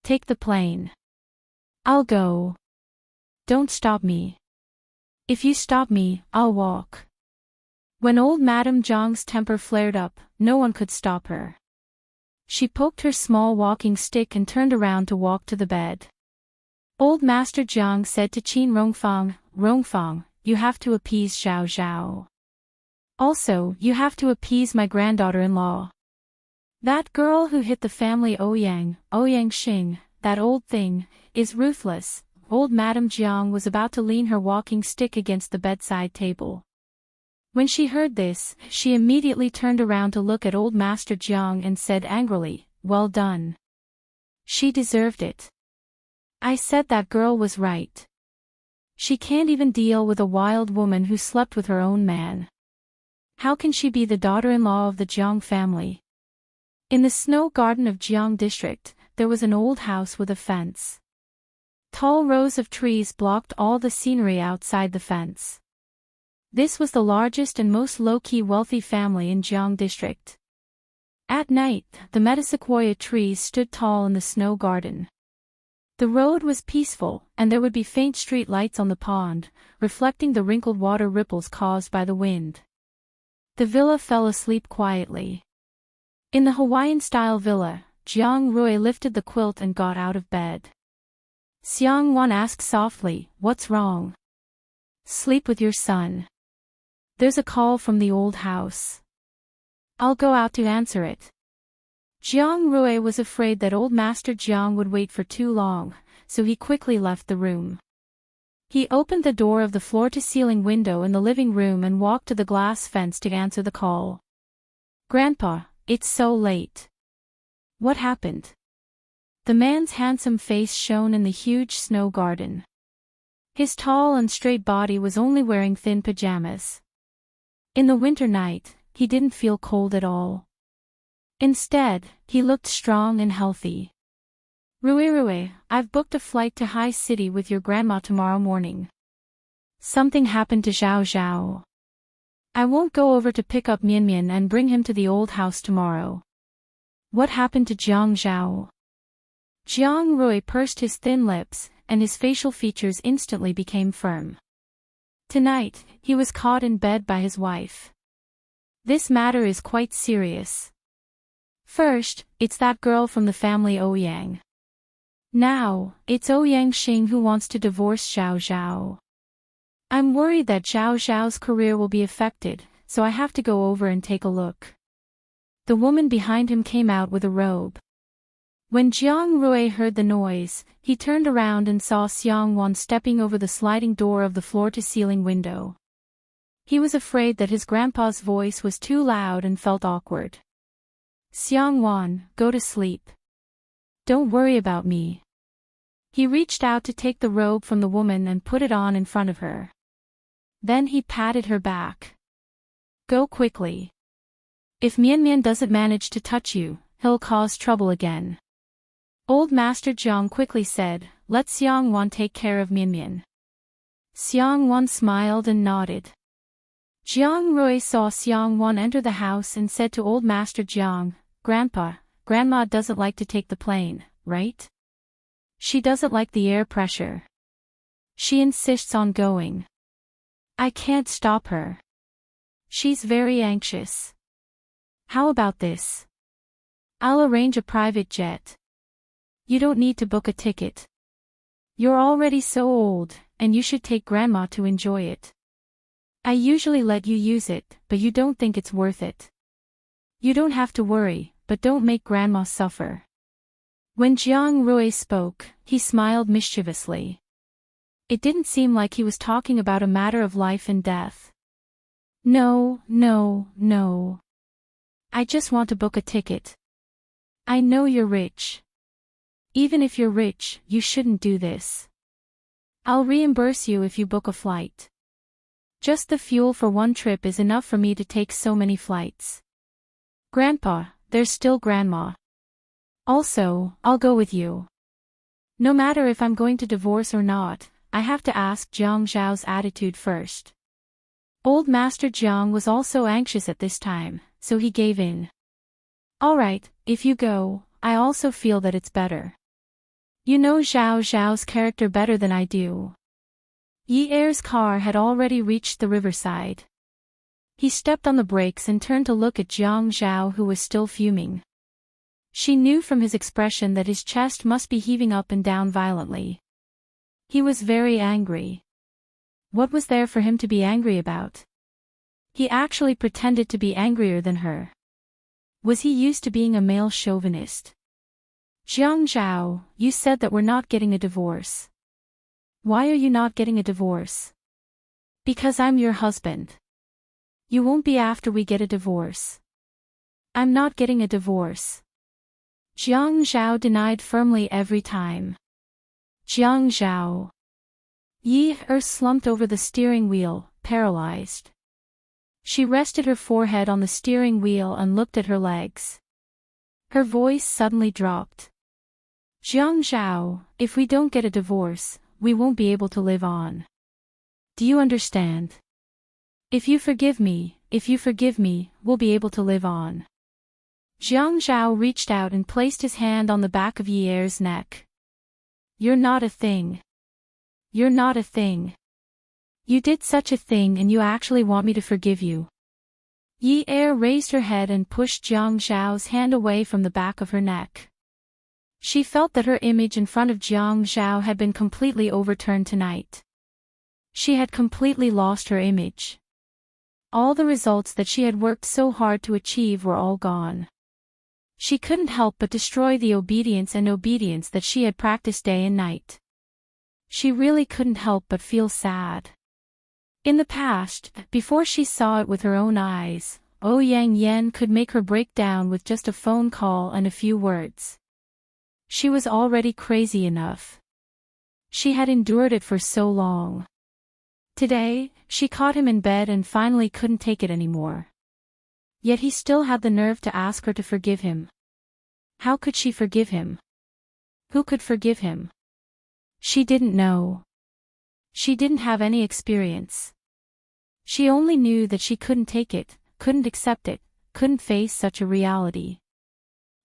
Take the plane." "I'll go. Don't stop me. If you stop me, I'll walk." When old Madame Jiang's temper flared up, no one could stop her. She poked her small walking stick and turned around to walk to the bed. Old Master Jiang said to Qin Rongfang, "Rongfang, you have to appease Zhao Zhao. Also, you have to appease my granddaughter-in-law. That girl who hit the family Ouyang Xing, that old thing, is ruthless." Old Madame Jiang was about to lean her walking stick against the bedside table. When she heard this, she immediately turned around to look at old Master Jiang and said angrily, "Well done. She deserved it. I said that girl was right. She can't even deal with a wild woman who slept with her own man. How can she be the daughter-in-law of the Jiang family?" In the snow garden of Jiang district, there was an old house with a fence. Tall rows of trees blocked all the scenery outside the fence. This was the largest and most low-key wealthy family in Jiang district. At night, the metasequoia trees stood tall in the snow garden. The road was peaceful, and there would be faint street lights on the pond, reflecting the wrinkled water ripples caused by the wind. The villa fell asleep quietly. In the Hawaiian-style villa, Jiang Rui lifted the quilt and got out of bed. Xiang Wan asked softly, "What's wrong?" "Sleep with your son. There's a call from the old house. I'll go out to answer it." Jiang Rui was afraid that old Master Jiang would wait for too long, so he quickly left the room. He opened the door of the floor-to-ceiling window in the living room and walked to the glass fence to answer the call. "Grandpa, it's so late. What happened?" The man's handsome face shone in the huge snow garden. His tall and straight body was only wearing thin pajamas. In the winter night, he didn't feel cold at all. Instead, he looked strong and healthy. "Rui, I've booked a flight to High City with your grandma tomorrow morning. Something happened to Zhao Zhao. I won't go over to pick up Mian and bring him to the old house tomorrow." "What happened to Jiang Zhao?" Jiang Rui pursed his thin lips, and his facial features instantly became firm. Tonight, he was caught in bed by his wife. "This matter is quite serious. First, it's that girl from the family Ouyang. Now, it's Ouyang Xing who wants to divorce Zhao Zhao. I'm worried that Zhao Zhao's career will be affected, so I have to go over and take a look." The woman behind him came out with a robe. When Jiang Rui heard the noise, he turned around and saw Xiang Wan stepping over the sliding door of the floor-to-ceiling window. He was afraid that his grandpa's voice was too loud and felt awkward. "Xiang Wan, go to sleep. Don't worry about me." He reached out to take the robe from the woman and put it on in front of her. Then he patted her back. "Go quickly. If Mian doesn't manage to touch you, he'll cause trouble again." Old Master Jiang quickly said, "Let Xiang Wan take care of Mian." Xiang Wan smiled and nodded. Jiang Rui saw Xiang Wan enter the house and said to Old Master Jiang, "Grandpa, Grandma doesn't like to take the plane, right? She doesn't like the air pressure. She insists on going. I can't stop her. She's very anxious. How about this? I'll arrange a private jet. You don't need to book a ticket. You're already so old, and you should take Grandma to enjoy it. I usually let you use it, but you don't think it's worth it. You don't have to worry, but don't make Grandma suffer." When Jiang Rui spoke, he smiled mischievously. It didn't seem like he was talking about a matter of life and death. No. I just want to book a ticket. I know you're rich. Even if you're rich, you shouldn't do this. I'll reimburse you if you book a flight. Just the fuel for one trip is enough for me to take so many flights. Grandpa, there's still Grandma. Also, I'll go with you. No matter if I'm going to divorce or not, I have to ask Jiang Zhao's attitude first." Old Master Jiang was also anxious at this time, so he gave in. "All right, if you go, I also feel that it's better. You know Zhao Zhao's character better than I do." Yi Er's car had already reached the riverside. He stepped on the brakes and turned to look at Jiang Zhao, who was still fuming. She knew from his expression that his chest must be heaving up and down violently. He was very angry. What was there for him to be angry about? He actually pretended to be angrier than her. Was he used to being a male chauvinist? "Jiang Zhao, you said that we're not getting a divorce. Why are you not getting a divorce?" "Because I'm your husband. You won't be after we get a divorce." "I'm not getting a divorce." Jiang Zhao denied firmly every time. "Jiang Zhao." Yi Er slumped over the steering wheel, paralyzed. She rested her forehead on the steering wheel and looked at her legs. Her voice suddenly dropped. "Jiang Zhao, if we don't get a divorce, we won't be able to live on. Do you understand? If you forgive me, we'll be able to live on." Jiang Zhao reached out and placed his hand on the back of Yi Er's neck. "You're not a thing. You're not a thing. You did such a thing and you actually want me to forgive you. Yi Er raised her head and pushed Jiang Zhao's hand away from the back of her neck. She felt that her image in front of Jiang Zhao had been completely overturned tonight. She had completely lost her image. All the results that she had worked so hard to achieve were all gone. She couldn't help but destroy the obedience that she had practiced day and night. She really couldn't help but feel sad. In the past, before she saw it with her own eyes, Yang Yan could make her break down with just a phone call and a few words. She was already crazy enough. She had endured it for so long. Today, she caught him in bed and finally couldn't take it anymore. Yet he still had the nerve to ask her to forgive him. How could she forgive him? Who could forgive him? She didn't know. She didn't have any experience. She only knew that she couldn't take it, couldn't accept it, couldn't face such a reality.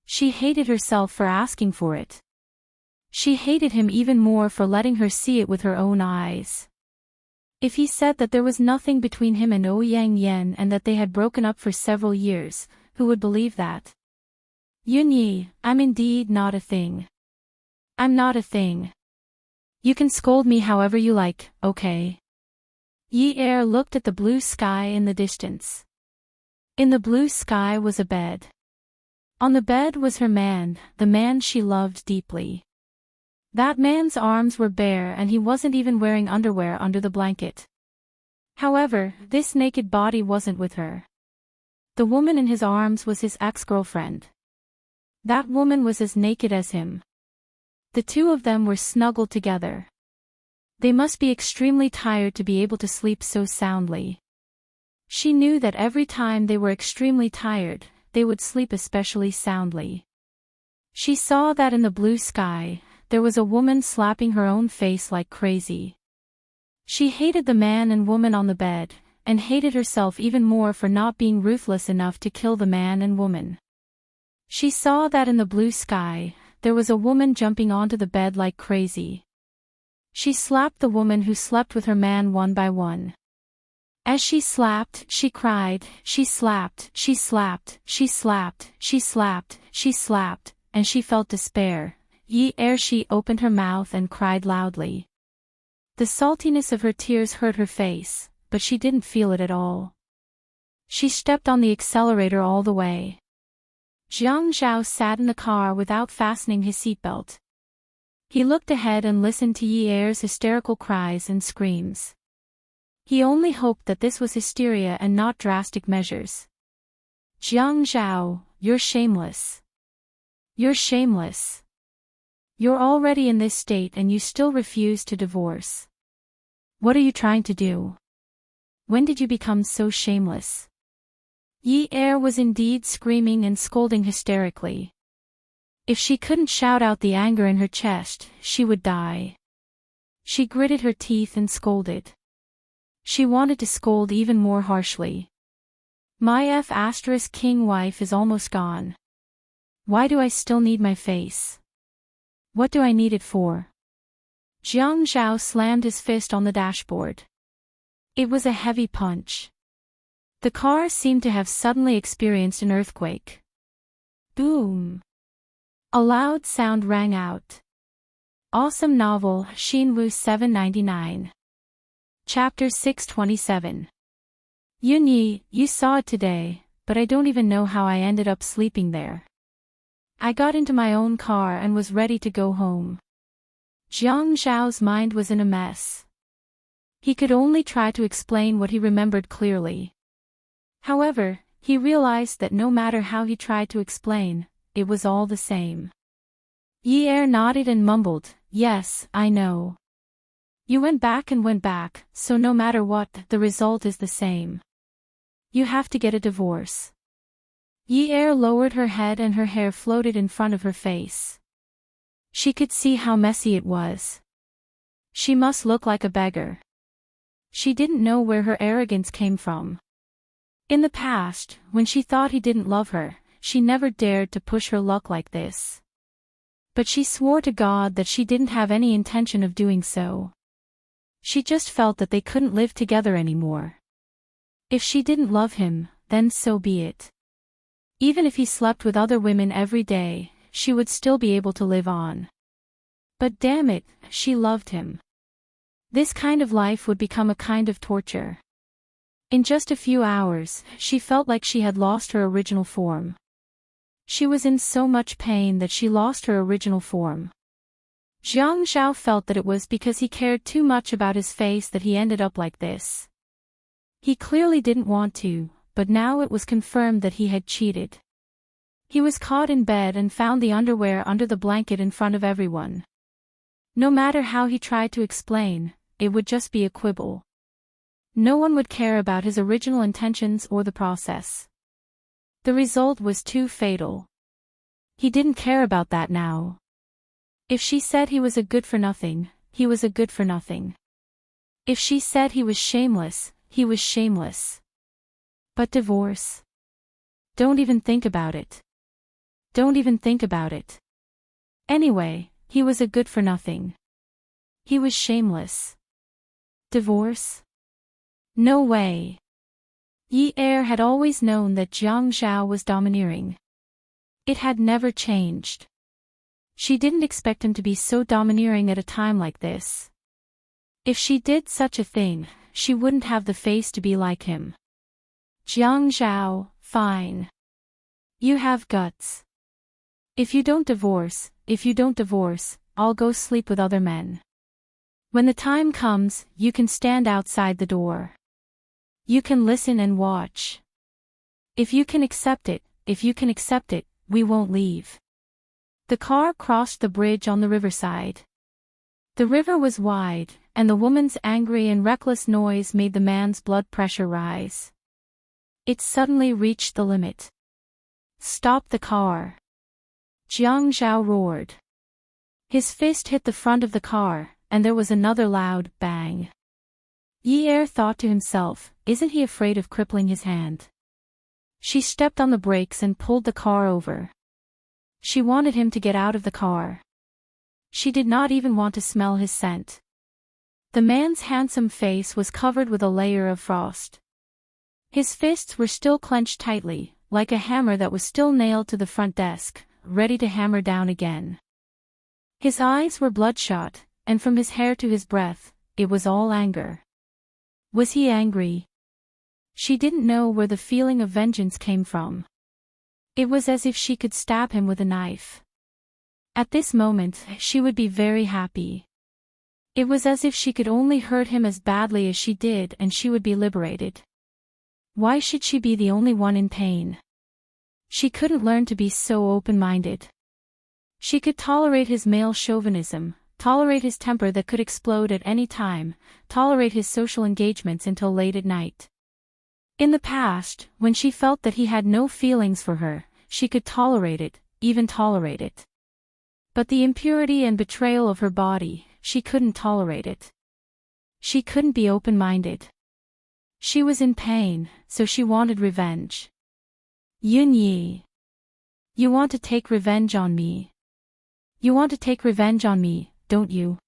She hated herself for asking for it. She hated him even more for letting her see it with her own eyes. If he said that there was nothing between him and Yang Yan and that they had broken up for several years, who would believe that? Yunyi, I'm indeed not a thing. I'm not a thing. You can scold me however you like, okay? Yi Er looked at the blue sky in the distance. In the blue sky was a bed. On the bed was her man, the man she loved deeply. That man's arms were bare and he wasn't even wearing underwear under the blanket. However, this naked body wasn't with her. The woman in his arms was his ex-girlfriend. That woman was as naked as him. The two of them were snuggled together. They must be extremely tired to be able to sleep so soundly. She knew that every time they were extremely tired, they would sleep especially soundly. She saw that in the blue sky, there was a woman slapping her own face like crazy. She hated the man and woman on the bed, and hated herself even more for not being ruthless enough to kill the man and woman. She saw that in the blue sky, there was a woman jumping onto the bed like crazy. She slapped the woman who slept with her man one by one. As she slapped, she cried, she slapped, she slapped, she slapped, she slapped, she slapped, and she felt despair. She opened her mouth and cried loudly. The saltiness of her tears hurt her face, but she didn't feel it at all. She stepped on the accelerator all the way. Jiang Zhao sat in the car without fastening his seatbelt. He looked ahead and listened to Yi Er's hysterical cries and screams. He only hoped that this was hysteria and not drastic measures. Jiang Zhao, you're shameless. You're shameless. You're already in this state and you still refuse to divorce. What are you trying to do? When did you become so shameless? Yi Er was indeed screaming and scolding hysterically. If she couldn't shout out the anger in her chest, she would die. She gritted her teeth and scolded. She wanted to scold even more harshly. My King wife is almost gone. Why do I still need my face? What do I need it for? Jiang Zhao slammed his fist on the dashboard. It was a heavy punch. The car seemed to have suddenly experienced an earthquake. Boom! A loud sound rang out. Awesome novel, Xinwu 799. Chapter 627. Yunyi, you saw it today, but I don't even know how I ended up sleeping there. I got into my own car and was ready to go home. Jiang Zhao's mind was in a mess. He could only try to explain what he remembered clearly. However, he realized that no matter how he tried to explain, it was all the same. Yi Er nodded and mumbled, yes, I know. You went back, so no matter what, the result is the same. You have to get a divorce. Yi Er lowered her head and her hair floated in front of her face. She could see how messy it was. She must look like a beggar. She didn't know where her arrogance came from. In the past, when she thought he didn't love her, she never dared to push her luck like this. But she swore to God that she didn't have any intention of doing so. She just felt that they couldn't live together anymore. If she didn't love him, then so be it. Even if he slept with other women every day, she would still be able to live on. But damn it, she loved him. This kind of life would become a kind of torture. In just a few hours, she felt like she had lost her original form. She was in so much pain that she lost her original form. Jiang Zhao felt that it was because he cared too much about his face that he ended up like this. He clearly didn't want to, but now it was confirmed that he had cheated. He was caught in bed and found the underwear under the blanket in front of everyone. No matter how he tried to explain, it would just be a quibble. No one would care about his original intentions or the process. The result was too fatal. He didn't care about that now. If she said he was a good-for-nothing, he was a good-for-nothing. If she said he was shameless, he was shameless. But divorce? Don't even think about it. Don't even think about it. Anyway, he was a good-for-nothing. He was shameless. Divorce? No way. Yi Er had always known that Jiang Zhao was domineering. It had never changed. She didn't expect him to be so domineering at a time like this. If she did such a thing, she wouldn't have the face to be like him. Jiang Zhao, fine. You have guts. If you don't divorce, I'll go sleep with other men. When the time comes, you can stand outside the door. You can listen and watch. If you can accept it, we won't leave. The car crossed the bridge on the riverside. The river was wide, and the woman's angry and reckless noise made the man's blood pressure rise. It suddenly reached the limit. Stop the car! Jiang Zhao roared. His fist hit the front of the car, and there was another loud bang. Yi Er thought to himself, isn't he afraid of crippling his hand? She stepped on the brakes and pulled the car over. She wanted him to get out of the car. She did not even want to smell his scent. The man's handsome face was covered with a layer of frost. His fists were still clenched tightly, like a hammer that was still nailed to the front desk, ready to hammer down again. His eyes were bloodshot, and from his hair to his breath, it was all anger. Was he angry? She didn't know where the feeling of vengeance came from. It was as if she could stab him with a knife. At this moment, she would be very happy. It was as if she could only hurt him as badly as she did and she would be liberated. Why should she be the only one in pain? She couldn't learn to be so open-minded. She could tolerate his male chauvinism, tolerate his temper that could explode at any time, tolerate his social engagements until late at night. In the past, when she felt that he had no feelings for her, she could tolerate it, even tolerate it. But the impurity and betrayal of her body, she couldn't tolerate it. She couldn't be open-minded. She was in pain, so she wanted revenge. Yun Yi. You want to take revenge on me. You want to take revenge on me, don't you?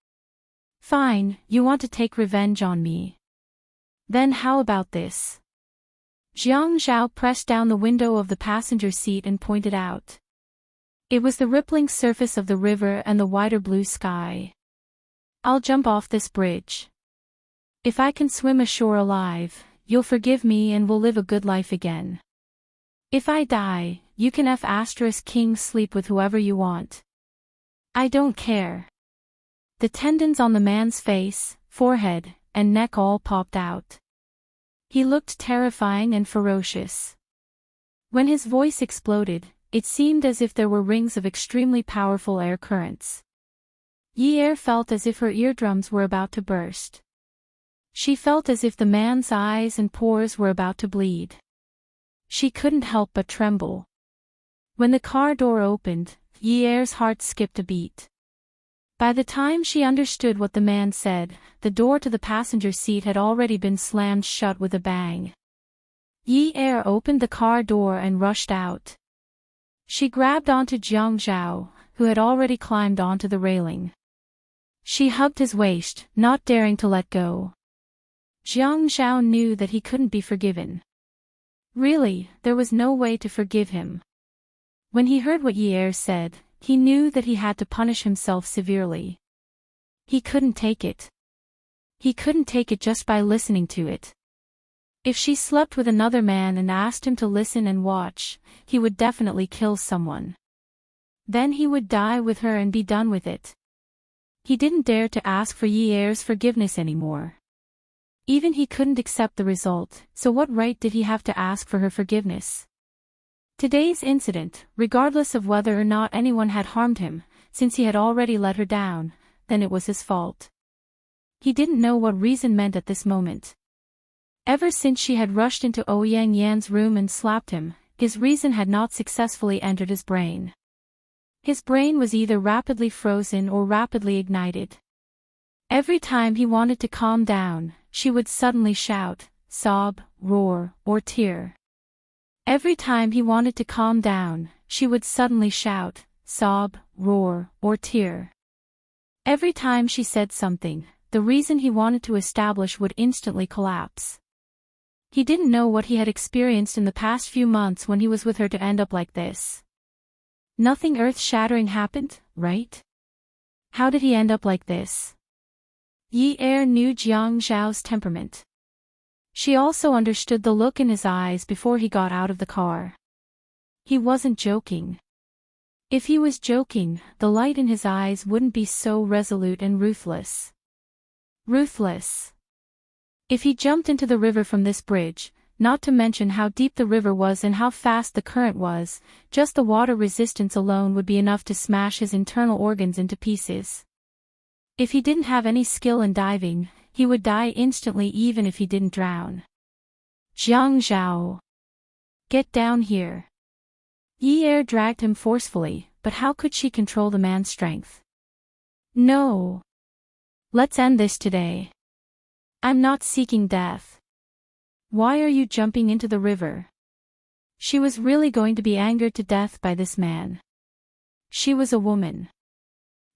Fine, you want to take revenge on me. Then how about this? Jiang Zhao pressed down the window of the passenger seat and pointed out. It was the rippling surface of the river and the wider blue sky. I'll jump off this bridge. If I can swim ashore alive, you'll forgive me and we'll live a good life again. If I die, you can *king sleep with whoever you want. I don't care. The tendons on the man's face, forehead, and neck all popped out. He looked terrifying and ferocious. When his voice exploded, it seemed as if there were rings of extremely powerful air currents. Yi Er felt as if her eardrums were about to burst. She felt as if the man's eyes and pores were about to bleed. She couldn't help but tremble. When the car door opened, Yi Er's heart skipped a beat. By the time she understood what the man said, the door to the passenger seat had already been slammed shut with a bang. Yi Er opened the car door and rushed out. She grabbed onto Jiang Zhao, who had already climbed onto the railing. She hugged his waist, not daring to let go. Jiang Zhao knew that he couldn't be forgiven. Really, there was no way to forgive him. When he heard what Yi said, he knew that he had to punish himself severely. He couldn't take it. He couldn't take it just by listening to it. If she slept with another man and asked him to listen and watch, he would definitely kill someone. Then he would die with her and be done with it. He didn't dare to ask for Yi's forgiveness anymore. Even he couldn't accept the result, so what right did he have to ask for her forgiveness? Today's incident, regardless of whether or not anyone had harmed him, since he had already let her down, then it was his fault. He didn't know what reason meant at this moment. Ever since she had rushed into Ouyang Yan's room and slapped him, his reason had not successfully entered his brain. His brain was either rapidly frozen or rapidly ignited. Every time he wanted to calm down, she would suddenly shout, sob, roar, or tear. Every time he wanted to calm down, she would suddenly shout, sob, roar, or tear. Every time she said something, the reason he wanted to establish would instantly collapse. He didn't know what he had experienced in the past few months when he was with her to end up like this. Nothing earth-shattering happened, right? How did he end up like this? Yi knew Jiang Zhao's temperament. She also understood the look in his eyes before he got out of the car. He wasn't joking. If he was joking, the light in his eyes wouldn't be so resolute and ruthless. Ruthless. If he jumped into the river from this bridge, not to mention how deep the river was and how fast the current was, just the water resistance alone would be enough to smash his internal organs into pieces. If he didn't have any skill in diving, he would die instantly even if he didn't drown. Jiang Zhao. Get down here. Yi dragged him forcefully, but how could she control the man's strength? No. Let's end this today. I'm not seeking death. Why are you jumping into the river? She was really going to be angered to death by this man. She was a woman.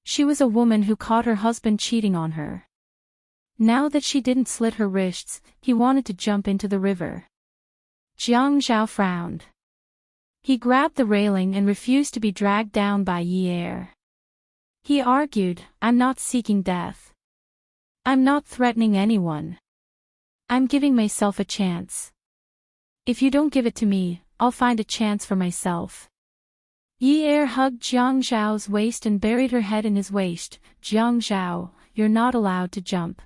She was a woman who caught her husband cheating on her. Now that she didn't slit her wrists, he wanted to jump into the river. Jiang Zhao frowned. He grabbed the railing and refused to be dragged down by Yi. He argued, I'm not seeking death. I'm not threatening anyone. I'm giving myself a chance. If you don't give it to me, I'll find a chance for myself. Yi hugged Jiang Zhao's waist and buried her head in his waist. Jiang Zhao, you're not allowed to jump.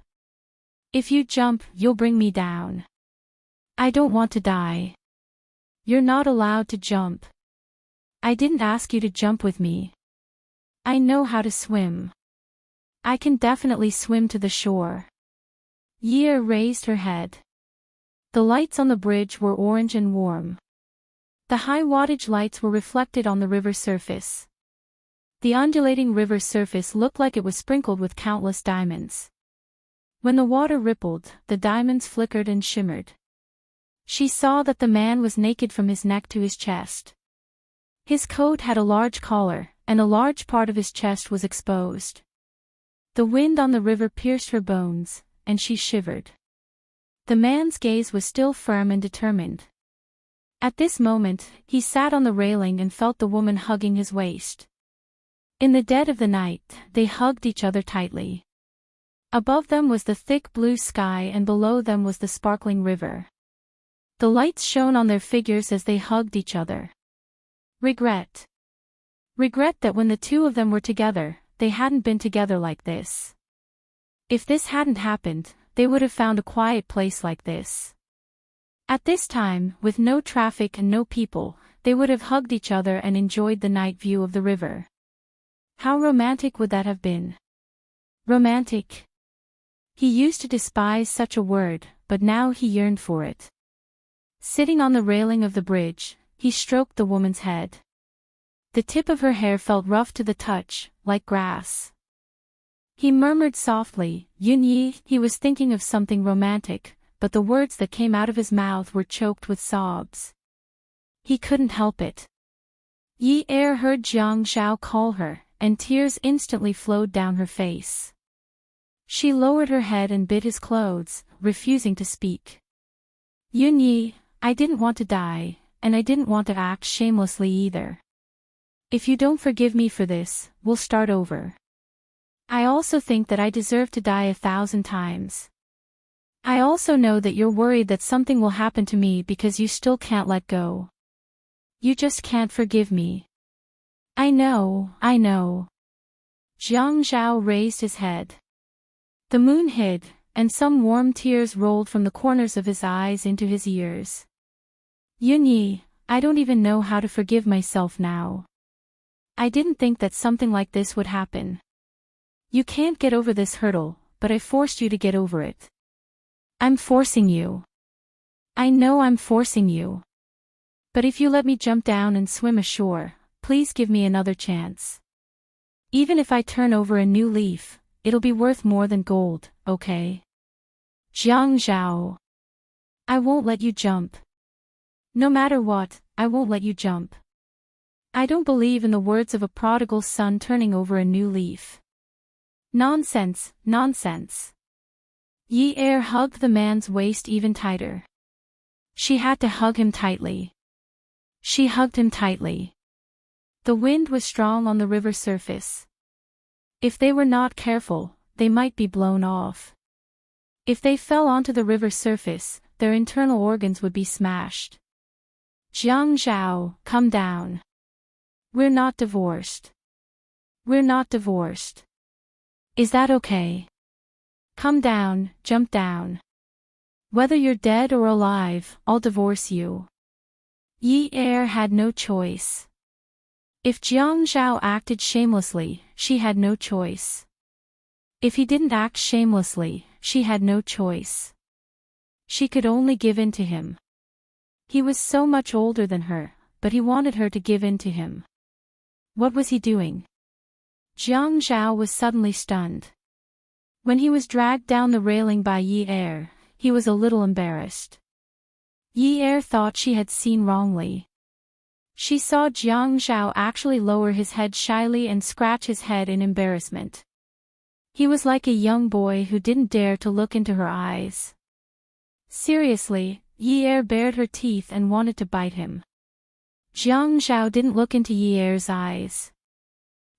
If you jump, you'll bring me down. I don't want to die. You're not allowed to jump. I didn't ask you to jump with me. I know how to swim. I can definitely swim to the shore. Yi raised her head. The lights on the bridge were orange and warm. The high-wattage lights were reflected on the river surface. The undulating river surface looked like it was sprinkled with countless diamonds. When the water rippled, the diamonds flickered and shimmered. She saw that the man was naked from his neck to his chest. His coat had a large collar, and a large part of his chest was exposed. The wind on the river pierced her bones, and she shivered. The man's gaze was still firm and determined. At this moment, he sat on the railing and felt the woman hugging his waist. In the dead of the night, they hugged each other tightly. Above them was the thick blue sky and below them was the sparkling river. The lights shone on their figures as they hugged each other. Regret. Regret that when the two of them were together, they hadn't been together like this. If this hadn't happened, they would have found a quiet place like this. At this time, with no traffic and no people, they would have hugged each other and enjoyed the night view of the river. How romantic would that have been? Romantic. He used to despise such a word, but now he yearned for it. Sitting on the railing of the bridge, he stroked the woman's head. The tip of her hair felt rough to the touch, like grass. He murmured softly, Yunyi. He was thinking of something romantic, but the words that came out of his mouth were choked with sobs. He couldn't help it. Yi heard Jiang Zhao call her, and tears instantly flowed down her face. She lowered her head and bit his clothes, refusing to speak. Yunyi, I didn't want to die, and I didn't want to act shamelessly either. If you don't forgive me for this, we'll start over. I also think that I deserve to die 1,000 times. I also know that you're worried that something will happen to me because you still can't let go. You just can't forgive me. I know. Jiang Zhao raised his head. The moon hid, and some warm tears rolled from the corners of his eyes into his ears. Yunyi, I don't even know how to forgive myself now. I didn't think that something like this would happen. You can't get over this hurdle, but I forced you to get over it. I'm forcing you. I know I'm forcing you. But if you let me jump down and swim ashore, please give me another chance. Even if I turn over a new leaf, it'll be worth more than gold, okay? Jiang Zhao. I won't let you jump. No matter what, I won't let you jump. I don't believe in the words of a prodigal son turning over a new leaf. Nonsense. Yi Er hugged the man's waist even tighter. She had to hug him tightly. She hugged him tightly. The wind was strong on the river surface. If they were not careful, they might be blown off. If they fell onto the river surface, their internal organs would be smashed. Jiang Zhao, come down. We're not divorced. We're not divorced. Is that okay? Come down, jump down. Whether you're dead or alive, I'll divorce you. Yi Er had no choice. If Jiang Zhao acted shamelessly, she had no choice. If he didn't act shamelessly, she had no choice. She could only give in to him. He was so much older than her, but he wanted her to give in to him. What was he doing? Jiang Zhao was suddenly stunned. When he was dragged down the railing by Yi Er, he was a little embarrassed. Yi Er thought she had seen wrongly. She saw Jiang Zhao actually lower his head shyly and scratch his head in embarrassment. He was like a young boy who didn't dare to look into her eyes. Seriously, Yi Er bared her teeth and wanted to bite him. Jiang Zhao didn't look into Yi Er's eyes.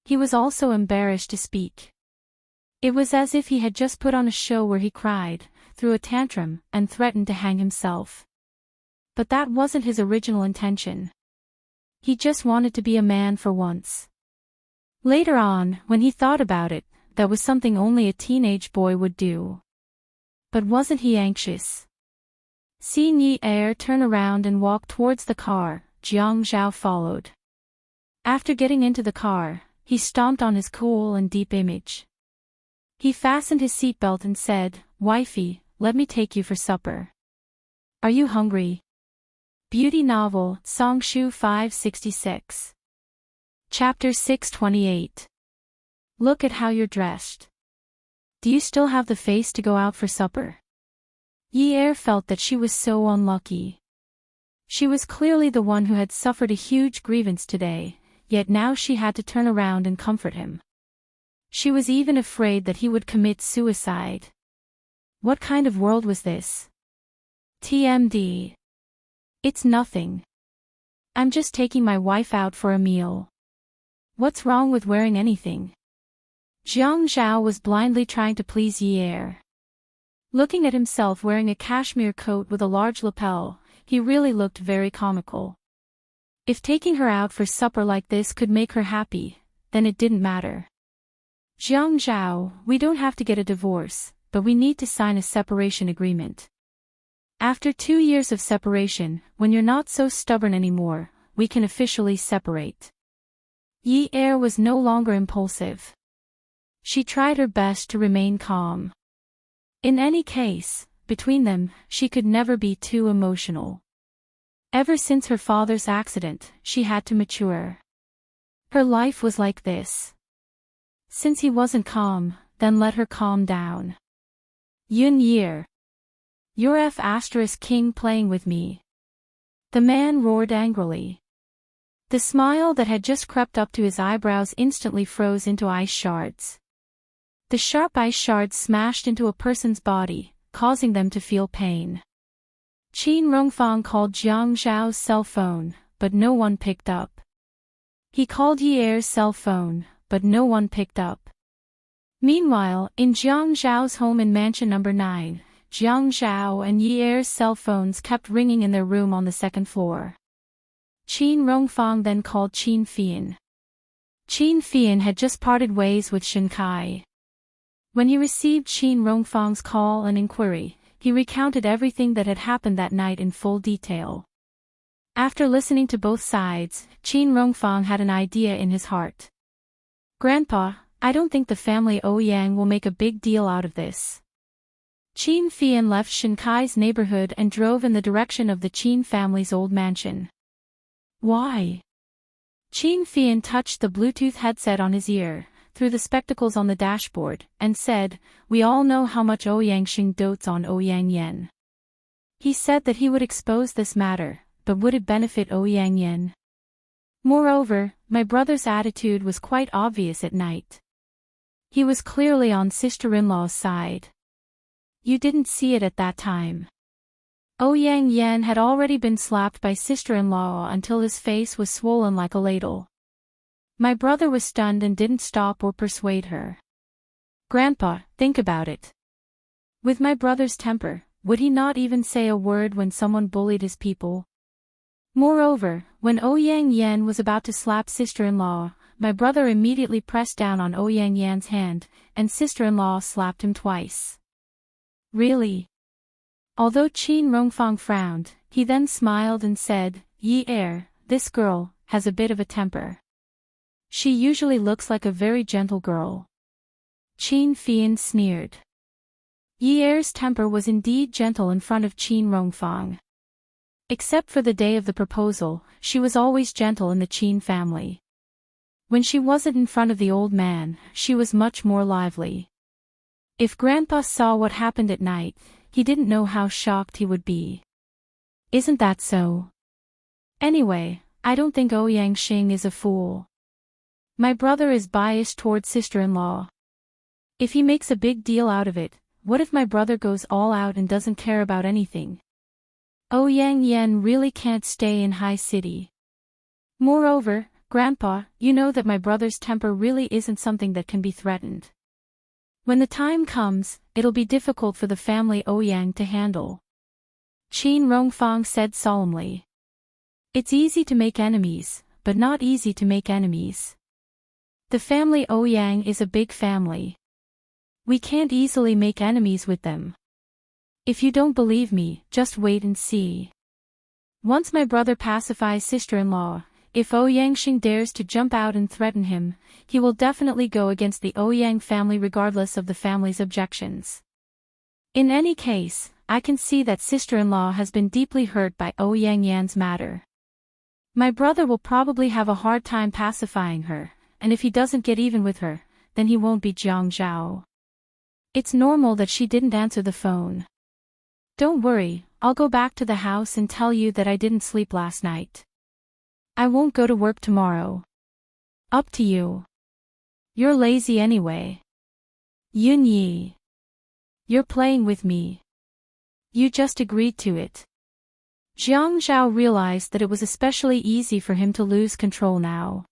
He was also embarrassed to speak. It was as if he had just put on a show where he cried, threw a tantrum, and threatened to hang himself. But that wasn't his original intention. He just wanted to be a man for once. Later on, when he thought about it, that was something only a teenage boy would do. But wasn't he anxious? Seeing Yi Er turn around and walk towards the car, Jiang Zhao followed. After getting into the car, he stomped on his cool and deep image. He fastened his seatbelt and said, "Wifey, let me take you for supper. Are you hungry?" Beauty Novel, Songshu 566. Chapter 628. Look at how you're dressed. Do you still have the face to go out for supper? Yi Er felt that she was so unlucky. She was clearly the one who had suffered a huge grievance today, yet now she had to turn around and comfort him. She was even afraid that he would commit suicide. What kind of world was this? TMD. It's nothing. I'm just taking my wife out for a meal. What's wrong with wearing anything? Jiang Zhao was blindly trying to please Yi Er. Looking at himself wearing a cashmere coat with a large lapel, he really looked very comical. If taking her out for supper like this could make her happy, then it didn't matter. Jiang Zhao, we don't have to get a divorce, but we need to sign a separation agreement. After 2 years of separation, when you're not so stubborn anymore, we can officially separate. Yi Er was no longer impulsive. She tried her best to remain calm. In any case, between them, she could never be too emotional. Ever since her father's accident, she had to mature. Her life was like this. Since he wasn't calm, then let her calm down. Yun Year. You're F***king playing with me. The man roared angrily. The smile that had just crept up to his eyebrows instantly froze into ice shards. The sharp ice shards smashed into a person's body, causing them to feel pain. Qin Rongfang called Jiang Zhao's cell phone, but no one picked up. He called Yi Er's cell phone, but no one picked up. Meanwhile, in Jiang Zhao's home in mansion number 9, Jiang Zhao and Yi Er's cell phones kept ringing in their room on the second floor. Qin Rongfang then called Qin Fian. Qin Fian had just parted ways with Shen Kai. When he received Qin Rongfang's call and inquiry, he recounted everything that had happened that night in full detail. After listening to both sides, Qin Rongfang had an idea in his heart. "Grandpa, I don't think the family Ouyang will make a big deal out of this." Qin Fian left Shen Kai's neighborhood and drove in the direction of the Qin family's old mansion. "Why?" Qin Fian touched the Bluetooth headset on his ear, through the spectacles on the dashboard, and said, "We all know how much Ouyang Xing dotes on Ouyang Yan." He said that he would expose this matter, but would it benefit Ouyang Yan? Moreover, my brother's attitude was quite obvious at night. He was clearly on sister-in-law's side. You didn't see it at that time. Ouyang Yan had already been slapped by sister-in-law until his face was swollen like a ladle. My brother was stunned and didn't stop or persuade her. "Grandpa, think about it. With my brother's temper, would he not even say a word when someone bullied his people? Moreover, when Ouyang Yan was about to slap sister-in-law, my brother immediately pressed down on Ouyang Yan's hand, and sister-in-law slapped him twice." "Really?" Although Qin Rongfang frowned, he then smiled and said, "Yi Er, this girl, has a bit of a temper. She usually looks like a very gentle girl." Qin Fian sneered. Yi Er's temper was indeed gentle in front of Qin Rongfang. Except for the day of the proposal, she was always gentle in the Qin family. When she wasn't in front of the old man, she was much more lively. If Grandpa saw what happened at night, he didn't know how shocked he would be. Isn't that so? Anyway, I don't think Ouyang Xing is a fool. My brother is biased towards sister-in-law. If he makes a big deal out of it, what if my brother goes all out and doesn't care about anything? Ouyang Yan really can't stay in High City. Moreover, Grandpa, you know that my brother's temper really isn't something that can be threatened. When the time comes, it'll be difficult for the family Ouyang to handle." Qin Rongfang said solemnly. "It's easy to make enemies, but not easy to make enemies. The family Ouyang is a big family. We can't easily make enemies with them. If you don't believe me, just wait and see. Once my brother pacifies sister-in-law, if Ouyang Xing dares to jump out and threaten him, he will definitely go against the Ouyang family regardless of the family's objections. In any case, I can see that sister-in-law has been deeply hurt by Ouyang Yan's matter. My brother will probably have a hard time pacifying her, and if he doesn't get even with her, then he won't be Jiang Zhao. It's normal that she didn't answer the phone. Don't worry, I'll go back to the house and tell you that I didn't sleep last night. I won't go to work tomorrow. Up to you. You're lazy anyway. Yun Yi. You're playing with me. You just agreed to it." Jiang Zhao realized that it was especially easy for him to lose control now.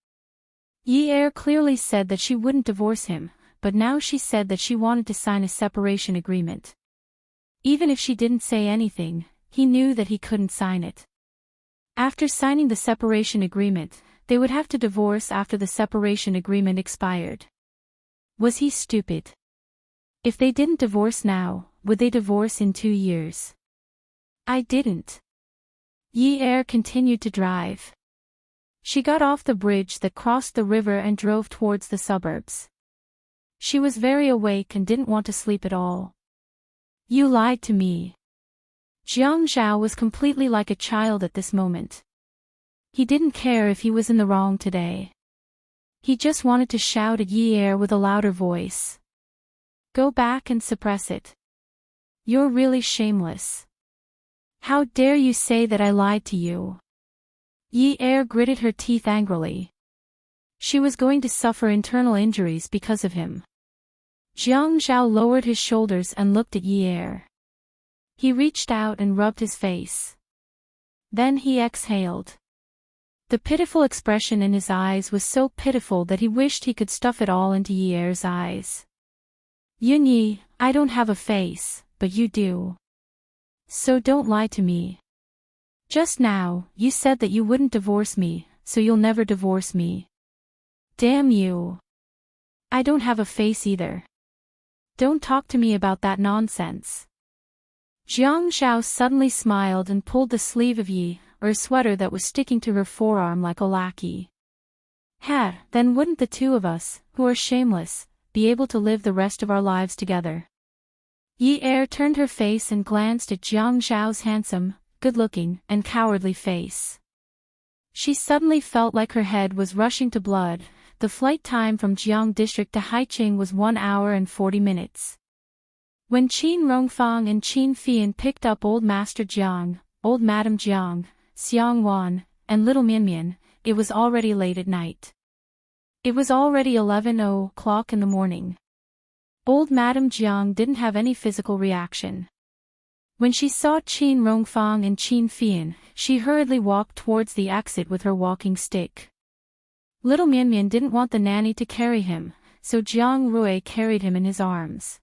Yi Er clearly said that she wouldn't divorce him, but now she said that she wanted to sign a separation agreement. Even if she didn't say anything, he knew that he couldn't sign it. After signing the separation agreement, they would have to divorce after the separation agreement expired. Was he stupid? If they didn't divorce now, would they divorce in 2 years? I didn't. Yi Er continued to drive. She got off the bridge that crossed the river and drove towards the suburbs. She was very awake and didn't want to sleep at all. You lied to me. Jiang Zhao was completely like a child at this moment. He didn't care if he was in the wrong today. He just wanted to shout at Yi Er with a louder voice. Go back and suppress it. You're really shameless. How dare you say that I lied to you? Yi Er gritted her teeth angrily. She was going to suffer internal injuries because of him. Jiang Zhao lowered his shoulders and looked at Yi Er. He reached out and rubbed his face. Then he exhaled. The pitiful expression in his eyes was so pitiful that he wished he could stuff it all into Ye's eyes. Yunyi, I don't have a face, but you do. So don't lie to me. Just now, you said that you wouldn't divorce me, so you'll never divorce me. Damn you. I don't have a face either. Don't talk to me about that nonsense. Jiang Zhao suddenly smiled and pulled the sleeve of Yi, or a sweater that was sticking to her forearm like a lackey. Then wouldn't the two of us, who are shameless, be able to live the rest of our lives together? Yi turned her face and glanced at Jiang Zhao's handsome, good-looking, and cowardly face. She suddenly felt like her head was rushing to blood. The flight time from Jiang District to Haiqing was 1 hour and 40 minutes. When Qin Rongfang and Qin Fian picked up Old Master Jiang, Old Madam Jiang, Xiang Wan, and Little Mianmian, it was already late at night. It was already 11 o'clock in the morning. Old Madam Jiang didn't have any physical reaction. When she saw Qin Rongfang and Qin Fian, she hurriedly walked towards the exit with her walking stick. Little Mianmian didn't want the nanny to carry him, so Jiang Rui carried him in his arms.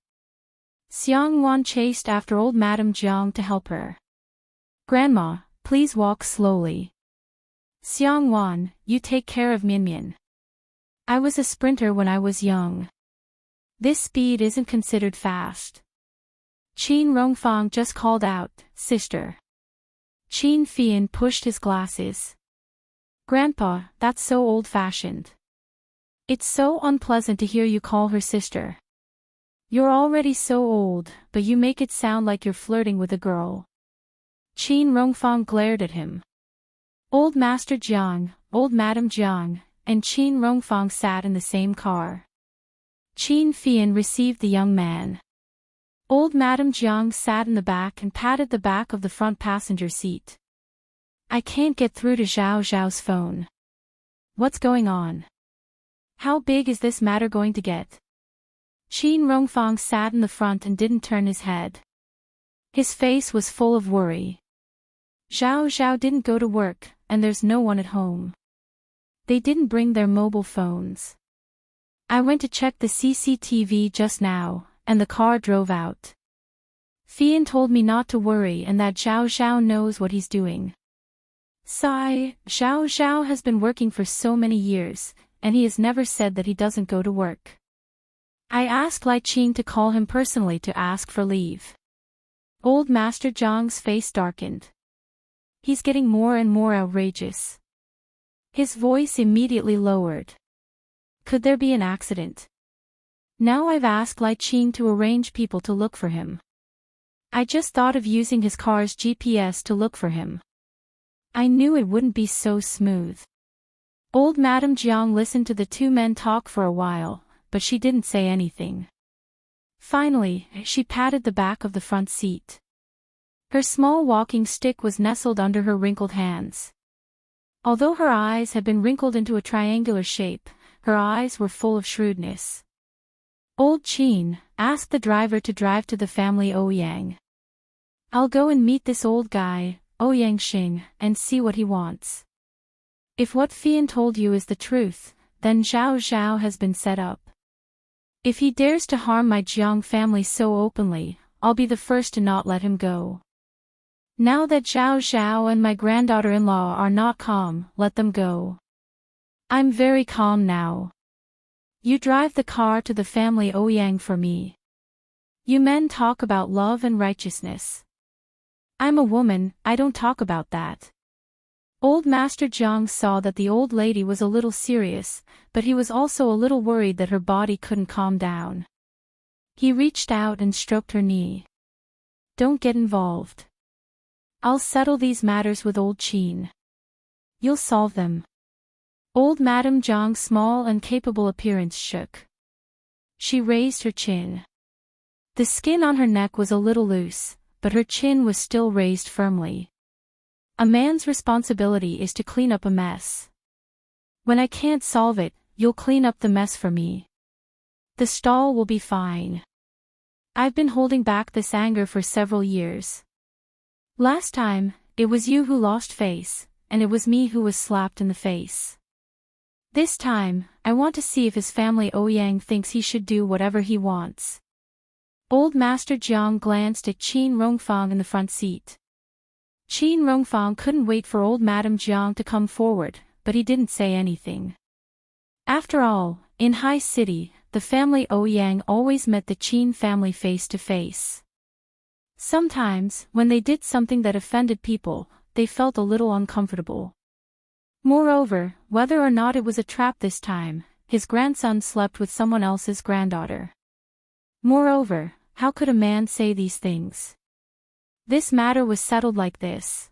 Xiang Wan chased after Old Madam Jiang to help her. Grandma, please walk slowly. Xiang Wan, you take care of Mianmian. I was a sprinter when I was young. This speed isn't considered fast. Qin Rongfang just called out, Sister. Qin Fian pushed his glasses. Grandpa, that's so old-fashioned. It's so unpleasant to hear you call her sister. You're already so old, but you make it sound like you're flirting with a girl. Qin Rongfang glared at him. Old Master Jiang, Old Madam Jiang, and Qin Rongfang sat in the same car. Qin Fian received the young man. Old Madam Jiang sat in the back and patted the back of the front passenger seat. I can't get through to Zhao Zhao's phone. What's going on? How big is this matter going to get? Qin Rongfang sat in the front and didn't turn his head. His face was full of worry. Zhao Zhao didn't go to work, and there's no one at home. They didn't bring their mobile phones. I went to check the CCTV just now, and the car drove out. Fian told me not to worry and that Zhao Zhao knows what he's doing. Sigh, Zhao Zhao has been working for so many years, and he has never said that he doesn't go to work. I asked Lai Qing to call him personally to ask for leave. Old Master Jiang's face darkened. He's getting more and more outrageous. His voice immediately lowered. Could there be an accident? Now I've asked Lai Qing to arrange people to look for him. I just thought of using his car's GPS to look for him. I knew it wouldn't be so smooth. Old Madam Jiang listened to the two men talk for a while, but she didn't say anything. Finally, she patted the back of the front seat. Her small walking stick was nestled under her wrinkled hands. Although her eyes had been wrinkled into a triangular shape, her eyes were full of shrewdness. Old Qin asked the driver to drive to the family Ouyang. I'll go and meet this old guy, Ouyang Xing, and see what he wants. If what Fian told you is the truth, then Zhao Zhao has been set up. If he dares to harm my Jiang family so openly, I'll be the first to not let him go. Now that Zhao Zhao and my granddaughter-in-law are not calm, let them go. I'm very calm now. You drive the car to the family Ouyang for me. You men talk about love and righteousness. I'm a woman, I don't talk about that. Old Master Jiang saw that the old lady was a little serious, but he was also a little worried that her body couldn't calm down. He reached out and stroked her knee. Don't get involved. I'll settle these matters with old Qin. You'll solve them. Old Madam Jiang's small and capable appearance shook. She raised her chin. The skin on her neck was a little loose, but her chin was still raised firmly. A man's responsibility is to clean up a mess. When I can't solve it, you'll clean up the mess for me. The stall will be fine. I've been holding back this anger for several years. Last time, it was you who lost face, and it was me who was slapped in the face. This time, I want to see if his family Ouyang thinks he should do whatever he wants. Old Master Jiang glanced at Qin Rongfang in the front seat. Qin Rongfang couldn't wait for old Madame Jiang to come forward, but he didn't say anything. After all, in High City, the family Ouyang always met the Qin family face to face. Sometimes, when they did something that offended people, they felt a little uncomfortable. Moreover, whether or not it was a trap this time, his grandson slept with someone else's granddaughter. Moreover, how could a man say these things? This matter was settled like this.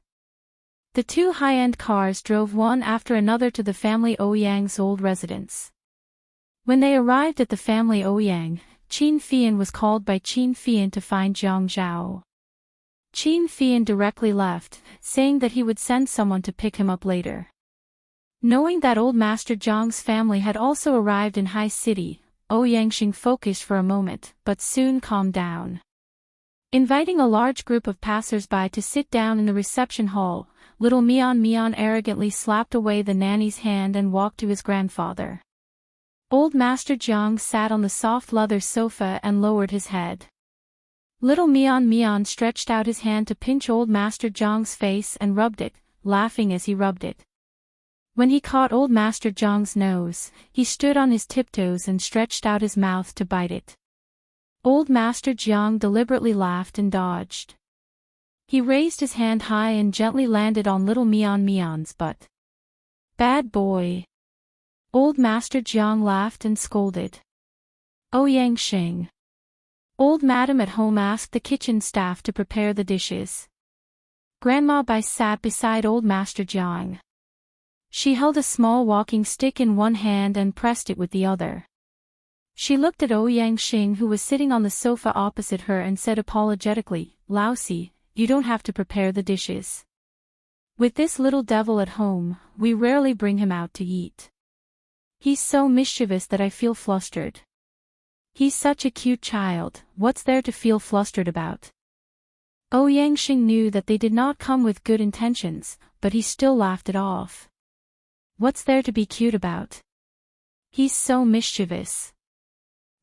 The two high-end cars drove one after another to the family Ouyang's old residence. When they arrived at the family Ouyang, Qin Fian was called by Qin Fian to find Jiang Zhao. Qin Fian directly left, saying that he would send someone to pick him up later. Knowing that old Master Jiang's family had also arrived in High City, Ouyang Xing focused for a moment, but soon calmed down. Inviting a large group of passers-by to sit down in the reception hall, little Mian arrogantly slapped away the nanny's hand and walked to his grandfather. Old Master Jiang sat on the soft leather sofa and lowered his head. Little Mian stretched out his hand to pinch old Master Jiang's face and rubbed it, laughing as he rubbed it. When he caught old Master Jiang's nose, he stood on his tiptoes and stretched out his mouth to bite it. Old Master Jiang deliberately laughed and dodged. He raised his hand high and gently landed on little Mian's butt. Bad boy. Old Master Jiang laughed and scolded. Ouyang Xing. Old Madam at home asked the kitchen staff to prepare the dishes. Grandma Bai sat beside old Master Jiang. She held a small walking stick in one hand and pressed it with the other. She looked at Ouyang Xing, who was sitting on the sofa opposite her, and said apologetically, "Laosi, you don't have to prepare the dishes. With this little devil at home, we rarely bring him out to eat. He's so mischievous that I feel flustered." "He's such a cute child, what's there to feel flustered about?" Ouyang Xing knew that they did not come with good intentions, but he still laughed it off. "What's there to be cute about? He's so mischievous.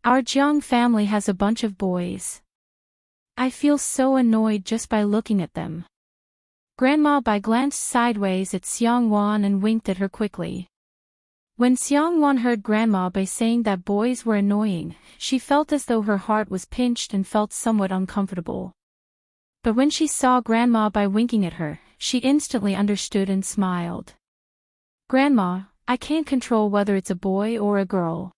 Our Jiang family has a bunch of boys. I feel so annoyed just by looking at them." Grandma Bai glanced sideways at Xiang Wan and winked at her quickly. When Xiang Wan heard Grandma Bai saying that boys were annoying, she felt as though her heart was pinched and felt somewhat uncomfortable. But when she saw Grandma Bai winking at her, she instantly understood and smiled. "Grandma, I can't control whether it's a boy or a girl."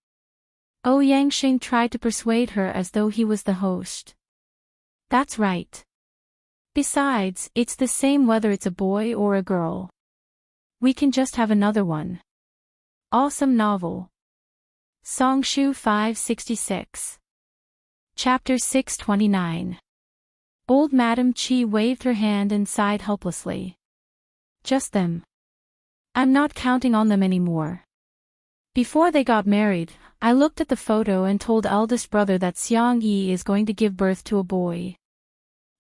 Ouyang Xing tried to persuade her as though he was the host. "That's right. Besides, it's the same whether it's a boy or a girl. We can just have another one." Awesome novel. Songshu 566. Chapter 629. Old Madam Qi waved her hand and sighed helplessly. "Just them. I'm not counting on them anymore. Before they got married, I looked at the photo and told eldest brother that Xiang Yi is going to give birth to a boy.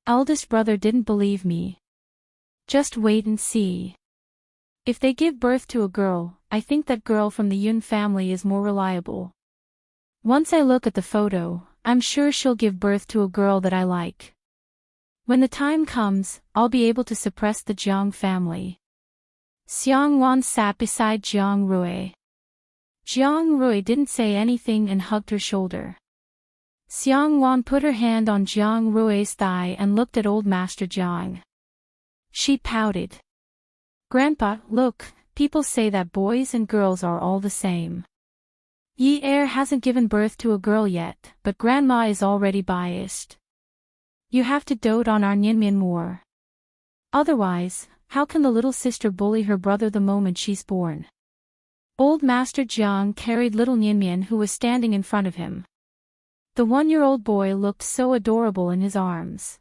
Eldest brother didn't believe me. Just wait and see. If they give birth to a girl, I think that girl from the Yun family is more reliable. Once I look at the photo, I'm sure she'll give birth to a girl that I like. When the time comes, I'll be able to suppress the Jiang family." Xiang Wan sat beside Jiang Rui. Jiang Rui didn't say anything and hugged her shoulder. Xiang Wan put her hand on Jiang Rui's thigh and looked at old Master Jiang. She pouted. "Grandpa, look, people say that boys and girls are all the same. Yi Er hasn't given birth to a girl yet, but Grandma is already biased. You have to dote on our Nianmian more. Otherwise, how can the little sister bully her brother the moment she's born?" Old Master Jiang carried little Nianmian, who was standing in front of him. The 1-year-old boy looked so adorable in his arms.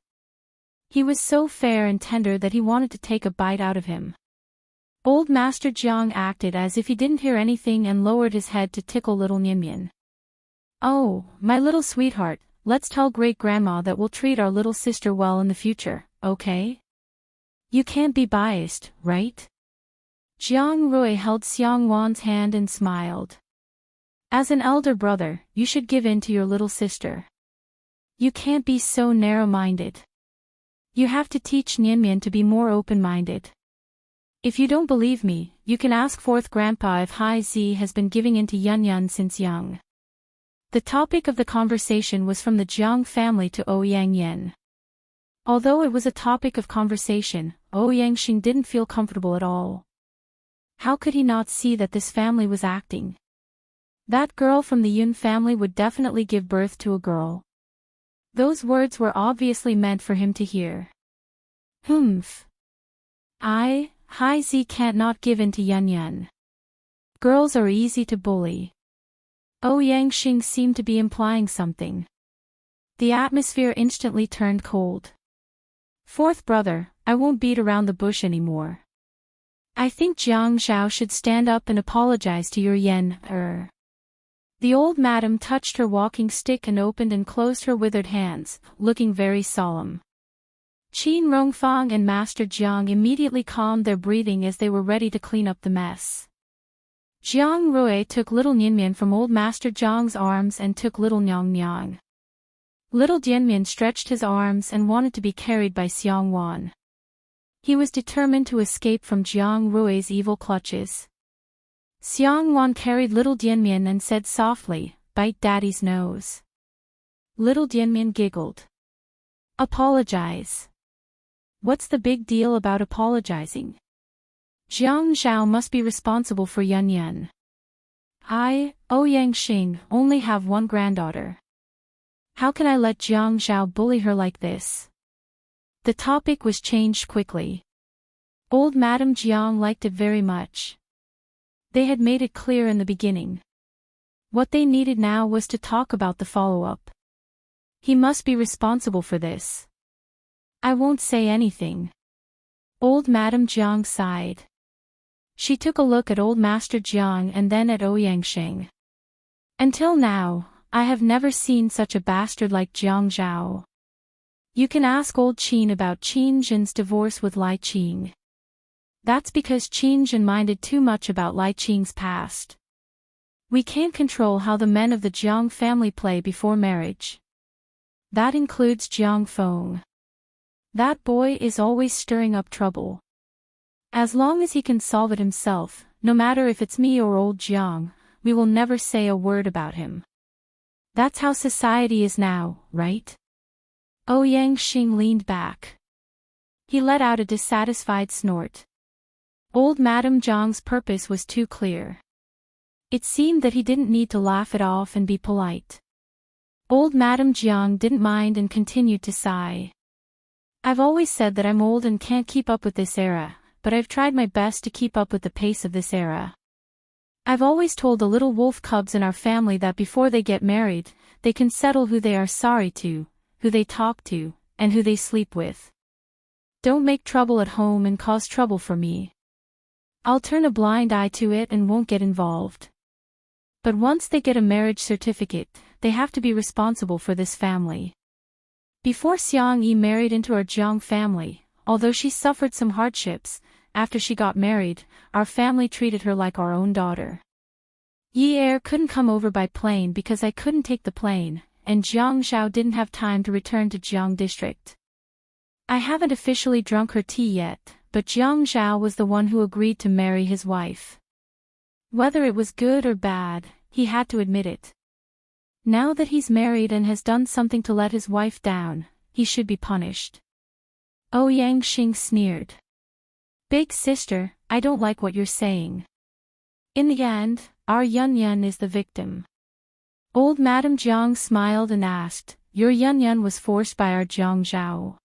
He was so fair and tender that he wanted to take a bite out of him. Old Master Jiang acted as if he didn't hear anything and lowered his head to tickle little Nianmian. "Oh, my little sweetheart, let's tell great-grandma that we'll treat our little sister well in the future, okay? You can't be biased, right? Jiang Rui held Xiang Wan's hand and smiled. As an elder brother, you should give in to your little sister. You can't be so narrow-minded. You have to teach Nianmian to be more open-minded. If you don't believe me, you can ask fourth grandpa if Hai Zi has been giving in to Yun since young. The topic of the conversation was from the Jiang family to Ouyang Yin. Although it was a topic of conversation, Ouyang Xing didn't feel comfortable at all. How could he not see that this family was acting? That girl from the Yun family would definitely give birth to a girl. Those words were obviously meant for him to hear. Humph. Hai Zi can't not give in to Yun. Girls are easy to bully. Ouyang Xing seemed to be implying something. The atmosphere instantly turned cold. Fourth brother, I won't beat around the bush anymore. I think Jiang Zhao should stand up and apologize to your Yen. The old madam touched her walking stick and opened and closed her withered hands, looking very solemn. Qin Rongfang and Master Jiang immediately calmed their breathing as they were ready to clean up the mess. Jiang Rui took little Nianmian from old Master Jiang's arms and took little Nyang. Little Dianmian stretched his arms and wanted to be carried by Xiang Wan. He was determined to escape from Jiang Rui's evil clutches. Xiang Wan carried little Dianmian and said softly, "Bite daddy's nose." Little Dianmian giggled. Apologize. What's the big deal about apologizing? Jiang Zhao must be responsible for Yun. I, Ouyang Xing, only have one granddaughter. How can I let Jiang Zhao bully her like this? The topic was changed quickly. Old Madame Jiang liked it very much. They had made it clear in the beginning. What they needed now was to talk about the follow-up. He must be responsible for this. I won't say anything. Old Madame Jiang sighed. She took a look at old Master Jiang and then at Ouyang Xing. Until now, I have never seen such a bastard like Jiang Zhao. You can ask old Qin about Qin Jin's divorce with Lai Qing. That's because Qin Jin minded too much about Lai Qing's past. We can't control how the men of the Jiang family play before marriage. That includes Jiang Feng. That boy is always stirring up trouble. As long as he can solve it himself, no matter if it's me or old Jiang, we will never say a word about him. That's how society is now, right? Ouyang Xing leaned back. He let out a dissatisfied snort. Old Madame Jiang's purpose was too clear. It seemed that he didn't need to laugh it off and be polite. Old Madame Jiang didn't mind and continued to sigh. I've always said that I'm old and can't keep up with this era, but I've tried my best to keep up with the pace of this era. I've always told the little wolf cubs in our family that before they get married, they can settle who they are sorry to, who they talk to, and who they sleep with. Don't make trouble at home and cause trouble for me. I'll turn a blind eye to it and won't get involved. But once they get a marriage certificate, they have to be responsible for this family. Before Xiang Yi married into our Jiang family, although she suffered some hardships, after she got married, our family treated her like our own daughter. Yi Er couldn't come over by plane because I couldn't take the plane, and Jiang Zhao didn't have time to return to Jiang district. I haven't officially drunk her tea yet, but Jiang Zhao was the one who agreed to marry his wife. Whether it was good or bad, he had to admit it. Now that he's married and has done something to let his wife down, he should be punished. Ouyang Xing sneered. Big sister, I don't like what you're saying. In the end, our Yun is the victim. Old Madame Jiang smiled and asked, your Yun was forced by our Jiang Zhao.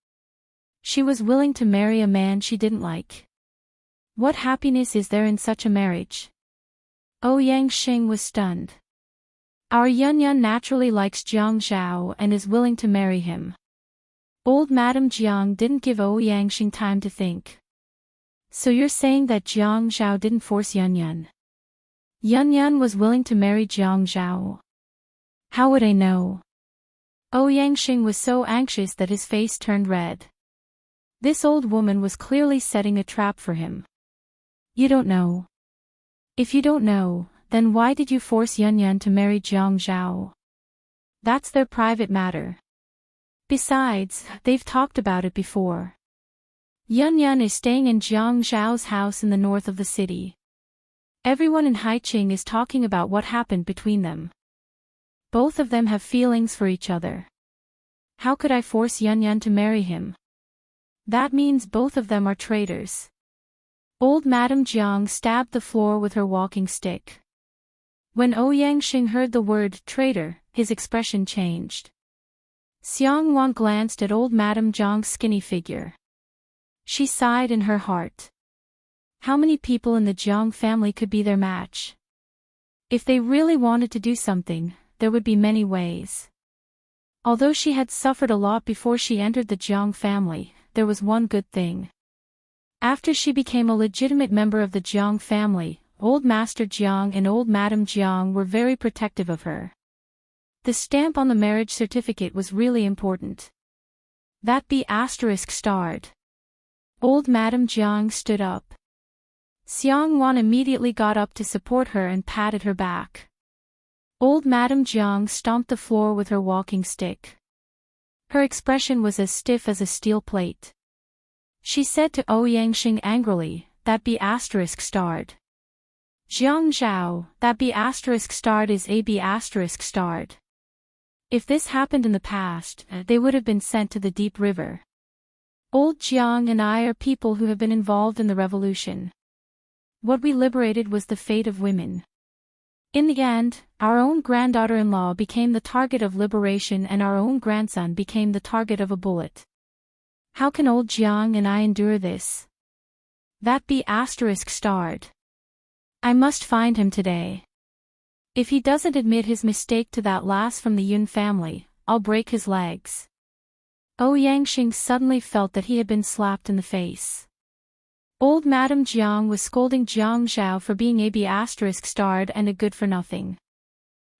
She was willing to marry a man she didn't like. What happiness is there in such a marriage? Ouyang Xing was stunned. Our Yun naturally likes Jiang Zhao and is willing to marry him. Old Madame Jiang didn't give Ouyang Xing time to think. So you're saying that Jiang Zhao didn't force Yun? Yun was willing to marry Jiang Zhao. How would I know? Ouyangxing was so anxious that his face turned red. This old woman was clearly setting a trap for him. You don't know. If you don't know, then why did you force Yunyun to marry Jiang Zhao? That's their private matter. Besides, they've talked about it before. Yunyun is staying in Jiang Zhao's house in the north of the city. Everyone in Haiqing is talking about what happened between them. Both of them have feelings for each other. How could I force Yunyun to marry him? That means both of them are traitors. Old Madame Jiang stabbed the floor with her walking stick. When Ouyangxing heard the word traitor, his expression changed. Xiang Wan glanced at old Madame Jiang's skinny figure. She sighed in her heart. How many people in the Jiang family could be their match? If they really wanted to do something, there would be many ways. Although she had suffered a lot before she entered the Jiang family, there was one good thing. After she became a legitimate member of the Jiang family, Old Master Jiang and Old Madame Jiang were very protective of her. The stamp on the marriage certificate was really important. That be asterisk starred. Old Madame Jiang stood up. Xiang Wan immediately got up to support her and patted her back. Old Madame Jiang stomped the floor with her walking stick. Her expression was as stiff as a steel plate. She said to Ouyangxing angrily, that be asterisk starred. Jiang Zhao, that be asterisk starred is a be asterisk starred. If this happened in the past, they would have been sent to the deep river. Old Jiang and I are people who have been involved in the revolution. What we liberated was the fate of women. In the end, our own granddaughter-in-law became the target of liberation and our own grandson became the target of a bullet. How can old Jiang and I endure this? That be asterisk starred. I must find him today. If he doesn't admit his mistake to that lass from the Yun family, I'll break his legs. Ouyangxing suddenly felt that he had been slapped in the face. Old Madame Jiang was scolding Jiang Zhao for being a be asterisk starred and a good for nothing.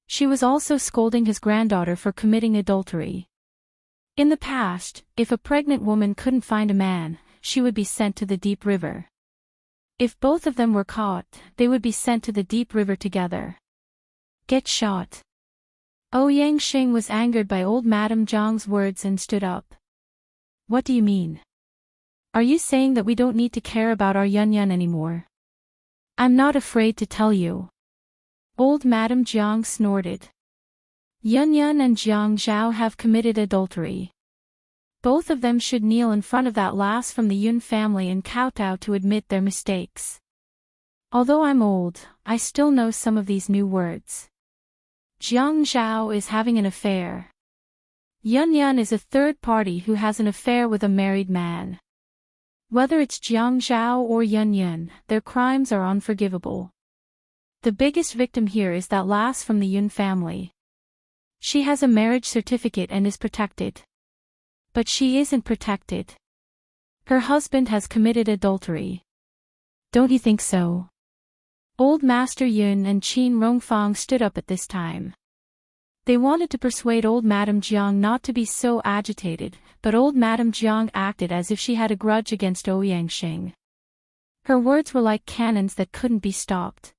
She was also scolding his granddaughter for committing adultery. In the past, if a pregnant woman couldn't find a man, she would be sent to the deep river. If both of them were caught, they would be sent to the deep river together. Get shot. Ouyangxing was angered by old Madame Jiang's words and stood up. What do you mean? Are you saying that we don't need to care about our Yunyun anymore? I'm not afraid to tell you. Old Madame Jiang snorted. Yunyun and Jiang Zhao have committed adultery. Both of them should kneel in front of that lass from the Yun family and kowtow to admit their mistakes. Although I'm old, I still know some of these new words. Jiang Zhao is having an affair. Yunyun is a third party who has an affair with a married man. Whether it's Jiang Zhao or Yunyun, their crimes are unforgivable. The biggest victim here is that lass from the Yun family. She has a marriage certificate and is protected. But she isn't protected. Her husband has committed adultery. Don't you think so? Old Master Yun and Qin Rongfang stood up at this time. They wanted to persuade old Madame Jiang not to be so agitated, but old Madame Jiang acted as if she had a grudge against Ouyangxing. Her words were like cannons that couldn't be stopped.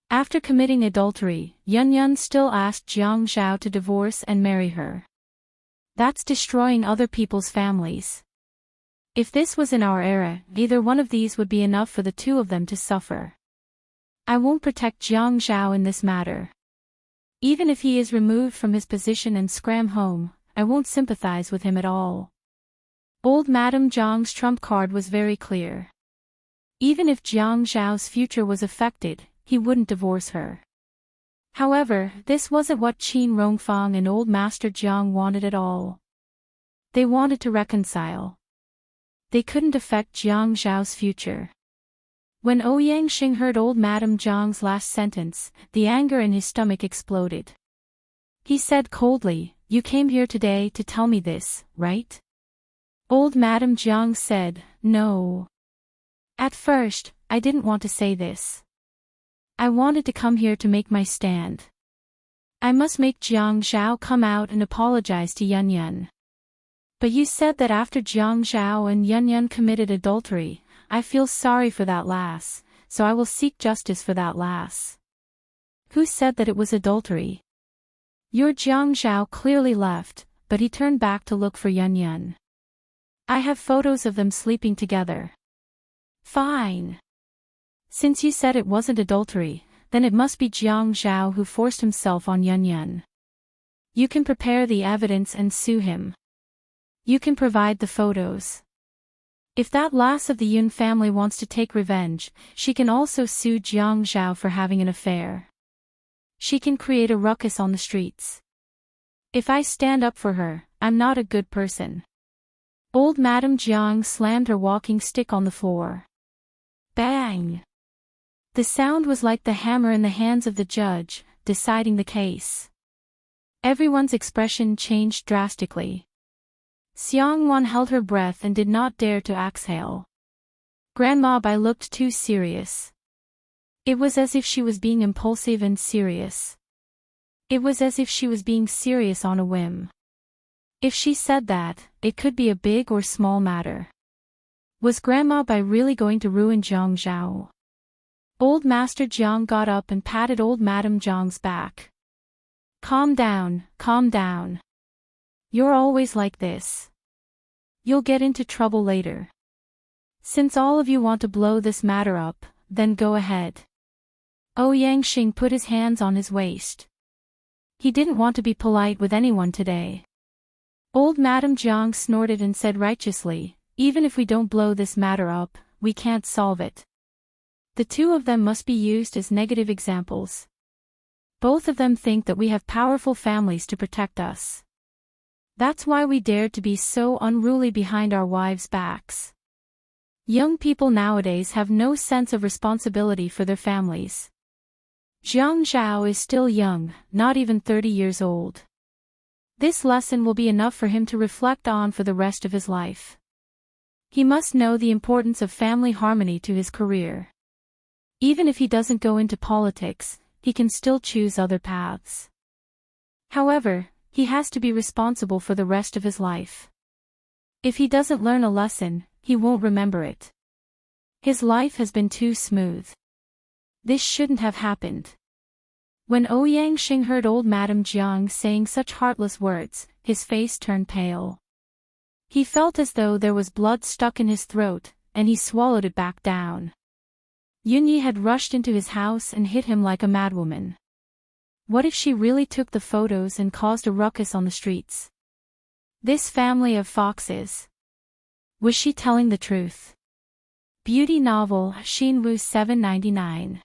After committing adultery, Yunyun still asked Jiang Zhao to divorce and marry her. That's destroying other people's families. If this was in our era, neither one of these would be enough for the two of them to suffer. I won't protect Jiang Zhao in this matter. Even if he is removed from his position and scram home, I won't sympathize with him at all. Old Madame Jiang's trump card was very clear. Even if Jiang Zhao's future was affected, he wouldn't divorce her. However, this wasn't what Qin Rongfang and old Master Jiang wanted at all. They wanted to reconcile. They couldn't affect Jiang Zhao's future. When Ouyangxing heard old Madame Jiang's last sentence, the anger in his stomach exploded. He said coldly, "You came here today to tell me this, right?" Old Madame Jiang said, "No. At first, I didn't want to say this. I wanted to come here to make my stand. I must make Jiang Zhao come out and apologize to Yun Yun. But you said that after Jiang Zhao and Yun Yun committed adultery, I feel sorry for that lass, so I will seek justice for that lass. Who said that it was adultery? Your Jiang Zhao clearly left, but he turned back to look for Yun Yun. I have photos of them sleeping together. Fine. Since you said it wasn't adultery, then it must be Jiang Zhao who forced himself on Yun Yun. You can prepare the evidence and sue him. You can provide the photos. If that lass of the Yun family wants to take revenge, she can also sue Jiang Zhao for having an affair. She can create a ruckus on the streets. If I stand up for her, I'm not a good person. Old Madame Jiang slammed her walking stick on the floor. Bang! The sound was like the hammer in the hands of the judge, deciding the case. Everyone's expression changed drastically. Xiang Wan held her breath and did not dare to exhale. Grandma Bai looked too serious. It was as if she was being impulsive and serious. It was as if she was being serious on a whim. If she said that, it could be a big or small matter. Was Grandma Bai really going to ruin Jiang Zhao? Old Master Jiang got up and patted old Madame Jiang's back. Calm down, calm down. You're always like this. You'll get into trouble later. Since all of you want to blow this matter up, then go ahead. Ouyang Xing put his hands on his waist. He didn't want to be polite with anyone today. Old Madame Jiang snorted and said righteously, even if we don't blow this matter up, we can't solve it. The two of them must be used as negative examples. Both of them think that we have powerful families to protect us. That's why we dared to be so unruly behind our wives' backs. Young people nowadays have no sense of responsibility for their families. Jiang Zhao is still young, not even 30 years old. This lesson will be enough for him to reflect on for the rest of his life. He must know the importance of family harmony to his career. Even if he doesn't go into politics, he can still choose other paths. However, he has to be responsible for the rest of his life. If he doesn't learn a lesson, he won't remember it. His life has been too smooth. This shouldn't have happened. When Ouyang Xing heard old Madame Jiang saying such heartless words, his face turned pale. He felt as though there was blood stuck in his throat, and he swallowed it back down. Yunyi had rushed into his house and hit him like a madwoman. What if she really took the photos and caused a ruckus on the streets? This family of foxes. Was she telling the truth? Beauty novel, Xinwu 799.